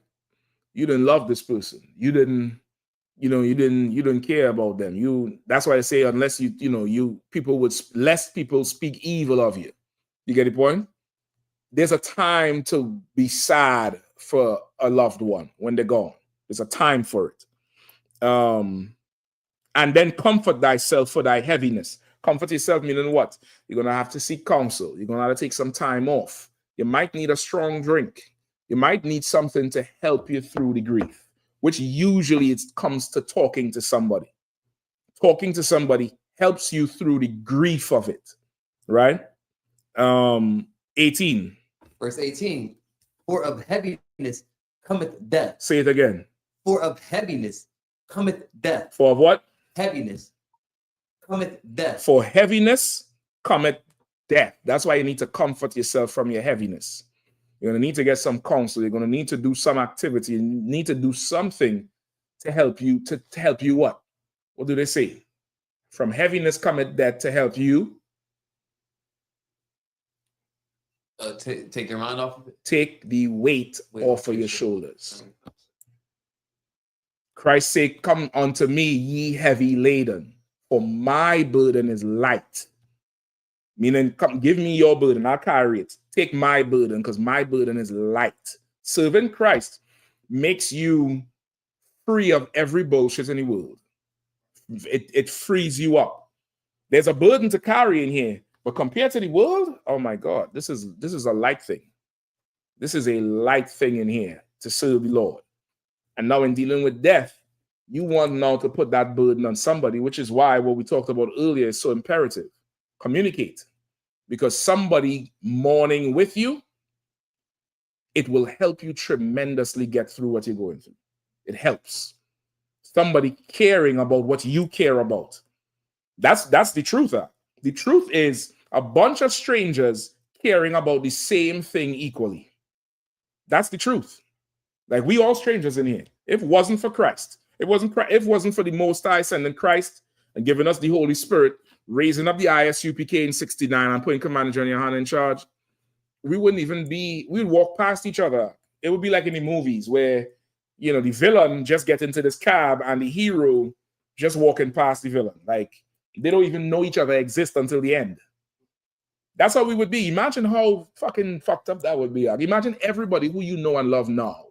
you didn't love this person. You didn't care about them. That's why I say unless less people speak evil of you. You get the point? There's a time to be sad for a loved one when they're gone. There's a time for it. And then comfort thyself for thy heaviness. Comfort yourself meaning what? You're gonna have to seek counsel. You're gonna have to take some time off. You might need a strong drink. You might need something to help you through the grief, which usually it comes to talking to somebody. Talking to somebody helps you through the grief of it, right? 18. Verse 18. For of heaviness cometh death. Say it again. For of heaviness cometh death. For what? Heaviness cometh death. For heaviness cometh death. That's why you need to comfort yourself from your heaviness. You're going to need to get some counsel. You're going to need to do some activity. You need to do something to help you. To help you what? What do they say? From heaviness cometh death to help you. Take your mind off of it. Take the weight off of your shoulders. Christ said, come unto me, ye heavy laden, for my burden is light. Meaning, come give me your burden, I'll carry it. Take my burden, because my burden is light. Serving Christ makes you free of every bullshit in the world. It frees you up. There's a burden to carry in here, but compared to the world, oh my God, this is a light thing. This is a light thing in here to serve the Lord. And now in dealing with death, you want now to put that burden on somebody, which is why what we talked about earlier is so imperative. Communicate. Because somebody mourning with you, it will help you tremendously get through what you're going through. It helps. Somebody caring about what you care about. That's the truth. The truth is a bunch of strangers caring about the same thing equally. That's the truth. Like, we all strangers in here. If it wasn't for Christ, if it wasn't for the Most High sending Christ and giving us the Holy Spirit, raising up the I.S.U.P.K in 69 and putting Commander General Yahanna in charge, we wouldn't even be, we'd walk past each other. It would be like in the movies where, you know, the villain just gets into this cab and the hero just walking past the villain. Like, they don't even know each other exist until the end. That's how we would be. Imagine how fucking fucked up that would be. Imagine everybody who you know and love now.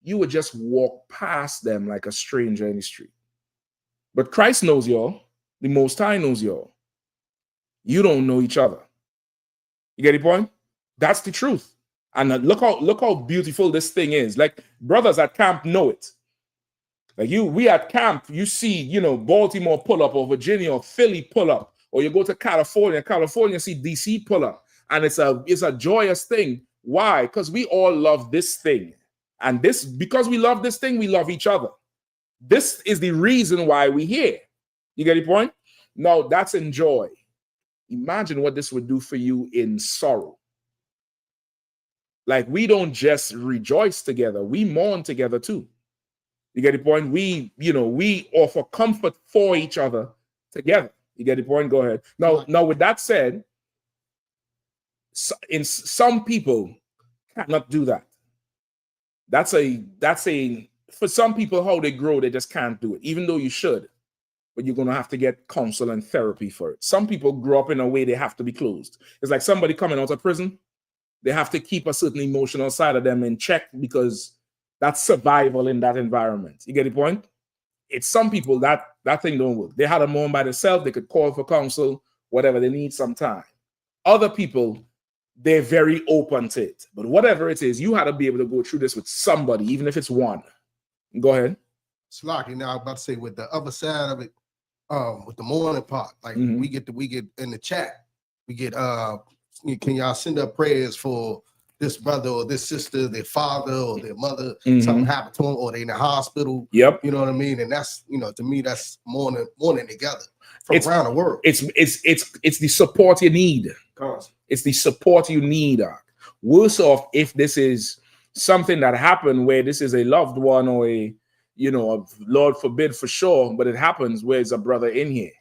You would just walk past them like a stranger in the street. But Christ knows y'all. The Most High knows y'all. You don't know each other. You get the point? That's the truth. And look how beautiful this thing is. Like, brothers at camp know it. Like, we at camp, you see, you know, Baltimore pull up, or Virginia or Philly pull up, or you go to California, see DC pull up. And it's a joyous thing. Why? Because we all love this thing. And because we love this thing, we love each other. This is the reason why we're here. You get the point? Now, that's in joy. Imagine what this would do for you in sorrow. Like, we don't just rejoice together, we mourn together too. You get the point? We offer comfort for each other together. You get the point? Go ahead. Now, with that said, some people cannot do that. That's for some people, how they grow, they just can't do it, even though you should. But you're going to have to get counsel and therapy for it. Some people grow up in a way they have to be closed. It's like somebody coming out of prison. They have to keep a certain emotional side of them in check because that's survival in that environment. You get the point? It's some people that thing don't work. They had a moment by themselves. They could call for counsel, whatever. They need some time. Other people, they're very open to it. But whatever it is, you had to be able to go through this with somebody, even if it's one. Go ahead. Slocky. Now, I'm about to say, with the other side of it, with the morning part, like we get in the chat, we get can y'all send up prayers for this brother or this sister, their father or their mother, something happened to them, or they in the hospital. Yep. You know what I mean? And that's, to me, that's mourning together from around the world. It's the support you need. It's the support you need. Worse off if this is something that happened where this is a loved one or a Lord forbid for sure, but it happens where there's a brother in here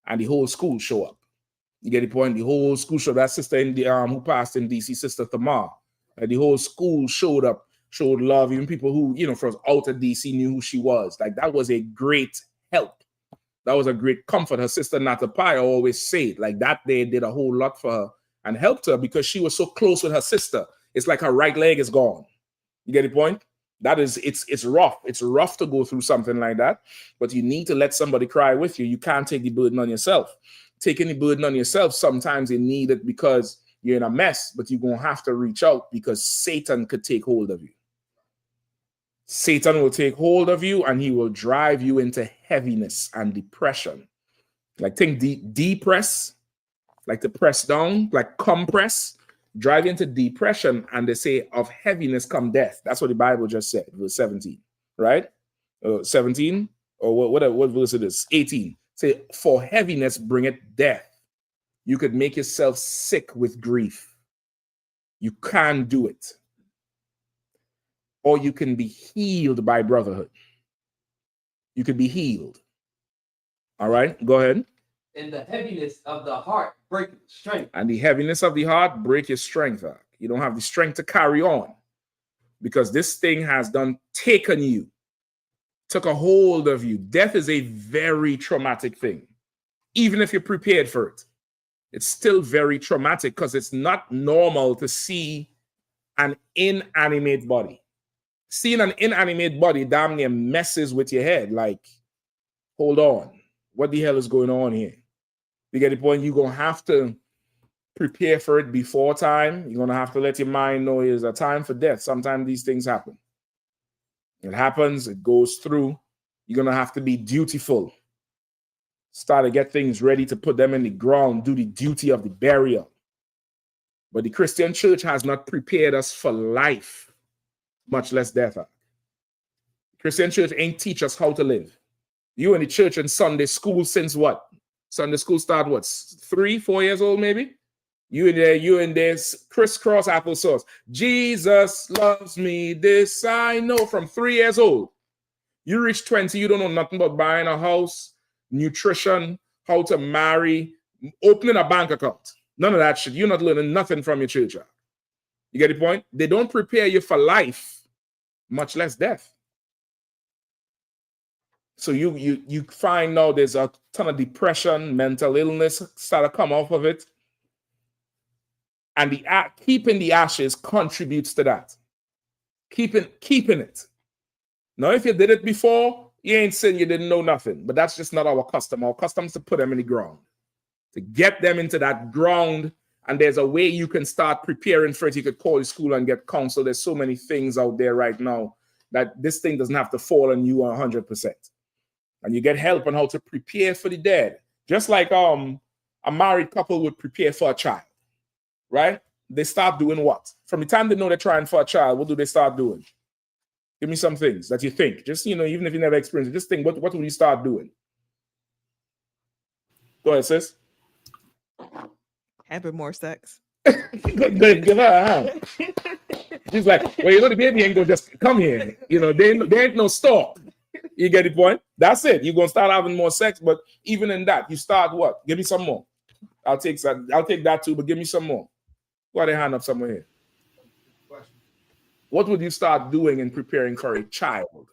and the whole school show up. You get the point? The whole school showed that sister in the who passed in DC, Sister Tamar. The whole school showed up, showed love. Even people who, from out of DC knew who she was. Like, that was a great help. That was a great comfort. Her sister Natapaya always said, like, that they did a whole lot for her and helped her because she was so close with her sister. It's like her right leg is gone. You get the point? That is, it's rough. It's rough to go through something like that, but you need to let somebody cry with you. You can't take the burden on yourself. Taking the burden on yourself, sometimes you need it because you're in a mess, but you're going to have to reach out because Satan could take hold of you. Satan will take hold of you and he will drive you into heaviness and depression. Like, think depress, like to press down, like compress, drive into depression, and they say of heaviness come death. That's what the Bible just said, verse 17, right? 17 or what verse it is? 18. Say, for heaviness bringeth death. You could make yourself sick with grief. You can't do it. Or you can be healed by brotherhood. You could be healed. All right, go ahead. And the heaviness of the heart break strength. And the heaviness of the heart break your strength. You don't have the strength to carry on because this thing has taken you, took a hold of you. Death is a very traumatic thing, even if you're prepared for it. It's still very traumatic because it's not normal to see an inanimate body. Seeing an inanimate body damn near messes with your head. Like, hold on. What the hell is going on here? You get the point? You're going to have to prepare for it before time. You're going to have to let your mind know there's a time for death. Sometimes these things happen. It happens. It goes through. You're going to have to be dutiful. Start to get things ready to put them in the ground, do the duty of the burial. But the Christian church has not prepared us for life, much less death. The Christian church ain't teach us how to live. You in the church in Sunday school since what? Sunday school start what? 3, 4 years old maybe? You in there, crisscross applesauce. Jesus loves me, this I know, from 3 years old. You reach 20, you don't know nothing about buying a house, nutrition, how to marry, opening a bank account. None of that shit. You're not learning nothing from your church. You get the point? They don't prepare you for life, much less death. So you find now there's a ton of depression, mental illness start to come off of it. And keeping the ashes contributes to that. Keeping it. Now, if you did it before, you ain't saying you didn't know nothing, but that's just not our custom. Our custom is to put them in the ground, to get them into that ground. And there's a way you can start preparing for it. You could call the school and get counsel. There's so many things out there right now that this thing doesn't have to fall on you 100%. And you get help on how to prepare for the dead. Just like a married couple would prepare for a child, right? They start doing what? From the time they know they're trying for a child, what do they start doing? Give me some things that you think. Just, even if you never experienced it, just think, what will you start doing? Go ahead, sis. Having more sex. Give her a hand. She's like, well, the baby ain't gonna just come here. There ain't no stop. You get the point? That's it. You're gonna start having more sex, but even in that, you start what? Give me some more. I'll take that too, but give me some more. Got a hand up somewhere here. What would you start doing in preparing for a child?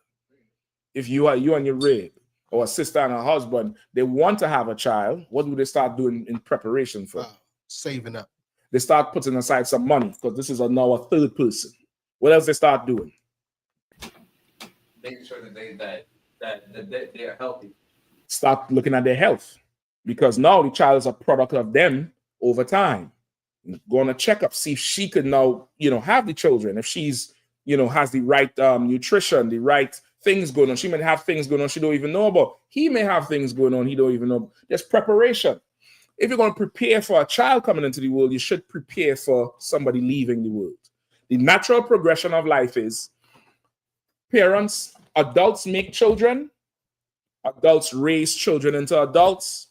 If you and your rib, or a sister and a husband, they want to have a child, what do they start doing in preparation for? Saving up. They start putting aside some money because this is now a third person. What else they start doing? Making sure that they're healthy. Start looking at their health, because now the child is a product of them over time. Go on a checkup, see if she could now, have the children. If she's, has the right nutrition, the right things going on. She may have things going on she don't even know about. He may have things going on he don't even know. There's preparation. If you're going to prepare for a child coming into the world, you should prepare for somebody leaving the world. The natural progression of life is adults make children, adults raise children into adults.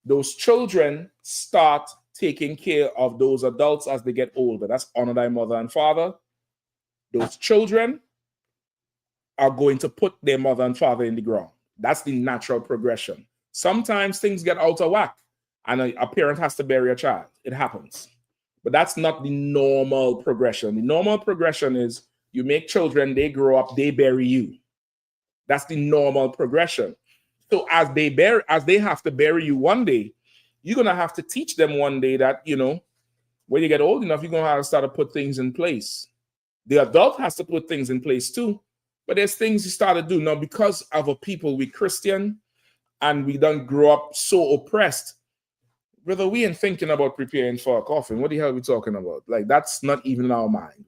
Those children start taking care of those adults as they get older. That's honor thy mother and father. Those children are going to put their mother and father in the ground. That's the natural progression. Sometimes things get out of whack and a parent has to bury a child. It happens. But that's not the normal progression. The normal progression is you make children, they grow up, they bury you. That's the normal progression. So as they have to bury you one day, you're going to have to teach them one day that, when you get old enough, you're going to have to start to put things in place. The adult has to put things in place too. But there's things you start to do. Now, because of a people, we Christian, and we don't grow up so oppressed, brother, we ain't thinking about preparing for a coffin. What the hell are we talking about? Like, that's not even in our mind.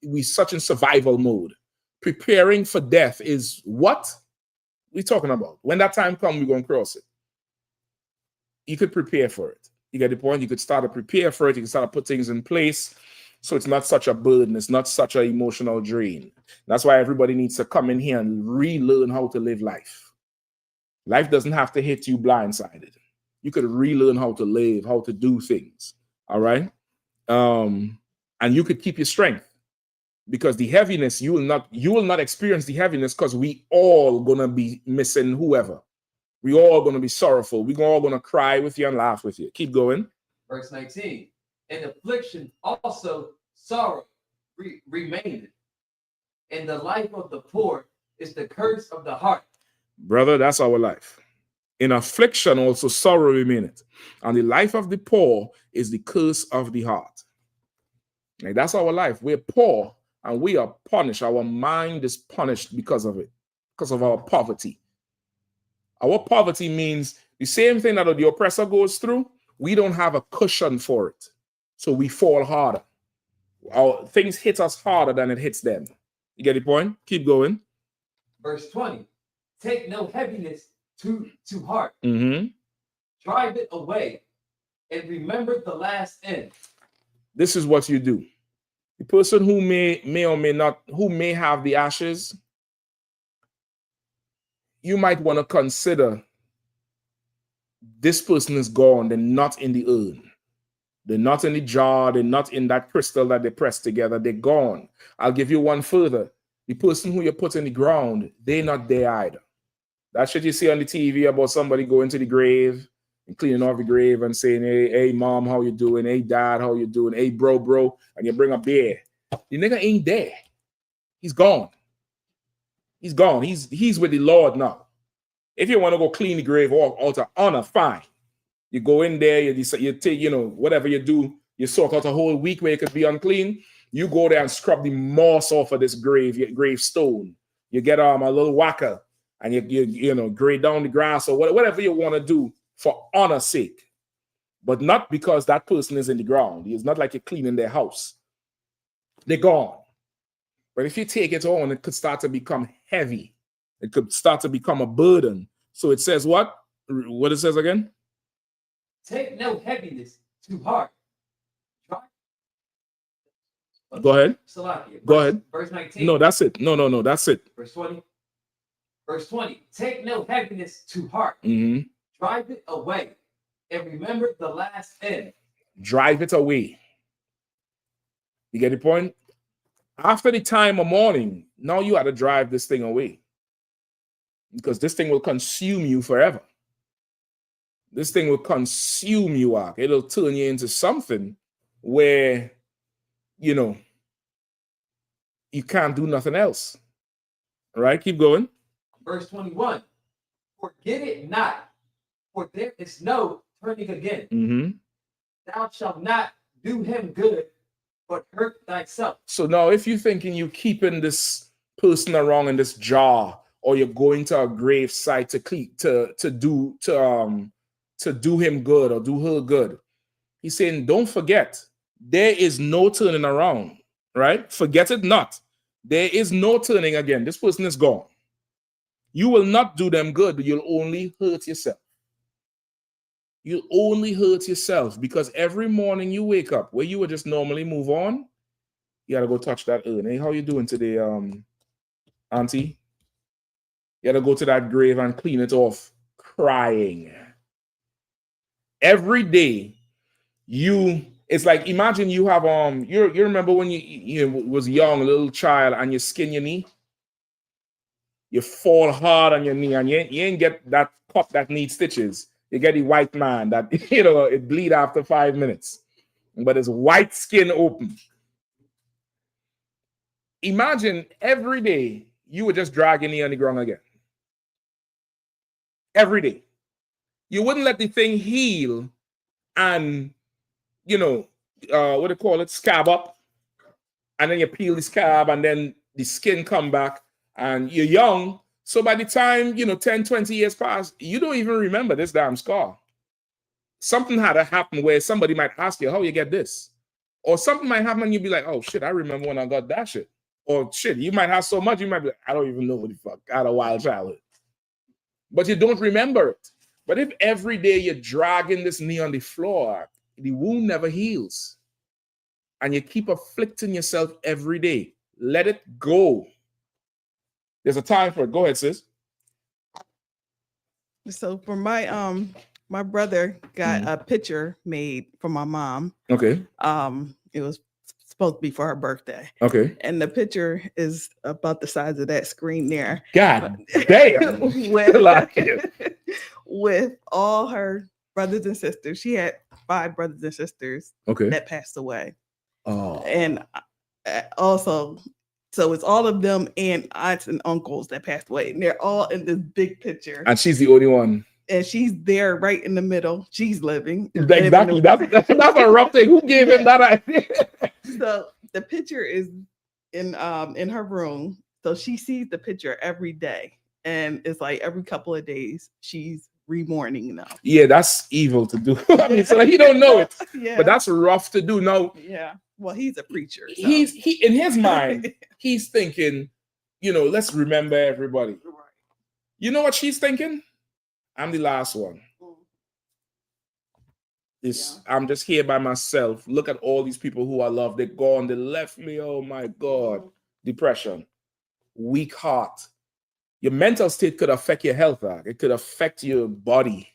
We such in survival mode. Preparing for death is what we talking about. When that time comes, we're going to cross it. You could prepare for it. You get the point? You could start to prepare for it. You can start to put things in place so it's not such a burden. It's not such an emotional drain. That's why everybody needs to come in here and relearn how to live life. Life doesn't have to hit you blindsided. You could relearn how to live, how to do things. All right? And you could keep your strength, because the heaviness, you will not experience the heaviness, because we all gonna be missing whoever. We all going to be sorrowful. We're all going to cry with you and laugh with you. Keep going. Verse 19. And affliction also sorrow remaineth. And the life of the poor is the curse of the heart. Brother, that's our life. In affliction also sorrow remaineth. And the life of the poor is the curse of the heart. Like, that's our life. We're poor and we are punished. Our mind is punished because of it, because of our poverty. Our poverty means the same thing that the oppressor goes through. We don't have a cushion for it. So we fall harder. Our things hit us harder than it hits them. You get the point? Keep going. Verse 20. Take no heaviness to heart. Mm-hmm. Drive it away and remember the last end. This is what you do. The person who may or may not, who may have the ashes, you might want to consider this person is gone. They're not in the urn. They're not in the jar. They're not in that crystal that they pressed together. They're gone. I'll give you one further. The person who you put in the ground, they're not there either. That shit you see on the TV about somebody going to the grave and cleaning off the grave and saying, hey, mom, how you doing? Hey, dad, how you doing? Hey, bro. And you bring a beer. The nigga ain't there. He's gone. He's gone. He's with the Lord now. If you want to go clean the grave or altar, honor, fine. You go in there, you take, whatever you do, you sort out a whole week where it could be unclean. You go there and scrub the moss off of this gravestone. You get a little whacker and you grade down the grass or whatever you want to do for honor's sake. But not because that person is in the ground. It's not like you're cleaning their house. They're gone. But if you take it on, it could start to become heavy. It could start to become a burden. So it says what? What it says again? Take no heaviness to heart. Go ahead. Salakia. Go ahead. Verse 19. No, that's it. No, that's it. Verse 20. Verse 20. Take no heaviness to heart. Mm-hmm. Drive it away and remember the last end. Drive it away. You get the point? After the time of mourning, now you have to drive this thing away. Because this thing will consume you forever. This thing will consume you out. It'll turn you into something where, you can't do nothing else. All right, keep going. Verse 21. Forget it not, for there is no turning again. Mm-hmm. Thou shalt not do him good, but hurt thyself. So now if you're thinking you're keeping this person around in this jar, or you're going to a grave site to do him good or do her good, he's saying, don't forget, there is no turning around, right? Forget it not. There is no turning again. This person is gone. You will not do them good, but you'll only hurt yourself. You'll only hurt yourself because every morning you wake up where you would just normally move on, you got to go touch that urn. Hey, how you doing today, auntie? You got to go to that grave and clean it off, crying. Every day, it's like, imagine you have, you remember when you was young, a little child, and you skin your knee? You fall hard on your knee, and you ain't get that cut that needs stitches. You get the white man that, it bleed after 5 minutes. But it's white skin open. Imagine every day, you would just drag your knee on the ground again. Every day. You wouldn't let the thing heal and, what do you call it, scab up. And then you peel the scab and then the skin come back and you're young. So by the time, 10, 20 years pass, you don't even remember this damn scar. Something had to happen where somebody might ask you how you get this. Or something might happen and you'd be like, oh shit, I remember when I got that shit. Or shit, you might have so much, you might be like, I don't even know what the fuck. I had a wild childhood. But you don't remember it. But if every day you're dragging this knee on the floor, the wound never heals. And you keep afflicting yourself every day. Let it go. There's a time for it. Go ahead, sis. So for my brother got a picture made for my mom. Okay. It was supposed to be for her birthday. Okay. And the picture is about the size of that screen there. God damn. with all her brothers and sisters. She had 5 brothers and sisters that passed away. Oh. And also, so it's all of them and aunts and uncles that passed away. And they're all in this big picture. And she's the only one. and she's there right in the middle. She's living. Exactly. That's a rough thing. Who gave him that idea? So the picture is in her room. So she sees the picture every day. And it's like every couple of days she's remourning now. Yeah, that's evil to do. I mean, so he don't know it. Yeah. But that's rough to do. No. Yeah. Well, he's a preacher. So. He in his mind, he's thinking, let's remember everybody. You know what she's thinking? I'm the last one. I'm just here by myself. Look at all these people who I love. They're gone. They left me. Oh my God. Depression. Weak heart. Your mental state could affect your health. It could affect your body.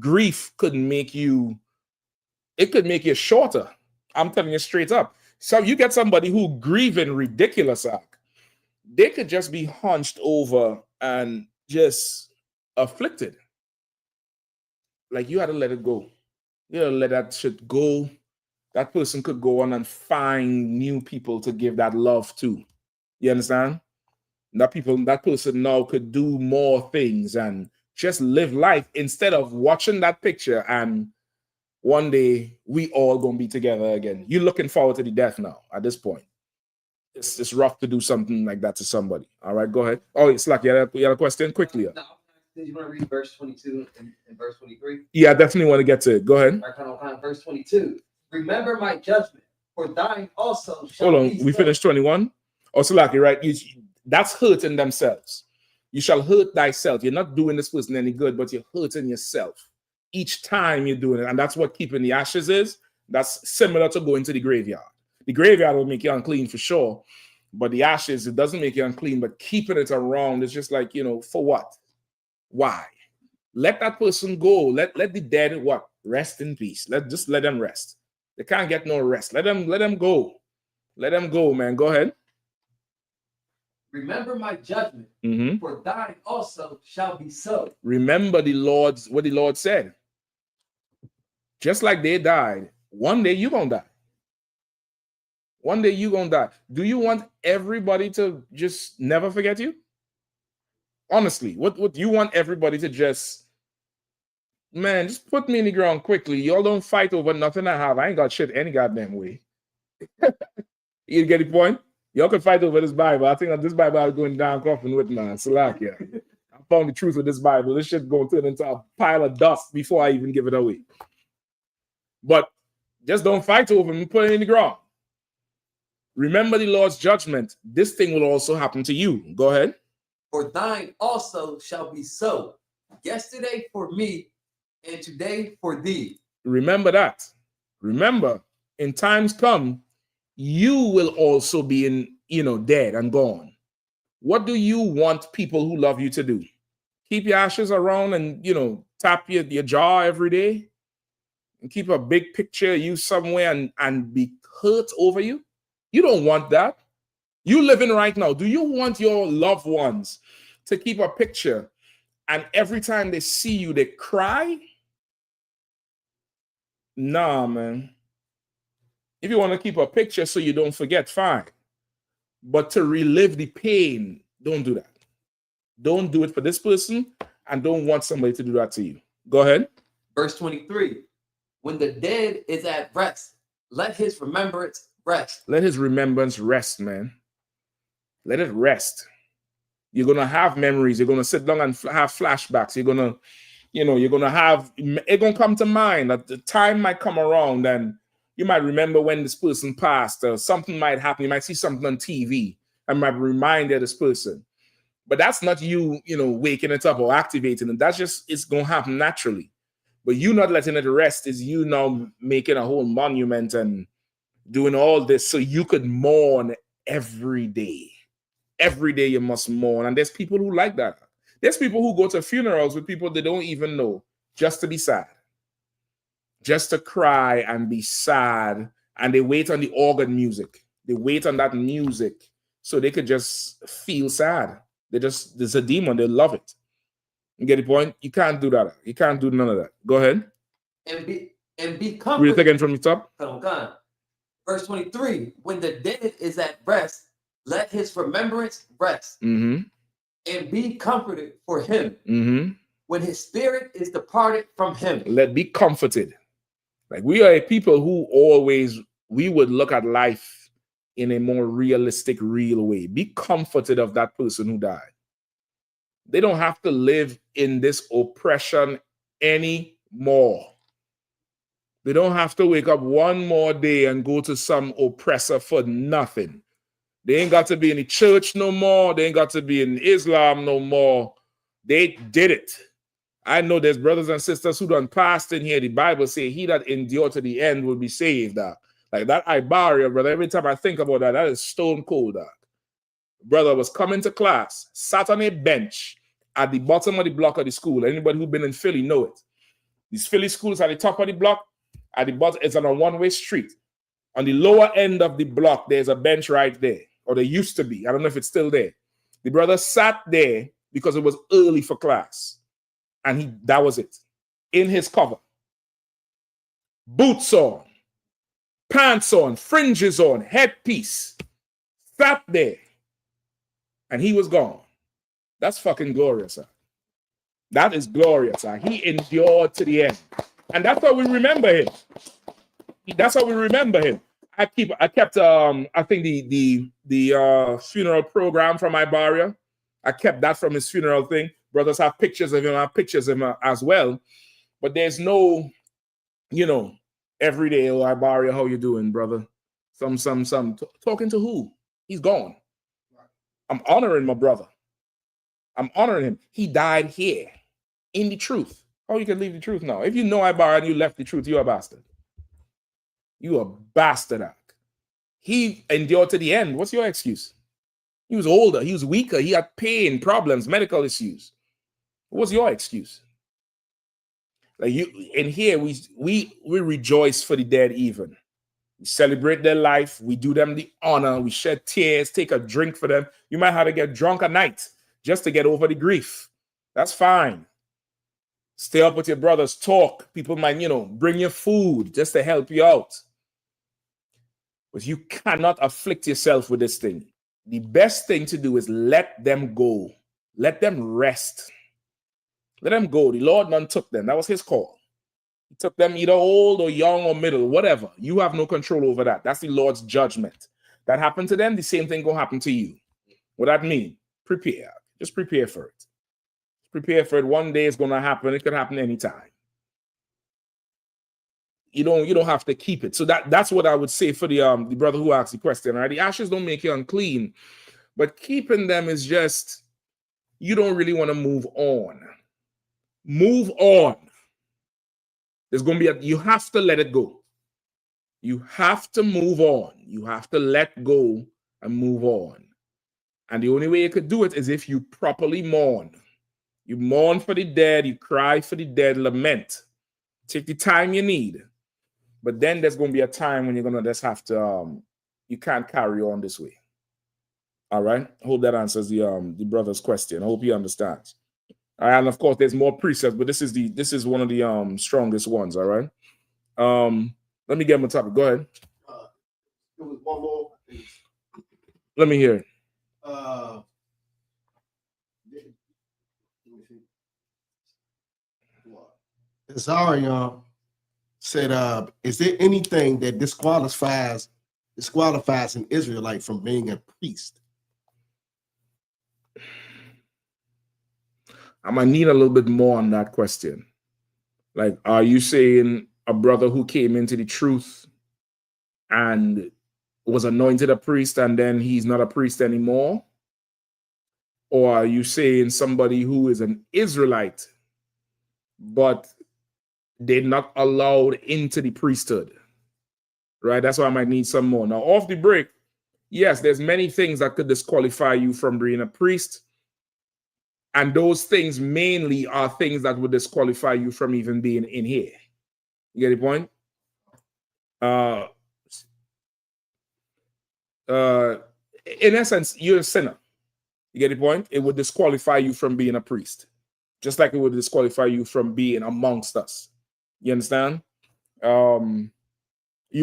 Grief could make you, it could make you shorter. I'm telling you straight up. So you get somebody who grieving ridiculous, they could just be hunched over and just afflicted. Like you had to let it go. You gotta let that shit go. That person could go on and find new people to give that love to. You understand? That person now could do more things and just live life instead of watching that picture and one day we all gonna be together again. You're looking forward to the death now at this point. It's rough to do something like that to somebody. All right, go ahead. Oh, it's like you had a question quickly. No, did you want to read verse 22 and verse 23? Yeah, I definitely want to get to it. Go ahead. Verse 22. Remember my judgment, for thine also shall Hold on, be we so. finished 21. Oh, so like right? That's hurting themselves. You shall hurt thyself. You're not doing this person any good, but you're hurting yourself each time you're doing it. And that's what keeping the ashes is. That's similar to going to the graveyard. The graveyard will make you unclean for sure, but the ashes, it doesn't make you unclean, but keeping it around is just like, for what? Why? Let that person go. Let the dead what? Rest in peace. Let them rest. They can't get no rest. Let them go. Let them go, man. Go ahead. Remember my judgment, for thine also shall be so. Remember what the Lord said. Just like they died, one day you're gonna die. One day you're gonna die. Do you want everybody to just never forget you? Honestly, what you want everybody to just, man, just put me in the ground quickly. Y'all don't fight over nothing I have. I ain't got shit any goddamn way. You get the point? Y'all can fight over this Bible. I think that this Bible is going down coffin with, man. Salakia. I found the truth with this Bible. This shit going to turn into a pile of dust before I even give it away. But just don't fight over me. Put it in the ground. Remember the Lord's judgment. This thing will also happen to you. Go ahead. For thine also shall be so. Yesterday for me, and today for thee. Remember that. Remember, in times come, you will also be dead and gone. What do you want people who love you to do? Keep your ashes around and, tap your jaw every day and keep a big picture of you somewhere and be hurt over you? You don't want that. You living right now. Do you want your loved ones to keep a picture and every time they see you, they cry? Nah, man. If you want to keep a picture so you don't forget, fine. But to relive the pain, don't do that. Don't do it for this person and don't want somebody to do that to you. Go ahead. Verse 23. When the dead is at rest, let his remembrance rest. Let his remembrance rest, man. Let it rest. You're going to have memories. You're going to sit down and have flashbacks. You're going to, you're going to have, it's going to come to mind that the time might come around and you might remember when this person passed or something might happen. You might see something on TV and might remind you of this person. But that's not you, waking it up or activating it. That's just, it's going to happen naturally. But you not letting it rest is you now making a whole monument and doing all this so you could mourn every day. Every day you must mourn. And there's people who like that. There's people who go to funerals with people they don't even know just to be sad. Just to cry and be sad. And they wait on the organ music. They wait on that music so they could just feel sad. There's a demon. They love it. You get the point? You can't do that. You can't do none of that. Go ahead. And be comforted. Read it again from the top. Verse 23. When the dead is at rest, let his remembrance rest. Mm-hmm. And be comforted for him. Mm-hmm. when his spirit is departed from him. Let be comforted. Like we are a people who always, we would look at life in a more realistic, real way. Be comforted of that person who died. They don't have to live in this oppression anymore. They don't have to wake up one more day and go to some oppressor for nothing. They ain't got to be in the church no more. They ain't got to be in Islam no more. They did it. I know there's brothers and sisters who done passed in here. The Bible say he that endure to the end will be saved. Like that Ibaria, brother, every time I think about that, that is stone cold. Brother was coming to class, sat on a bench at the bottom of the block of the school. Anybody who's been in Philly know it. These Philly schools at the top of the block, at the bottom, it's on a one-way street. On the lower end of the block, there's a bench right there, or there used to be. I don't know if it's still there. The brother sat there because it was early for class. And that was it. In his cover. Boots on, pants on, fringes on, headpiece. Sat there. And he was gone. That's fucking glorious, sir. That is glorious, sir. He endured to the end. And that's how we remember him. That's how we remember him. I kept I think the funeral program from Ibaria. I kept that from his funeral thing. Brothers have pictures of him, I have pictures of him as well. But there's no, every day, oh, Ibaria, how you doing, brother? Some. Talking to who? He's gone. I'm honoring my brother. I'm honoring him. He died here in the truth. How you can leave the truth now? If you know Ibaria and you left the truth, you're a bastard. You a bastard. He endured to the end. What's your excuse? He was older. He was weaker. He had pain, problems, medical issues. What's your excuse? Like in here, we rejoice for the dead even. We celebrate their life. We do them the honor. We shed tears, take a drink for them. You might have to get drunk at night just to get over the grief. That's fine. Stay up with your brothers, talk. People might, bring you food just to help you out. But you cannot afflict yourself with this thing. The best thing to do is let them go. Let them rest. Let them go. The Lord none took them. That was his call. He took them either old or young or middle, whatever. You have no control over that. That's the Lord's judgment. That happened to them, the same thing gonna happen to you. What that mean? Prepare. Just prepare for it. Prepare for it. One day it's gonna happen. It could happen anytime. You don't have to keep it. So that's what I would say for the brother who asked the question. Right? The ashes don't make you unclean, but keeping them is just, you don't really want to move on. Move on. There's going to be you have to let it go. You have to move on. You have to let go and move on. And the only way you could do it is if you properly mourn. You mourn for the dead. You cry for the dead. Lament. Take the time you need. But then there's going to be a time when you're going to just have to, you can't carry on this way. All right? I hope that answers the brother's question. I hope he understands. All right, and of course, there's more precepts, but this is one of the strongest ones. All right. Let me get my topic. Go ahead. There was one more. Let me hear it. Zarion said, is there anything that disqualifies an Israelite from being a priest? I might need a little bit more on that question. Like, are you saying a brother who came into the truth and was anointed a priest and then he's not a priest anymore? Or are you saying somebody who is an Israelite, but they're not allowed into the priesthood? Right? That's why I might need some more. Now, off the break, yes, there's many things that could disqualify you from being a priest. And those things mainly are things that would disqualify you from even being in here. You get the point? In essence, you're a sinner. You get the point? It would disqualify you from being a priest. Just like it would disqualify you from being amongst us. You understand? You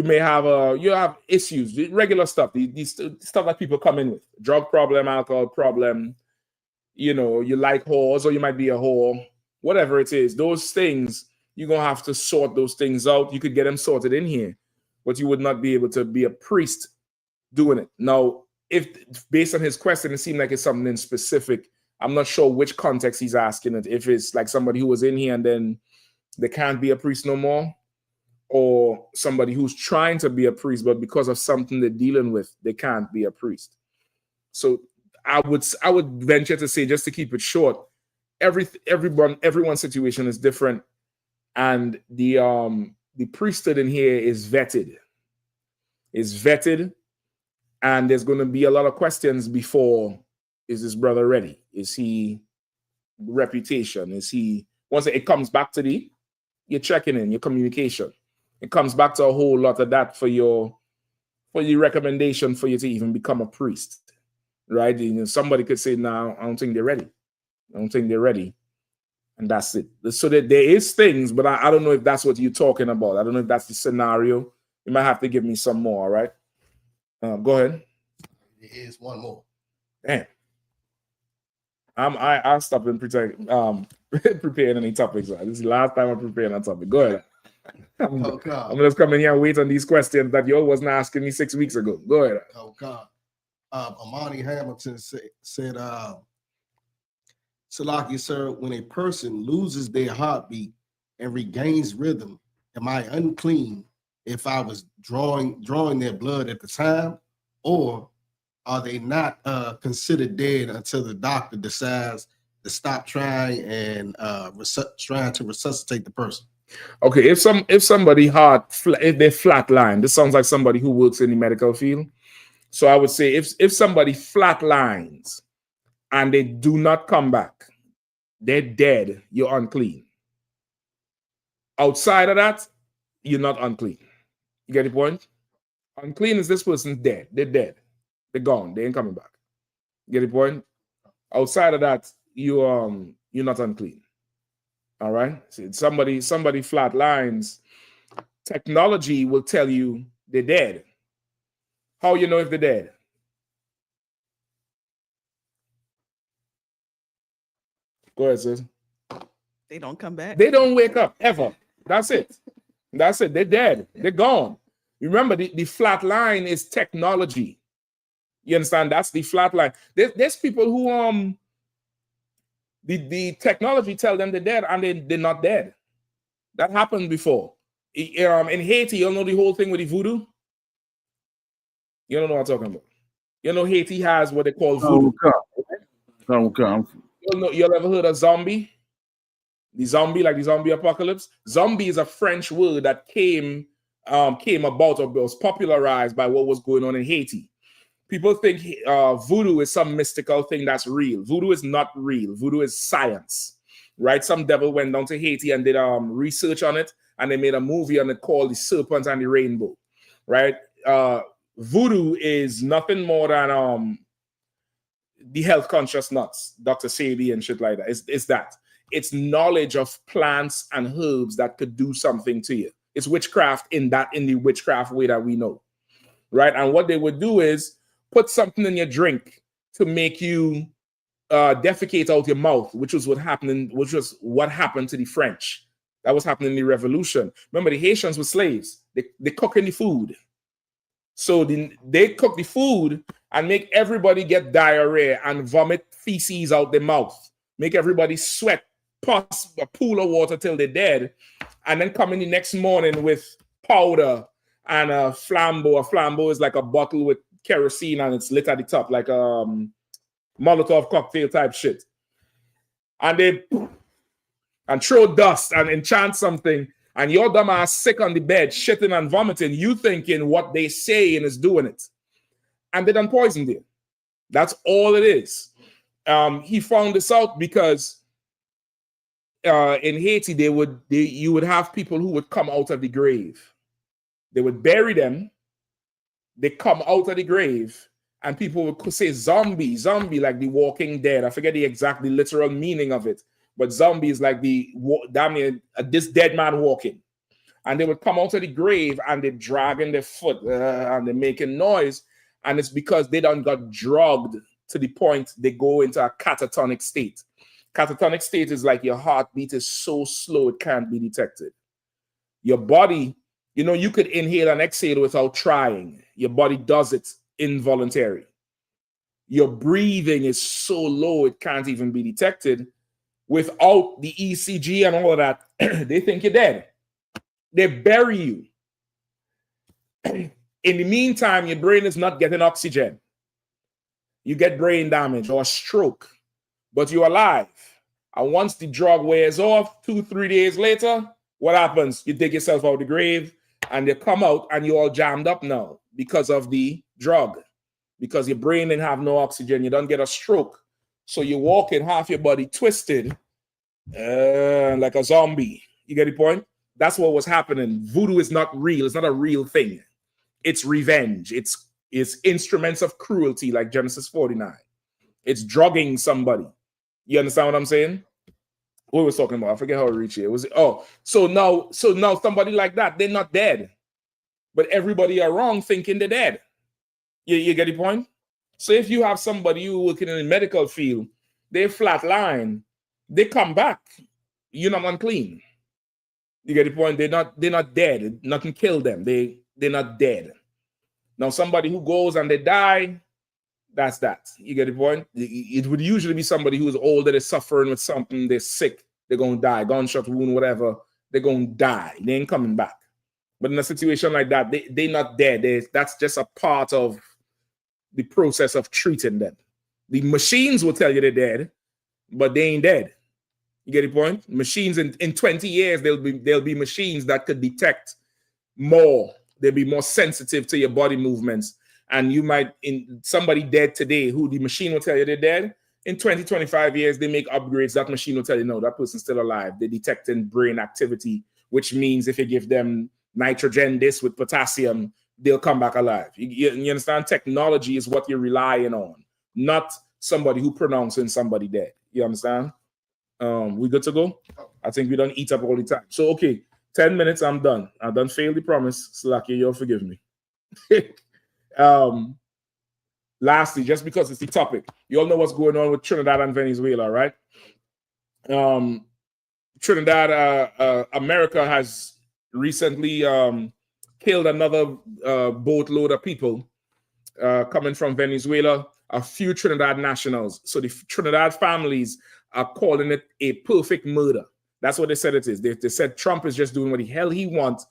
may have you have issues, regular stuff, these stuff that people come in with. Drug problem, alcohol problem. You like whores, or you might be a whore. whatever it is, those things, you're going to have to sort those things out. You could get them sorted in here, but you would not be able to be a priest doing it. Now, if based on his question, it seemed like it's something specific. I'm not sure which context he's asking it. If it's like somebody who was in here and then they can't be a priest no more, or somebody who's trying to be a priest, but because of something they're dealing with, they can't be a priest. So I would venture to say, just to keep it short, everyone's situation is different, and the priesthood in here is vetted. And there's going to be a lot of questions before, is this brother ready? Is he reputation? Is he, once it comes back to you're checking in, your communication. It comes back to a whole lot of that for your recommendation for you to even become a priest, right? You know, somebody could say, "No, I don't think they're ready. I don't think they're ready," and that's it. So that there is things, but I don't know if that's what you're talking about. I don't know if that's the scenario. You might have to give me some more. All right, go ahead. There is one more. Damn. I'll stop and preparing any topics. This is the last time I'm preparing a topic. Go ahead. I'm just coming here and wait on these questions that you wasn't asking me 6 weeks ago. Go ahead. Oh God. Amani Hamilton said, Salaki, sir, when a person loses their heartbeat and regains rhythm, am I unclean if I was drawing their blood at the time, or are they not considered dead until the doctor decides to stop trying and trying to resuscitate the person? Okay, if somebody if they're flatline, this sounds like somebody who works in the medical field. So I would say if somebody flatlines and they do not come back, they're dead, you're unclean. Outside of that, you're not unclean. You get the point? Unclean is this person's dead. They're dead. They're gone. They ain't coming back. You get the point? Outside of that, you're not unclean. All right. See, somebody flat lines. Technology will tell you they're dead. How you know if they're dead? Go ahead, sis. They don't come back. They don't wake up ever. That's it. That's it. They're dead. They're gone. Remember, the flat line is technology. You understand? That's the flat line. There's people who the technology tell them they're dead and they're not dead. That happened before. In Haiti, you know the whole thing with the voodoo? You don't know what I'm talking about. You know Haiti has what they call voodoo. You ever heard of zombie? The zombie, like the zombie apocalypse? Zombie is a French word that came about or was popularized by what was going on in Haiti. People think voodoo is some mystical thing that's real. Voodoo is not real. Voodoo is science, right? Some devil went down to Haiti and did research on it, and they made a movie on it called The Serpent and the Rainbow, right? Voodoo is nothing more than the health conscious nuts, Dr. Sadie and shit like that. It's that. It's knowledge of plants and herbs that could do something to you. It's witchcraft in the witchcraft way that we know, right? And what they would do is put something in your drink to make you defecate out your mouth, which was what happened to the French. That was happening in the Revolution. Remember, the Haitians were slaves. They cook in the food. So they cook the food and make everybody get diarrhea and vomit feces out their mouth. Make everybody sweat, pus a pool of water till they're dead, and then come in the next morning with powder and a flambeau. A flambeau is like a bottle with kerosene and it's lit at the top, like Molotov cocktail type shit. And they throw dust and enchant something, and your dumb ass sick on the bed, shitting and vomiting, you thinking what they saying is doing it. And they done poisoned you. That's all it is. He found this out because in Haiti, you would have people who would come out of the grave. They would bury them. They come out of the grave, and people would say zombie, like the Walking Dead. I forget the literal meaning of it, but zombie is like this dead man walking. And they would come out of the grave and they're dragging their foot and they're making noise. And it's because they done got drugged to the point they go into a catatonic state. Catatonic state is like your heartbeat is so slow it can't be detected. Your body, you know, you could inhale and exhale without trying. Your body does it involuntary. Your breathing is so low it can't even be detected. Without the ECG and all of that, they think you're dead. They bury you. In the meantime, your brain is not getting oxygen. You get brain damage or stroke, but you're alive. And once the drug wears off, 2-3 days later, what happens? You dig yourself out of the grave and you come out and you're all jammed up now because of the drug, because your brain didn't have no oxygen. You don't get a stroke. So you're walking half your body twisted like a zombie. You get the point? That's what was happening. Voodoo is not real. It's not a real thing. It's revenge. It's instruments of cruelty, like Genesis 49. It's drugging somebody. You understand what I'm saying? What was talking about? I forget how we reached it. So now somebody like that, they're not dead, but everybody around thinking they're dead. You get the point? So if you have somebody who working in the medical field, they flatline, they come back. You're not unclean. You get the point? They're not dead. Nothing killed them. They're not dead. Now somebody who goes and they die, that's that. You get the point? It would usually be somebody who's older, they're suffering with something, they're sick, they're going to die, gunshot wound, whatever, they're going to die. They ain't coming back. But in a situation like that, they're not dead. That's just a part of the process of treating them. The machines will tell you they're dead, but they ain't dead. You get the point? Machines in 20 years, there'll be machines that could detect more. They'll be more sensitive to your body movements. And you might, in somebody dead today, who the machine will tell you they're dead, in 20, 25 years, they make upgrades. That machine will tell you, no, that person's still alive. They're detecting brain activity, which means if you give them nitrogen this with potassium, they'll come back alive. You understand? Technology is what you're relying on, not somebody who pronouncing somebody dead. You understand? We good to go? I think we don't eat up all the time. So, okay, 10 minutes, I'm done. I done failed the promise. Slacky, you'll forgive me. Lastly, just because it's the topic, you all know what's going on with Trinidad and Venezuela, right? Trinidad, America has recently killed another boatload of people coming from Venezuela, a few Trinidad nationals. So the Trinidad families are calling it a perfect murder. That's what they said it is. They said Trump is just doing what the hell he wants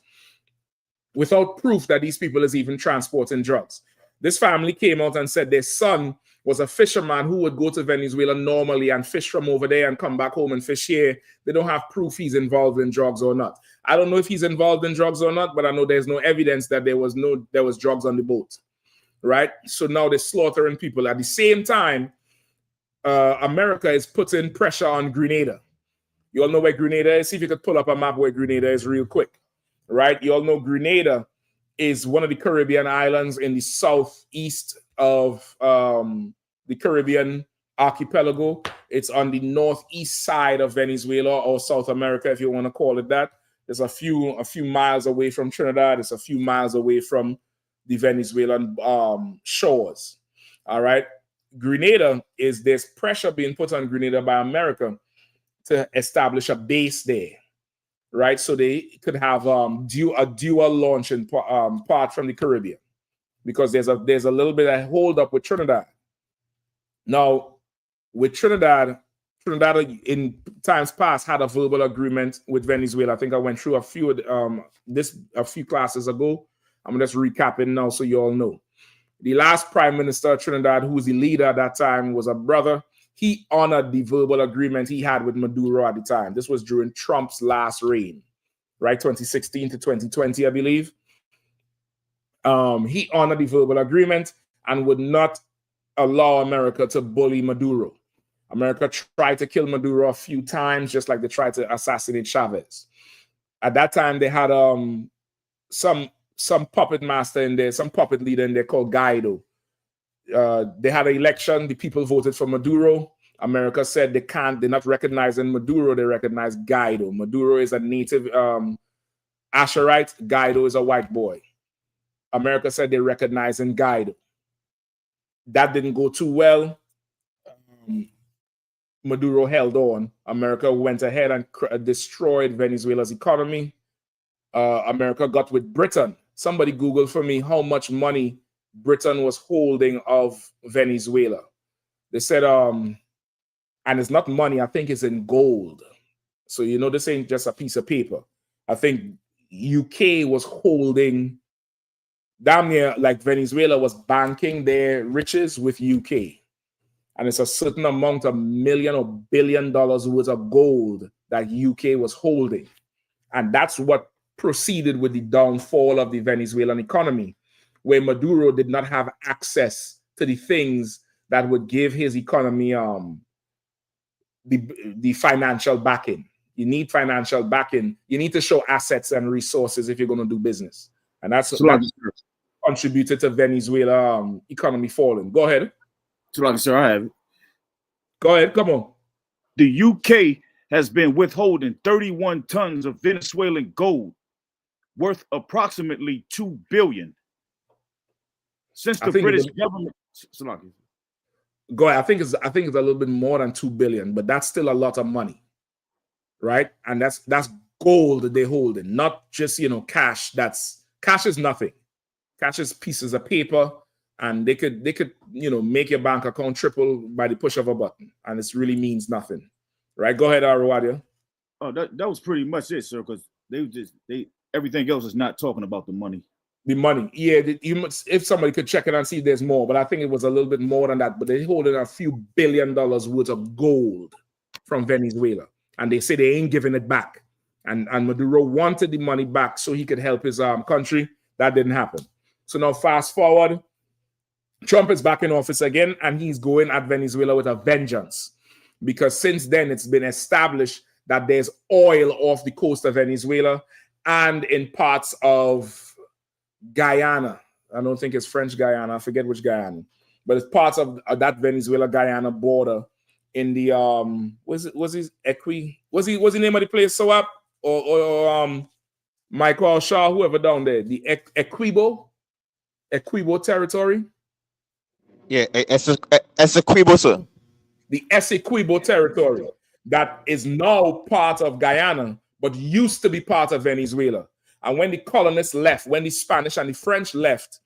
without proof that these people is even transporting drugs. This family came out and said their son was a fisherman who would go to Venezuela normally and fish from over there and come back home and fish here. They don't have proof he's involved in drugs or not. I don't know if he's involved in drugs or not, but I know there's no evidence that there was drugs on the boat, right? So now they're slaughtering people. At the same time, America is putting pressure on Grenada. You all know where Grenada is? See if you could pull up a map where Grenada is real quick, right? You all know Grenada is one of the Caribbean islands in the southeast of the Caribbean archipelago. It's on the northeast side of Venezuela or South America, if you want to call it that. It's a few miles away from Trinidad. It's a few miles away from the Venezuelan shores. All right. Grenada there's pressure being put on Grenada by America to establish a base there, right? So they could have a dual launching part from the Caribbean, because there's a little bit of hold up with Trinidad. Now, with Trinidad in times past had a verbal agreement with Venezuela. I think I went through a few classes ago. I'm just recapping now so you all know. The last prime minister of Trinidad, who was the leader at that time, was a brother. He honored the verbal agreement he had with Maduro at the time. This was during Trump's last reign, right? 2016 to 2020, I believe. He honored the verbal agreement and would not allow America to bully Maduro. America tried to kill Maduro a few times, just like they tried to assassinate Chavez. At that time, they had some puppet master in there, some puppet leader in there called Guaido. They had an election. The people voted for Maduro. America said they're not recognizing Maduro. They recognize Guaido. Maduro is a native Asherite. Guaido is a white boy. America said they're recognizing Guaido. That didn't go too well. Maduro held on. America went ahead and destroyed Venezuela's economy. America got with Britain. Somebody Google for me how much money Britain was holding of Venezuela. They said, and it's not money, I think it's in gold. So, you know, this ain't just a piece of paper. I think UK was holding damn near like Venezuela was banking their riches with UK. And it's a certain amount of million or $1 billion worth of gold that UK was holding. And that's what proceeded with the downfall of the Venezuelan economy, where Maduro did not have access to the things that would give his economy the financial backing. You need financial backing. You need to show assets and resources if you're going to do business. And that's contributed to Venezuela economy falling. Go ahead. Sir, I have it. Go ahead. Come on. The UK has been withholding 31 tons of Venezuelan gold worth approximately $2 billion since the British government. Go ahead. I think it's a little bit more than $2 billion, but that's still a lot of money, right? And that's gold that they hold in, not just cash. Cash is nothing. Cash is pieces of paper, and they could make your bank account triple by the push of a button, and it really means nothing, right? Go ahead, Arawadia. Oh, that was pretty much it, sir. Because they everything else is not talking about the money. The money, yeah. If somebody could check it and see if there's more, but I think it was a little bit more than that. But they holding a few $1 billion worth of gold from Venezuela, and they say they ain't giving it back. And Maduro wanted the money back so he could help his country. That didn't happen. So now fast forward, Trump is back in office again, and he's going at Venezuela with a vengeance, because since then it's been established that there's oil off the coast of Venezuela and in parts of Guyana. I don't think it's French Guyana. I forget which Guyana, but it's parts of that Venezuela Guyana border in the what's his the name of the place? SOAP or Michael Shaw, whoever down there, the Equibo territory. Yeah, Essequibo, sir. The Essequibo territory that is now part of Guyana, but used to be part of Venezuela. And when the colonists left, when the Spanish and the French left,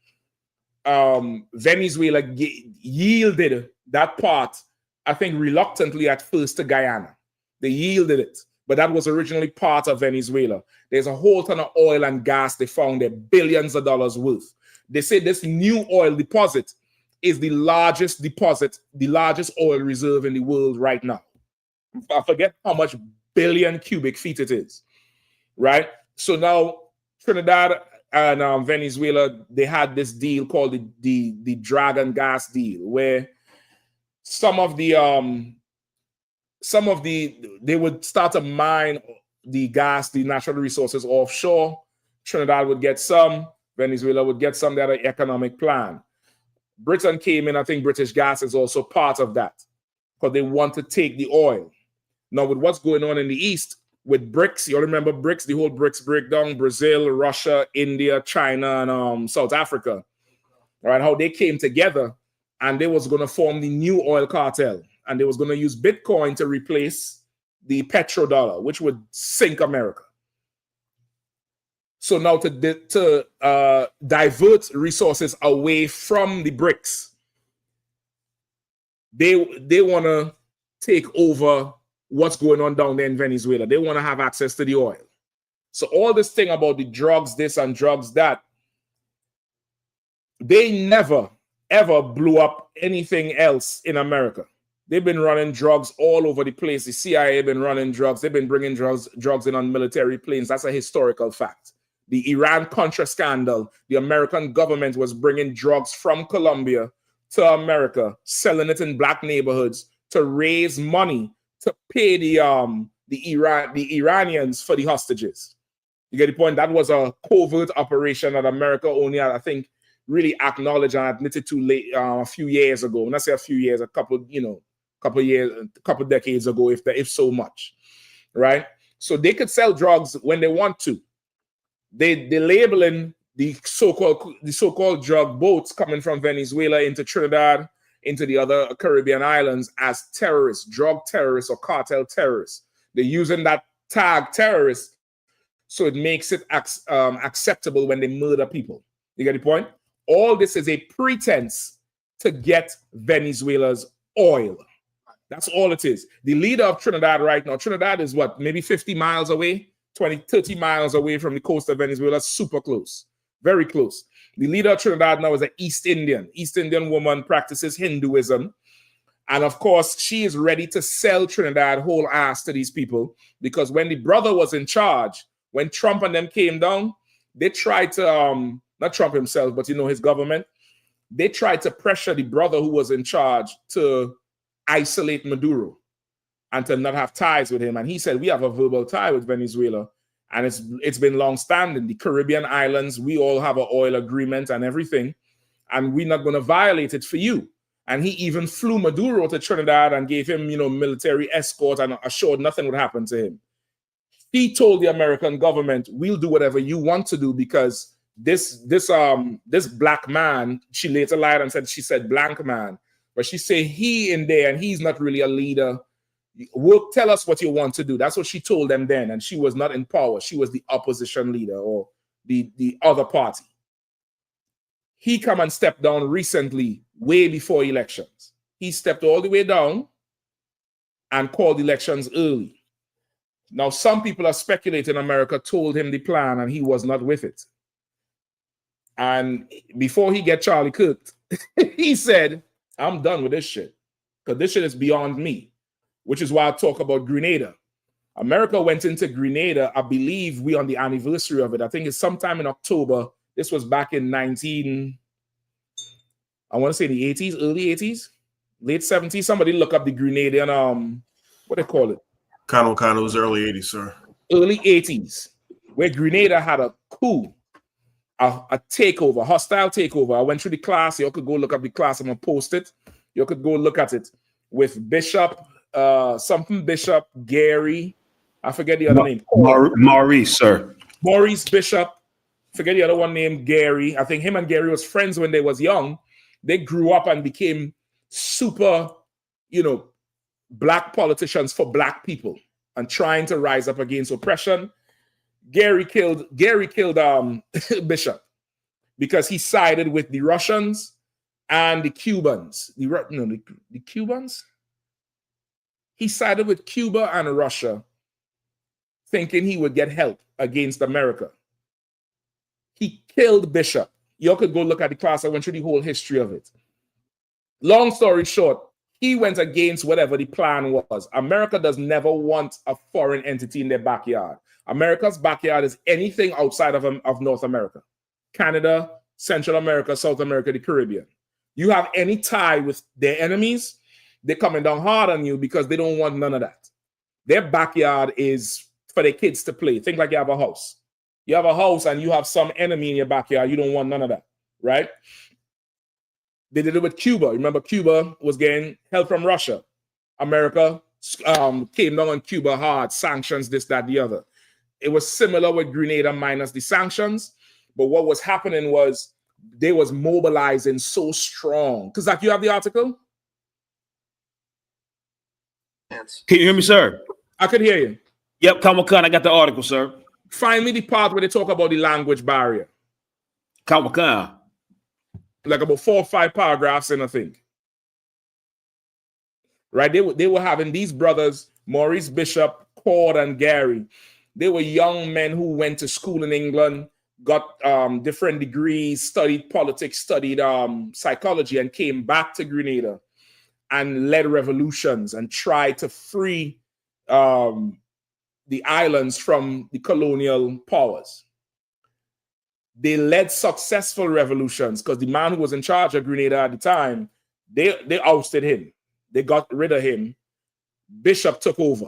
Venezuela yielded that part, I think reluctantly at first, to Guyana. They yielded it, but that was originally part of Venezuela. There's a whole ton of oil and gas they found there, billions of dollars worth. They say this new oil deposit is the largest deposit, the largest oil reserve in the world right now. I forget how much billion cubic feet it is, right? So now Trinidad and Venezuela, they had this deal called the Dragon Gas deal, where some of the they would start to mine the gas, the natural resources offshore. Trinidad would get some, Venezuela would get some. They had an economic plan. Britain came in. I think British Gas is also part of that, because they want to take the oil. Now, with what's going on in the East, with BRICS, you remember BRICS, the whole BRICS breakdown, Brazil, Russia, India, China, and South Africa, right? How they came together and they was going to form the new oil cartel, and they was going to use Bitcoin to replace the petrodollar, which would sink America. So now to divert resources away from the BRICS, they want to take over what's going on down there in Venezuela. They want to have access to the oil. So all this thing about the drugs this and drugs that, they never, ever blew up anything else in America. They've been running drugs all over the place. The CIA been running drugs. They've been bringing drugs in on military planes. That's a historical fact. The Iran-Contra scandal, the American government was bringing drugs from Colombia to America, selling it in black neighborhoods to raise money to pay the Iranians for the hostages. You get the point? That was a covert operation that America only, I think, really acknowledged and admitted to late a few years ago. When I say a few years, a couple decades ago, if so much, right? So they could sell drugs when they want to. They labeling the so-called drug boats coming from Venezuela into Trinidad, into the other Caribbean islands as terrorists, drug terrorists or cartel terrorists. They're using that tag terrorist so it makes it acceptable when they murder people. You get the point? All this is a pretense to get Venezuela's oil. That's all it is. The leader of Trinidad right now, Trinidad is what, maybe 50 miles away, 20, 30 miles away from the coast of Venezuela, super close, very close. The leader of Trinidad now is an East Indian. East Indian woman, practices Hinduism. And of course, she is ready to sell Trinidad whole ass to these people because when the brother was in charge, when Trump and them came down, they tried to, not Trump himself, but his government, they tried to pressure the brother who was in charge to isolate Maduro and to not have ties with him. And he said, we have a verbal tie with Venezuela. And it's been long standing. The Caribbean islands, we all have an oil agreement and everything. And we're not going to violate it for you. And he even flew Maduro to Trinidad and gave him, military escort and assured nothing would happen to him. He told the American government, we'll do whatever you want to do because this black man, she later lied and said, she said blank man, but she said he in there and he's not really a leader. Tell us what you want to do. That's what she told them then. And she was not in power. She was the opposition leader or the other party. He come and stepped down recently, way before elections. He stepped all the way down and called elections early. Now, some people are speculating America told him the plan and he was not with it. And before he get Charlie cooked, he said, I'm done with this shit because this shit is beyond me, which is why I talk about Grenada. America went into Grenada, I believe we on the anniversary of it. I think it's sometime in October. This was back in the 80s, early 80s, late 70s. Somebody look up the Grenadian, what they call it? Kind of was early 80s, sir. Early 80s, where Grenada had a coup, a takeover, hostile takeover. I went through the class. You could go look up the class. I'm going to post it. You could go look at it with Bishop, Bishop, Gary. I forget the other name. Maurice, sir. Maurice Bishop. Forget the other one named Gary. I think him and Gary was friends when they was young. They grew up and became super, black politicians for black people and trying to rise up against oppression. Gary killed Bishop because he sided with the Russians and the Cubans. The Cubans? He sided with Cuba and Russia, thinking he would get help against America. He killed Bishop. You could go look at the class. I went through the whole history of it. Long story short, he went against whatever the plan was. America does never want a foreign entity in their backyard. America's backyard is anything outside of North America. Canada, Central America, South America, the Caribbean. You have any tie with their enemies, they're coming down hard on you because they don't want none of that. Their backyard is for their kids to play. Think like you have a house. You have a house and you have some enemy in your backyard. You don't want none of that, right? They did it with Cuba. Remember, Cuba was getting help from Russia. America came down on Cuba hard, sanctions, this, that, the other. It was similar with Grenada minus the sanctions. But what was happening was they was mobilizing so strong. Because like you have the article? Can you hear me, sir? I could hear you. Yep, Kawakan, I got the article, sir. Find me the part where they talk about the language barrier. Kawakan. Like about 4 or 5 paragraphs in, I think. Right? They were having these brothers, Maurice Bishop, Cord, and Gary. They were young men who went to school in England, got different degrees, studied politics, studied psychology, and came back to Grenada and led revolutions and tried to free the islands from the colonial powers. They led successful revolutions because the man who was in charge of Grenada at the time, they ousted him. They got rid of him. Bishop took over.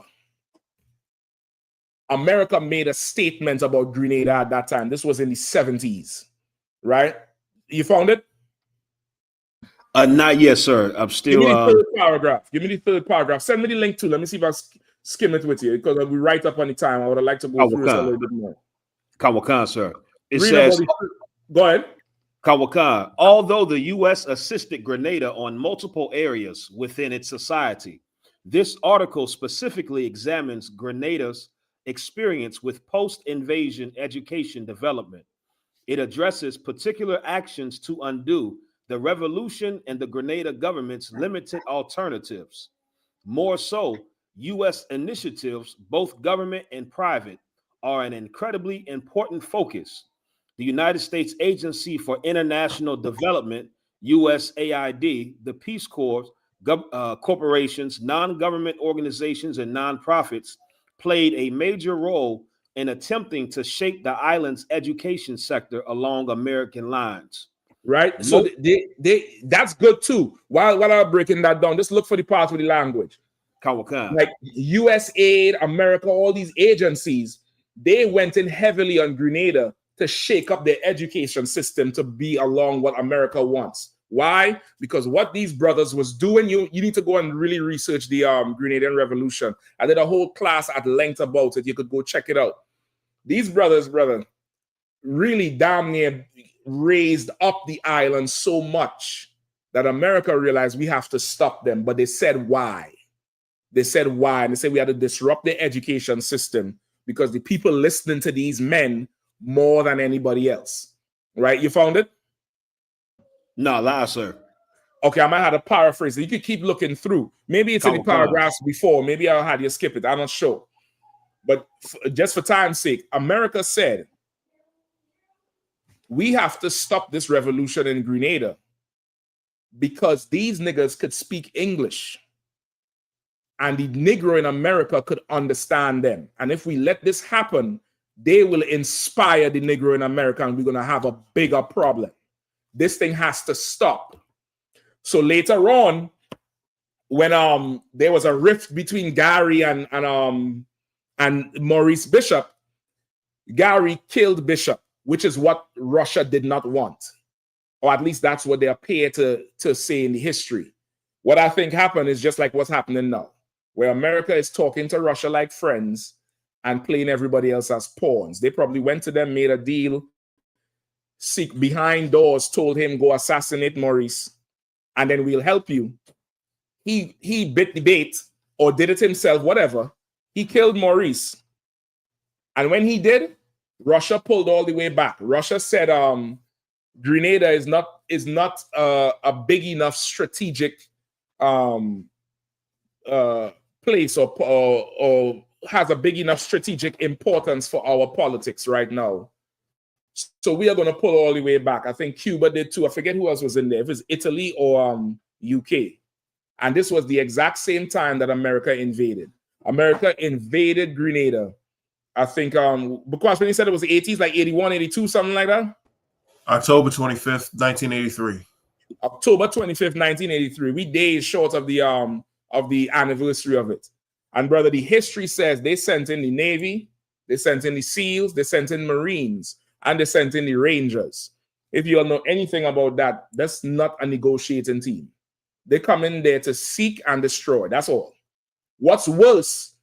America made a statement about Grenada at that time. This was in the 70s, right? You found it? Not yet, sir. I'm still. Give me the third paragraph. Give me the third paragraph. Send me the link too. Let me see if I skim it with you because I'll be right up on the time. I would have liked to go through this a little bit more. Kawakan, sir. It Read says. Go ahead. Kawakan, although the U.S. assisted Grenada on multiple areas within its society, this article specifically examines Grenada's experience with post-invasion education development. It addresses particular actions to undo the revolution and the Grenada government's limited alternatives. More so, U.S. initiatives, both government and private, are an incredibly important focus. The United States Agency for International Development, USAID, the Peace Corps, corporations, non-government organizations, and nonprofits played a major role in attempting to shape the island's education sector along American lines. Right? So they that's good too. While I'm breaking that down, just look for the part with the language. Kawakan. Like USAID, America, all these agencies, they went in heavily on Grenada to shake up their education system to be along what America wants. Why? Because what these brothers was doing, you need to go and really research the Grenadian Revolution. I did a whole class at length about it. You could go check it out. These brothers, really damn near raised up the island so much that America realized we have to stop them. But they said why. They said why. And they said we had to disrupt the education system because the people listening to these men more than anybody else. Right? You found it? No, lie, sir. Okay, I might have to paraphrase it. You could keep looking through. Maybe it's in the paragraphs before. Maybe I'll have you skip it. I'm not sure. But just for time's sake, America said, we have to stop this revolution in Grenada because these niggas could speak English and the Negro in America could understand them. And if we let this happen, they will inspire the Negro in America and we're going to have a bigger problem. This thing has to stop. So later on, when there was a rift between Gary and Maurice Bishop, Gary killed Bishop, which is what Russia did not want. Or at least that's what they appear to say in the history. What I think happened is just like what's happening now, where America is talking to Russia like friends and playing everybody else as pawns. They probably went to them, made a deal, seek behind doors, told him, go assassinate Maurice, and then we'll help you. He bit the bait or did it himself, whatever. He killed Maurice. And when he did, Russia pulled all the way back. Russia said Grenada is not a big enough strategic place or has a big enough strategic importance for our politics right now. So we are going to pull all the way back. I think Cuba did too. I forget who else was in there. If it's Italy or UK. And this was the exact same time that America invaded. America invaded Grenada. I think because when he said it was the 80s, like 81, 82, something like that. October 25th, 1983. October 25th, 1983. We days short of the anniversary of it. And brother, the history says they sent in the Navy, they sent in the SEALs, they sent in Marines, and they sent in the Rangers. If you all know anything about that, that's not a negotiating team. They come in there to seek and destroy. That's all. What's worse,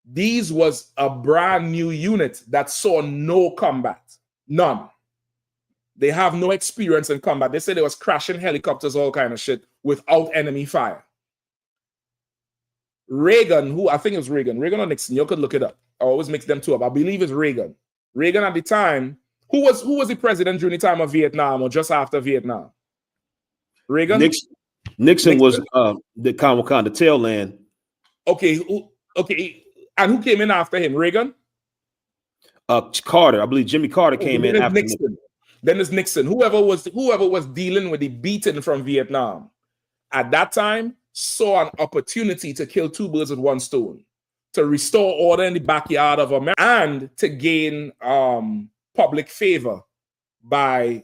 these was a brand new unit that saw no combat. None. They have no experience in combat. They said they was crashing helicopters, all kind of shit, without enemy fire. Reagan, who I think it was Reagan or Nixon, you could look it up. I always mix them two up. I believe it's Reagan. Reagan at the time, who was the president during the time of Vietnam or just after Vietnam? Reagan? Nixon was the tail end. Okay, and who came in after him? Reagan? Carter. I believe Jimmy Carter came in after Nixon. Then there's Nixon. Whoever was dealing with the beating from Vietnam at that time saw an opportunity to kill two birds with one stone, to restore order in the backyard of America and to gain public favor by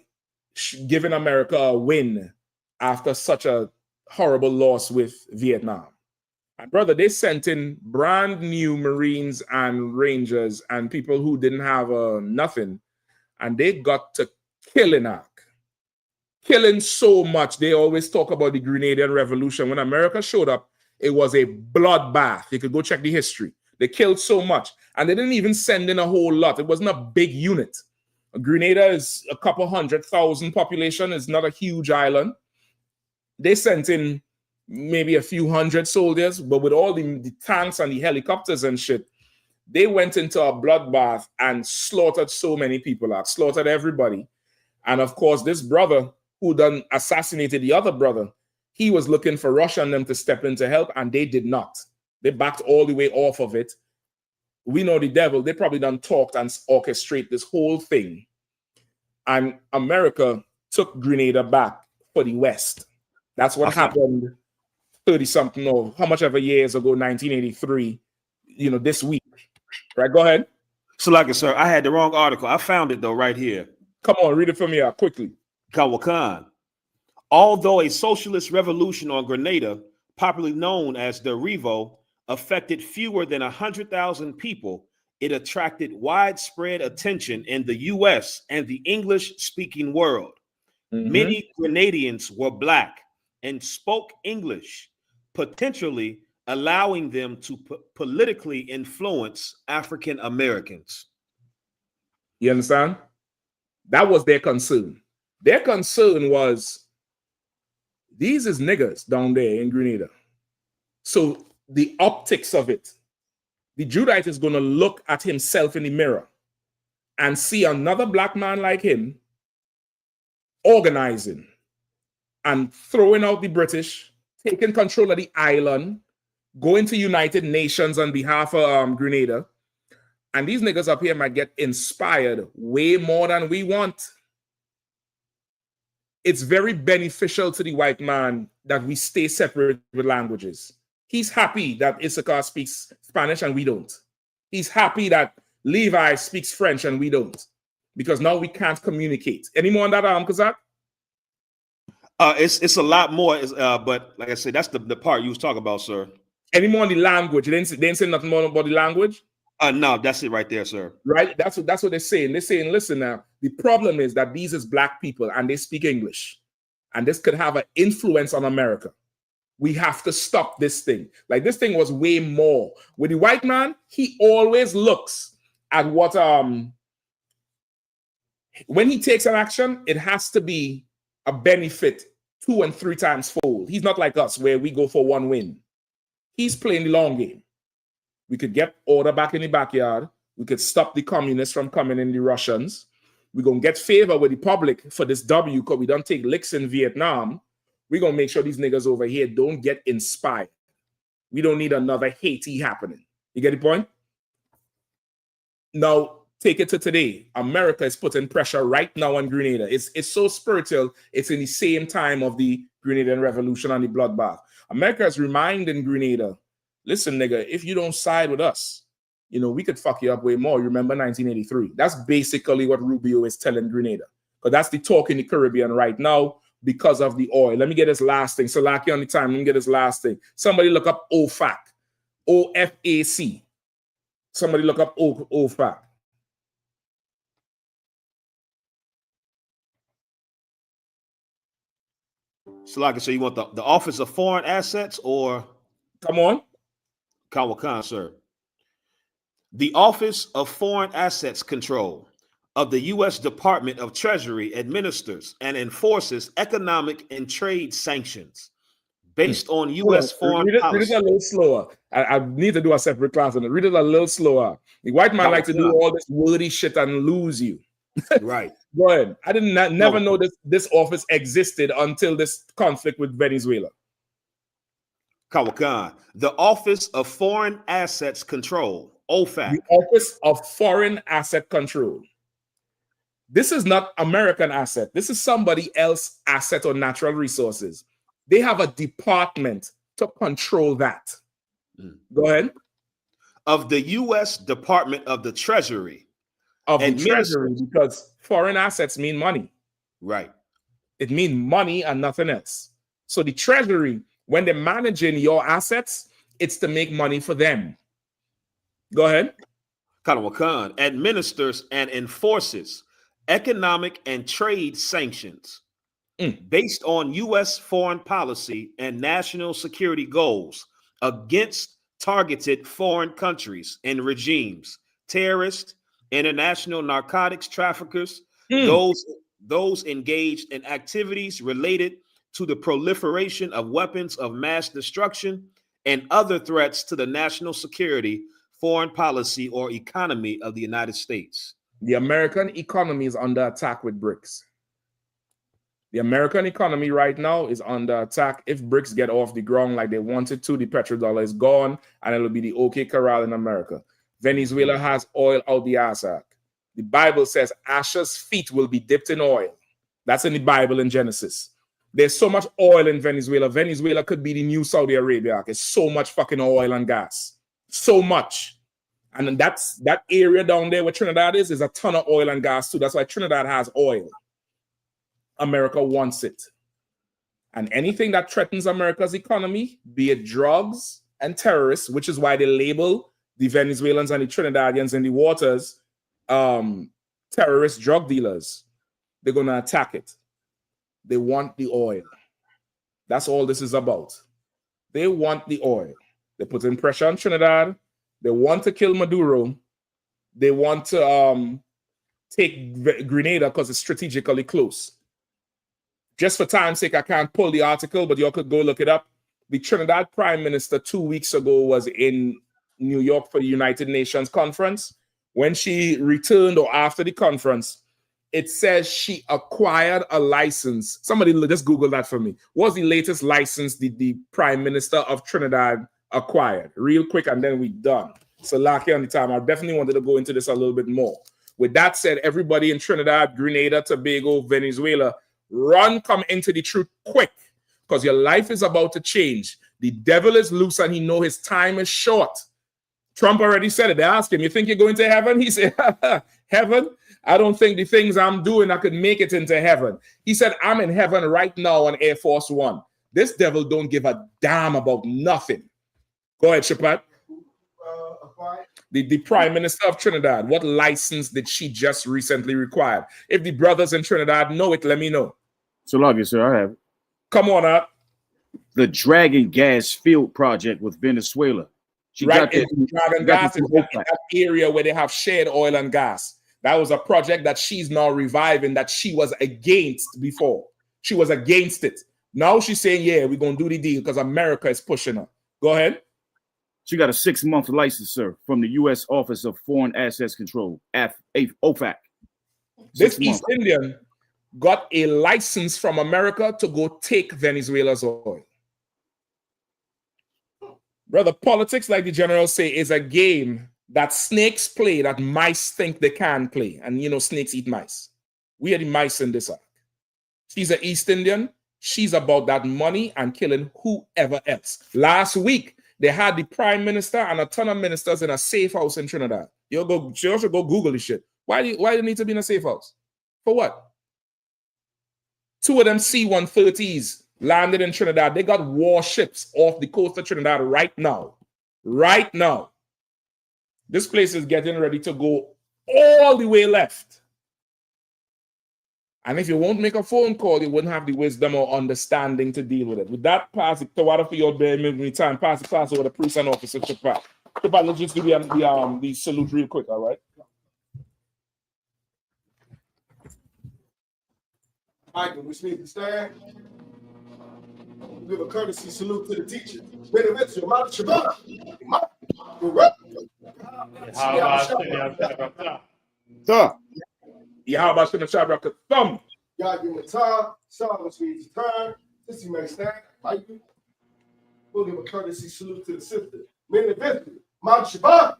giving America a win after such a horrible loss with Vietnam. And brother, they sent in brand new Marines and Rangers and people who didn't have nothing, and they got to killing so much. They always talk about the Grenadian Revolution. When America showed up, it was a bloodbath. You could go check the history. They killed so much, and they didn't even send in a whole lot. It wasn't a big unit. Grenada is a couple 100,000 population. It's not a huge island. They sent in maybe a few hundred soldiers, but with all the tanks and the helicopters and shit, they went into a bloodbath and slaughtered so many people out, slaughtered everybody. And of course, this brother who done assassinated the other brother, he was looking for Russia and them to step in to help, and they did not. They backed all the way off of it. We know the devil. They probably done talked and orchestrate this whole thing. And America took Grenada back for the West. That's what happened 30-something or how much ever years ago, 1983, this week. Right, go ahead. Salaki, sir, I had the wrong article. I found it, though, right here. Come on, read it for me out quickly. Kawakan. Although a socialist revolution on Grenada, popularly known as the Revo, affected fewer than 100,000 people, it attracted widespread attention in the U.S. and the English-speaking world. Many Grenadians were Black and spoke English, potentially allowing them to politically influence African Americans. You understand? That was their concern. Their concern was, these is niggas down there in Grenada. So the optics of it, the Judite is going to look at himself in the mirror and see another Black man like him organizing and throwing out the British, taking control of the island, going to United Nations on behalf of Grenada. And these niggas up here might get inspired way more than we want. It's very beneficial to the white man that we stay separate with languages. He's happy that I.S.U.P.K speaks Spanish and we don't. He's happy that Levi speaks French and we don't. Because now we can't communicate. Any more on that, Kazak? It's a lot more, but like I said, that's the part you was talking about, sir. Any more on the language? They didn't say nothing more about the language? No, that's it right there, sir. Right? That's what they're saying. They're saying, listen now, the problem is that these is Black people and they speak English. And this could have an influence on America. We have to stop this thing. Like, this thing was way more. With the white man, he always looks at what, when he takes an action, it has to be a benefit 2 and 3 times fold. He's not like us where we go for one win. He's playing the long game. We could get order back in the backyard. We could stop the communists from coming in, the Russians. We're going to get favor with the public for this W because we don't take licks in Vietnam. We're going to make sure these niggas over here don't get inspired. We don't need another Haiti happening. You get the point? Now, take it to today. America is putting pressure right now on Grenada. It's so spiritual. It's in the same time of the Grenadian Revolution and the bloodbath. America is reminding Grenada, listen, nigga, if you don't side with us, we could fuck you up way more. You remember 1983? That's basically what Rubio is telling Grenada. Because that's the talk in the Caribbean right now because of the oil. Let me get this last thing. Salaki on the time. Let me get this last thing. Somebody look up OFAC. OFAC. Somebody look up OFAC. Salaki, so you want the Office of Foreign Assets or? Come on. Kawakan, sir. The Office of Foreign Assets Control of the U.S. Department of Treasury administers and enforces economic and trade sanctions based on U.S. foreign policy. Read it a little slower. I need to do a separate class on it. Read it a little slower. The white man like to do all this wordy shit and lose you. Right. Go ahead. I never know this office existed until this conflict with Venezuela. Kawakan, the Office of Foreign Assets Control, OFAC. The Office of Foreign Asset Control. This is not American asset. This is somebody else's asset or natural resources. They have a department to control that. Go ahead. Of the U.S. Department of the Treasury. Of the Treasury, because foreign assets mean money. Right. It means money and nothing else. So the Treasury, when they're managing your assets, it's to make money for them. Go ahead. Kanawakan administers and enforces economic and trade sanctions based on U.S. foreign policy and national security goals against targeted foreign countries and regimes, terrorist international narcotics traffickers, those engaged in activities related to the proliferation of weapons of mass destruction and other threats to the national security, foreign policy, or economy of the United States. The American economy is under attack with BRICS. The American economy right now is under attack. If BRICS get off the ground like they wanted to, the petrodollar is gone, and it'll be the OK Corral in America. Venezuela has oil out the ass. The Bible says Asher's feet will be dipped in oil. That's in the Bible in Genesis. There's so much oil in Venezuela. Venezuela could be the new Saudi Arabia. There's so much fucking oil and gas. So much. And that's that area down there where Trinidad is a ton of oil and gas too. That's why Trinidad has oil. America wants it. And anything that threatens America's economy, be it drugs and terrorists, which is why they label the Venezuelans and the Trinidadians in the waters terrorist drug dealers. They're going to attack it. They want the oil. That's all this is about. They want the oil. They're putting pressure on Trinidad. They want to kill Maduro. They want to take Grenada because it's strategically close. Just for time's sake, I can't pull the article, but y'all could go look it up. The Trinidad Prime Minister 2 weeks ago was in New York for the United Nations conference. When she returned or after the conference, it says she acquired a license. Somebody just Google that for me. What's the latest license the Prime Minister of Trinidad acquired? Real quick, and then we're done. So lucky on the time. I definitely wanted to go into this a little bit more. With that said, everybody in Trinidad, Grenada, Tobago, Venezuela, run, come into the truth quick, because your life is about to change. The devil is loose and he know his time is short. Trump already said it. They asked him, you think you're going to heaven? He said, heaven? I don't think the things I'm doing, I could make it into heaven. He said, I'm in heaven right now on Air Force One. This devil don't give a damn about nothing. Go ahead, Shapat. The Prime Minister of Trinidad, what license did she just recently require? If the brothers in Trinidad know it, let me know. So love you, sir. I have. Come on up. The Dragon Gas Field Project with Venezuela. She right got in Dragon Gas in that area where they have shared oil and gas. That was a project that she's now reviving that she was against before. She was against it. Now she's saying, yeah, we're going to do the deal because America is pushing her. Go ahead. She got a 6-month license, sir, from the U.S. Office of Foreign Assets Control, OFAC. This East Indian got a license from America to go take Venezuela's oil. Brother, politics, like the generals say, is a game that snakes play that mice think they can play. And, you know, snakes eat mice. We are the mice in this arc. She's an East Indian. She's about that money and killing whoever else. Last week, they had the Prime Minister and a ton of ministers in a safe house in Trinidad. You should go Google this shit. Why do they need to be in a safe house? For what? 2 of them C-130s landed in Trinidad. They got warships off the coast of Trinidad right now. Right now. This place is getting ready to go all the way left. And if you won't make a phone call, you wouldn't have the wisdom or understanding to deal with it. With that, pass it to water for your time. Pass the class over to priest and officer. Chapat, let's just do the salute real quick, all right? Michael, which means to stand. Give a courtesy salute to the teacher. Benediction, Mount Shabbat. Thumb. God give him a time, Psalm, which means turn. This you may stand. Michael. We'll give a courtesy salute to the sister. Benediction, Mount Shabbat.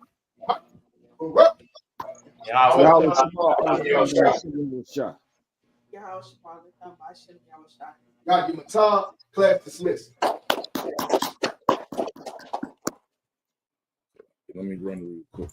God give him a time, class dismissed. Let me run real quick.